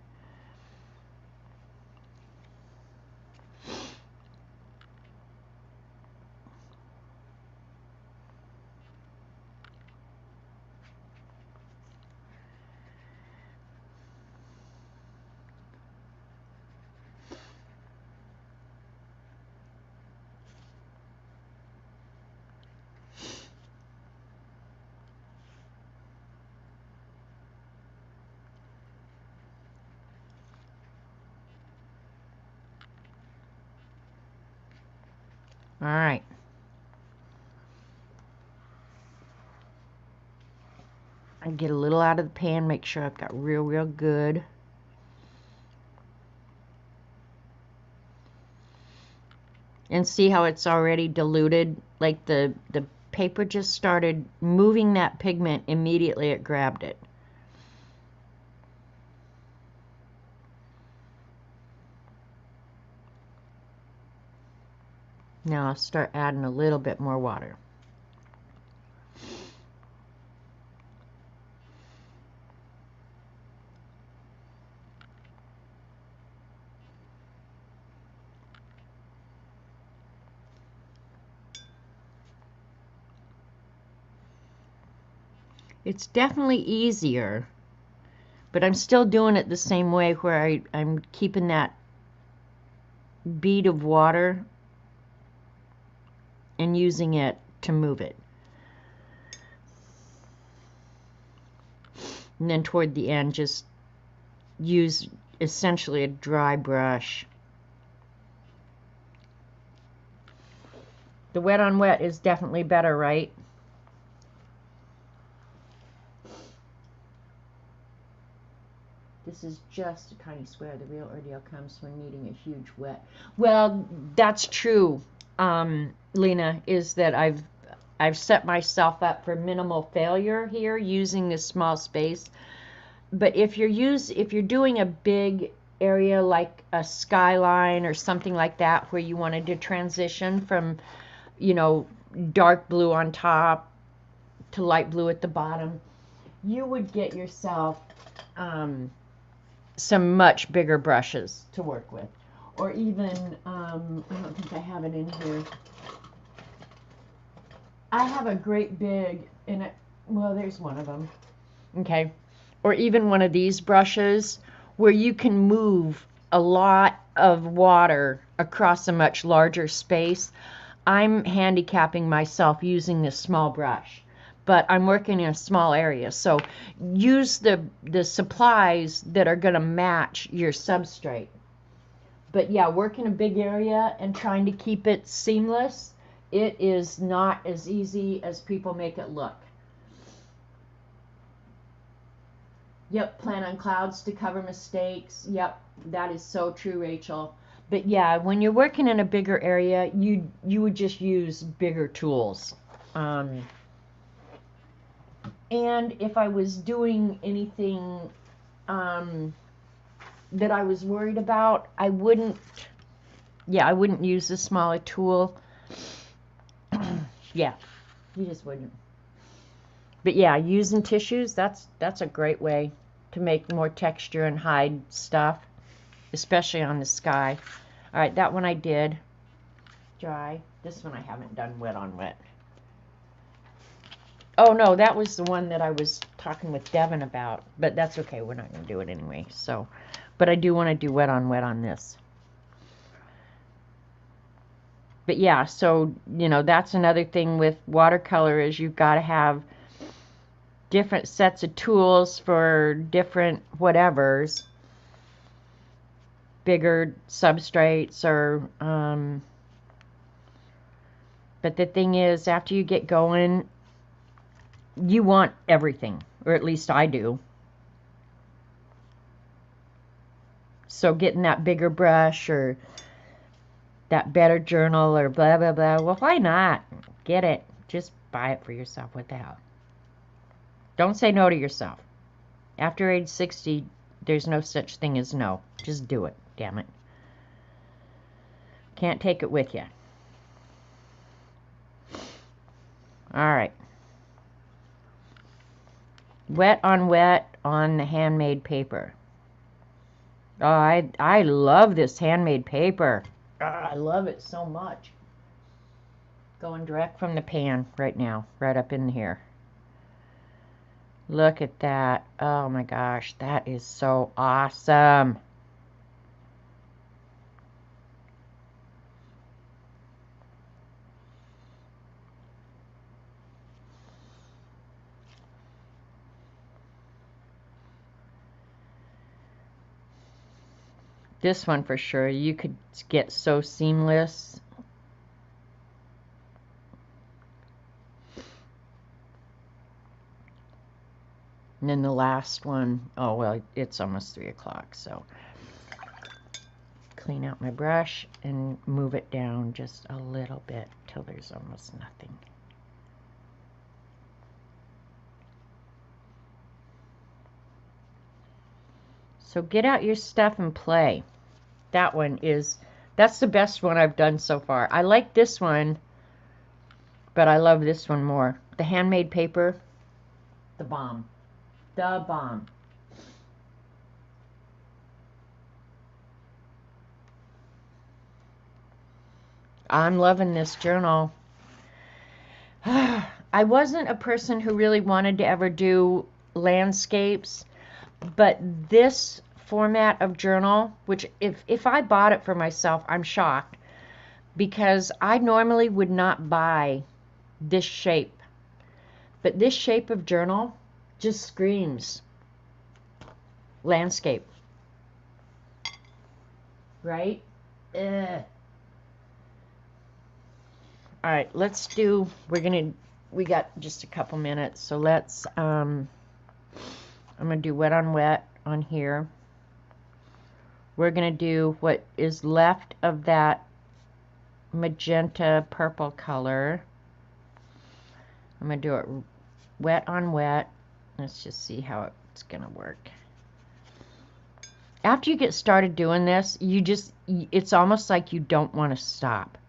All right. I get a little out of the pan, make sure I've got real good. And see how it's already diluted? Like the paper just started moving that pigment immediately it grabbed it. Now I'll start adding a little bit more water. It's definitely easier, but I'm still doing it the same way where I'm keeping that bead of water and using it to move it. And then toward the end, just use essentially a dry brush. The wet on wet is definitely better, right? This is just a tiny square. The real ordeal comes when needing a huge wet. Well, that's true, Lena, is that I've set myself up for minimal failure here using this small space. But if you're doing a big area like a skyline or something like that where you wanted to transition from, you know, dark blue on top to light blue at the bottom, you would get yourself some much bigger brushes to work with. Or even, I don't think I have it in here. I have a great big, well, there's one of them. Okay. Or even one of these brushes where you can move a lot of water across a much larger space. I'm handicapping myself using this small brush, but I'm working in a small area. So use the supplies that are going to match your substrate. But yeah, work in a big area and trying to keep it seamless, it is not as easy as people make it look. Yep, plan on clouds to cover mistakes. Yep, that is so true, Rachel. But yeah, when you're working in a bigger area, you would just use bigger tools. And if I was doing anything that I was worried about, I wouldn't use a smaller tool. Yeah, you just wouldn't. But yeah, using tissues, that's a great way to make more texture and hide stuff, especially on the sky. All right, that one I did dry. This one I haven't done wet on wet. Oh no, that was the one that I was talking with Devin about, but that's okay, we're not going to do it anyway. So, but I do want to do wet on this. But yeah, so, you know, that's another thing with watercolor is you've got to have different sets of tools for different whatevers, bigger substrates or but the thing is, after you get going, you want everything, or at least I do. So getting that bigger brush or that better journal or blah blah blah, well, why not? Get it. Just buy it for yourself. What the hell? Don't say no to yourself. After age 60, there's no such thing as no. Just do it. Damn it. Can't take it with you. Alright. Wet on the handmade paper. Oh, I love this handmade paper. Oh, I love it so much. Going direct from the pan right now. Right up in here. Look at that. Oh my gosh, that is so awesome. This one for sure, you could get so seamless. And then the last one, oh, well, it's almost 3 o'clock, so clean out my brush and move it down just a little bit till there's almost nothing. So get out your stuff and play. That's the best one I've done so far. I like this one, but I love this one more. The Handmade Paper, the bomb. The bomb. I'm loving this journal. I wasn't a person who really wanted to ever do landscapes, but this format of journal, which if I bought it for myself, I'm shocked, because I normally would not buy this shape. But this shape of journal just screams landscape. Right? Ugh. All right, let's do, we got just a couple minutes, so let's, I'm going to do wet on wet on here. We're going to do what is left of that magenta purple color. I'm going to do it wet on wet. Let's just see how it's going to work. After you get started doing this, it's almost like you don't want to stop.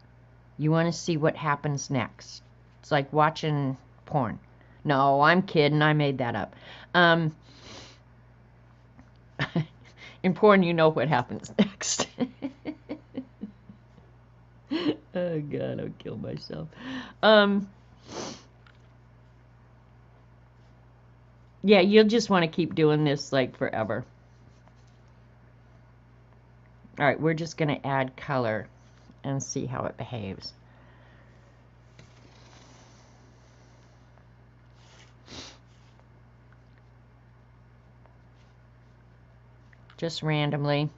You want to see what happens next. It's like watching porn. No, I'm kidding. I made that up. In porn, you know what happens next. Oh, God, I'll kill myself. Yeah, you'll just want to keep doing this like forever. All right, we're just going to add color and see how it behaves. Just randomly.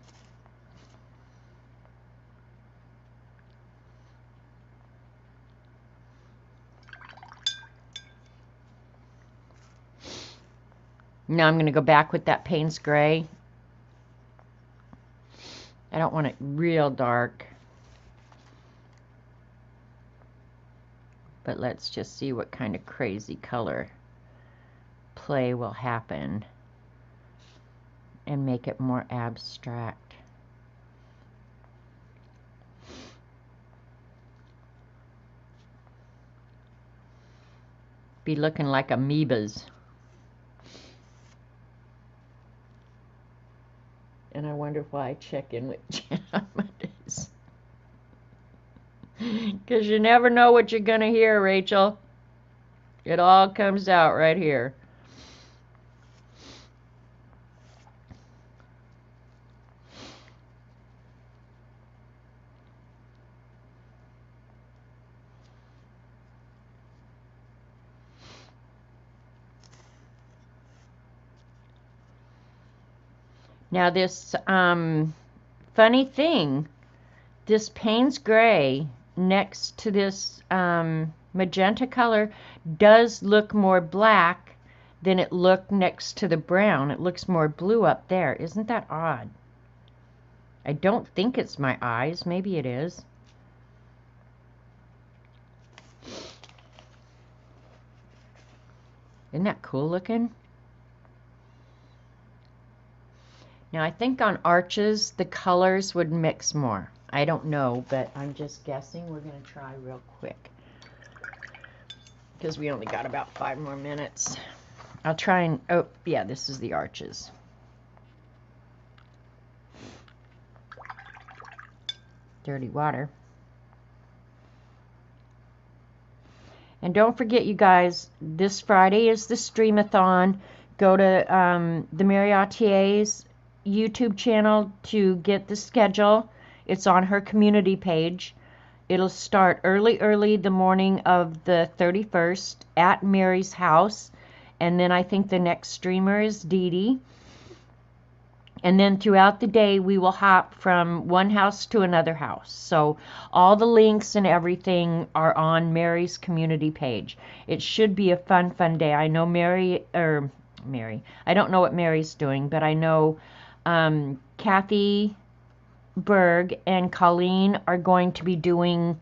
Now I'm going to go back with that Payne's Gray. I don't want it real dark. But let's just see what kind of crazy color play will happen and make it more abstract. Be looking like amoebas. And I wonder why I check in with Jen on Mondays. Because you never know what you're going to hear, Rachel. It all comes out right here. Now this funny thing, this Payne's Gray next to this magenta color does look more black than it looked next to the brown. It looks more blue up there. Isn't that odd? I don't think it's my eyes. Maybe it is. Isn't that cool looking? Now I think on arches the colors would mix more. I don't know, but I'm just guessing. We're going to try real quick because we only got about 5 more minutes. I'll try and, oh yeah, this is the arches. Dirty water. And don't forget, you guys, this Friday is the Streamathon. Go to the Mariottier's YouTube channel to get the schedule. It's on her community page. It'll start early the morning of the 31st at Mary's house. And then I think the next streamer is Dee Dee. And then throughout the day, we will hop from one house to another house. So all the links and everything are on Mary's community page. It should be a fun day. I know Mary. I don't know what Mary's doing, but I know Kathy Berg and Colleen are going to be doing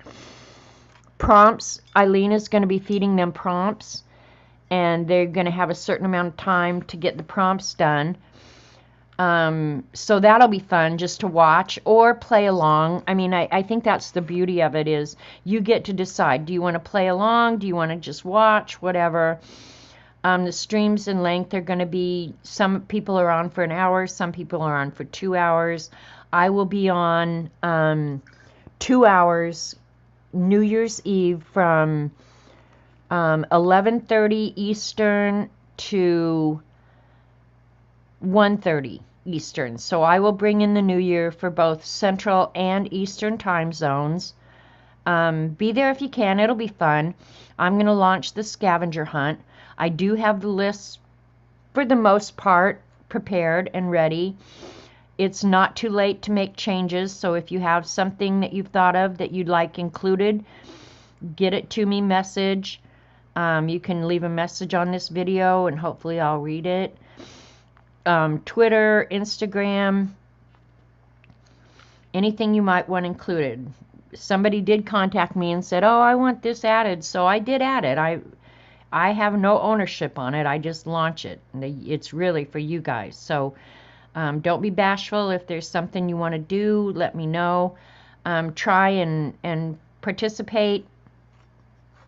prompts. Eileen is going to be feeding them prompts, and they're going to have a certain amount of time to get the prompts done. So that'll be fun just to watch or play along. I mean, I think that's the beauty of it, is you get to decide. Do you want to play along? Do you want to just watch? Whatever. The streams in length are going to be, some people are on for an hour, some people are on for 2 hours. I will be on 2 hours New Year's Eve from 11:30 Eastern to 1:30 Eastern. So I will bring in the new year for both Central and Eastern time zones. Be there if you can. It'll be fun. I'm going to launch the scavenger hunt. I do have the lists for the most part prepared and ready. It's not too late to make changes, so if you have something that you've thought of that you'd like included, get it to me, message. You can leave a message on this video and hopefully I'll read it. Twitter, Instagram, anything you might want included. Somebody did contact me and said, oh, I want this added, so I did add it. I have no ownership on it. I just launch it. It's really for you guys. So don't be bashful. If there's something you want to do, let me know. Try and participate.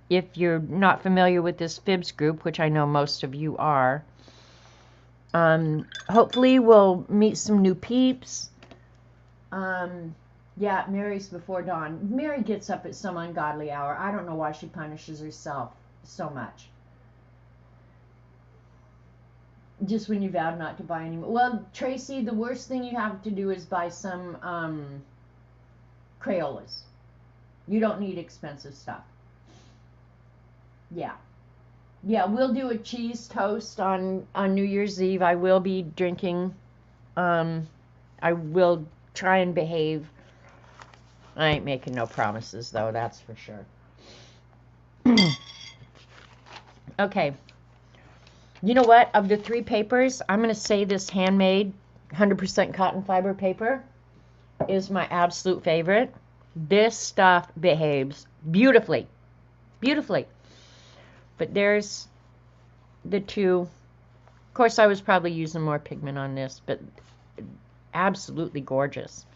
If you're not familiar with this Fibs group, which I know most of you are, hopefully we'll meet some new peeps. Yeah, Mary's before dawn. Mary gets up at some ungodly hour. I don't know why she punishes herself so much. Just when you vowed not to buy any more. Well, Tracy, the worst thing you have to do is buy some Crayolas. You don't need expensive stuff. Yeah. Yeah, we'll do a cheese toast on New Year's Eve. I will be drinking. I will try and behave. I ain't making no promises, though, that's for sure. Okay. You know what? Of the 3 papers, I'm going to say this handmade 100% cotton fiber paper is my absolute favorite. This stuff behaves beautifully. Beautifully. But there's the 2. Of course, I was probably using more pigment on this, but absolutely gorgeous.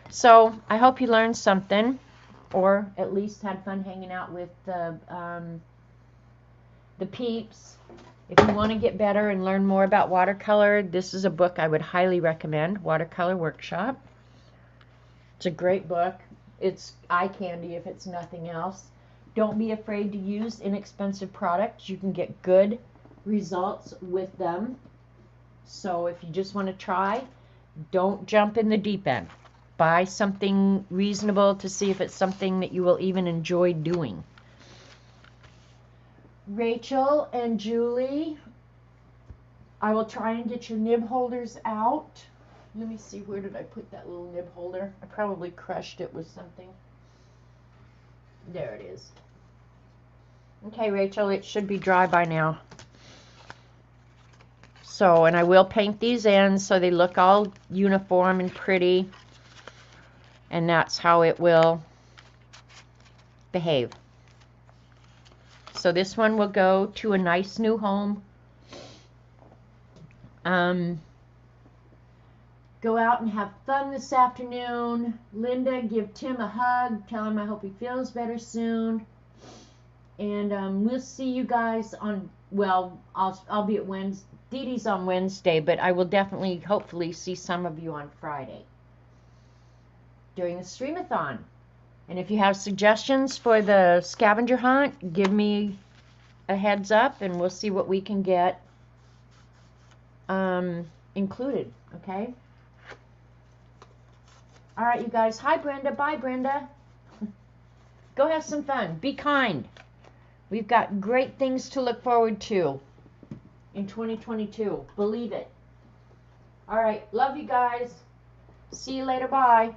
So I hope you learned something, or at least had fun hanging out with the peeps. If you want to get better and learn more about watercolor, this is a book I would highly recommend, Watercolor Workshop. It's a great book. It's eye candy if it's nothing else. Don't be afraid to use inexpensive products. You can get good results with them. So if you just want to try, don't jump in the deep end. Buy something reasonable to see if it's something that you will even enjoy doing. Rachel and Julie, I will try and get your nib holders out. Let me see, where did I put that little nib holder? I probably crushed it with something. There it is. Okay, Rachel, it should be dry by now. So, and I will paint these ends so they look all uniform and pretty. And that's how it will behave. So this one will go to a nice new home. Go out and have fun this afternoon. Linda, give Tim a hug. Tell him I hope he feels better soon. And we'll see you guys on, well, I'll be at Wednesday. Dee Dee's on Wednesday, but I will definitely, hopefully, see some of you on Friday during the Streamathon. And if you have suggestions for the scavenger hunt, give me a heads up and we'll see what we can get included, okay? All right, you guys. Hi, Brenda. Bye, Brenda. Go have some fun. Be kind. We've got great things to look forward to in 2022. Believe it. All right. Love you guys. See you later. Bye.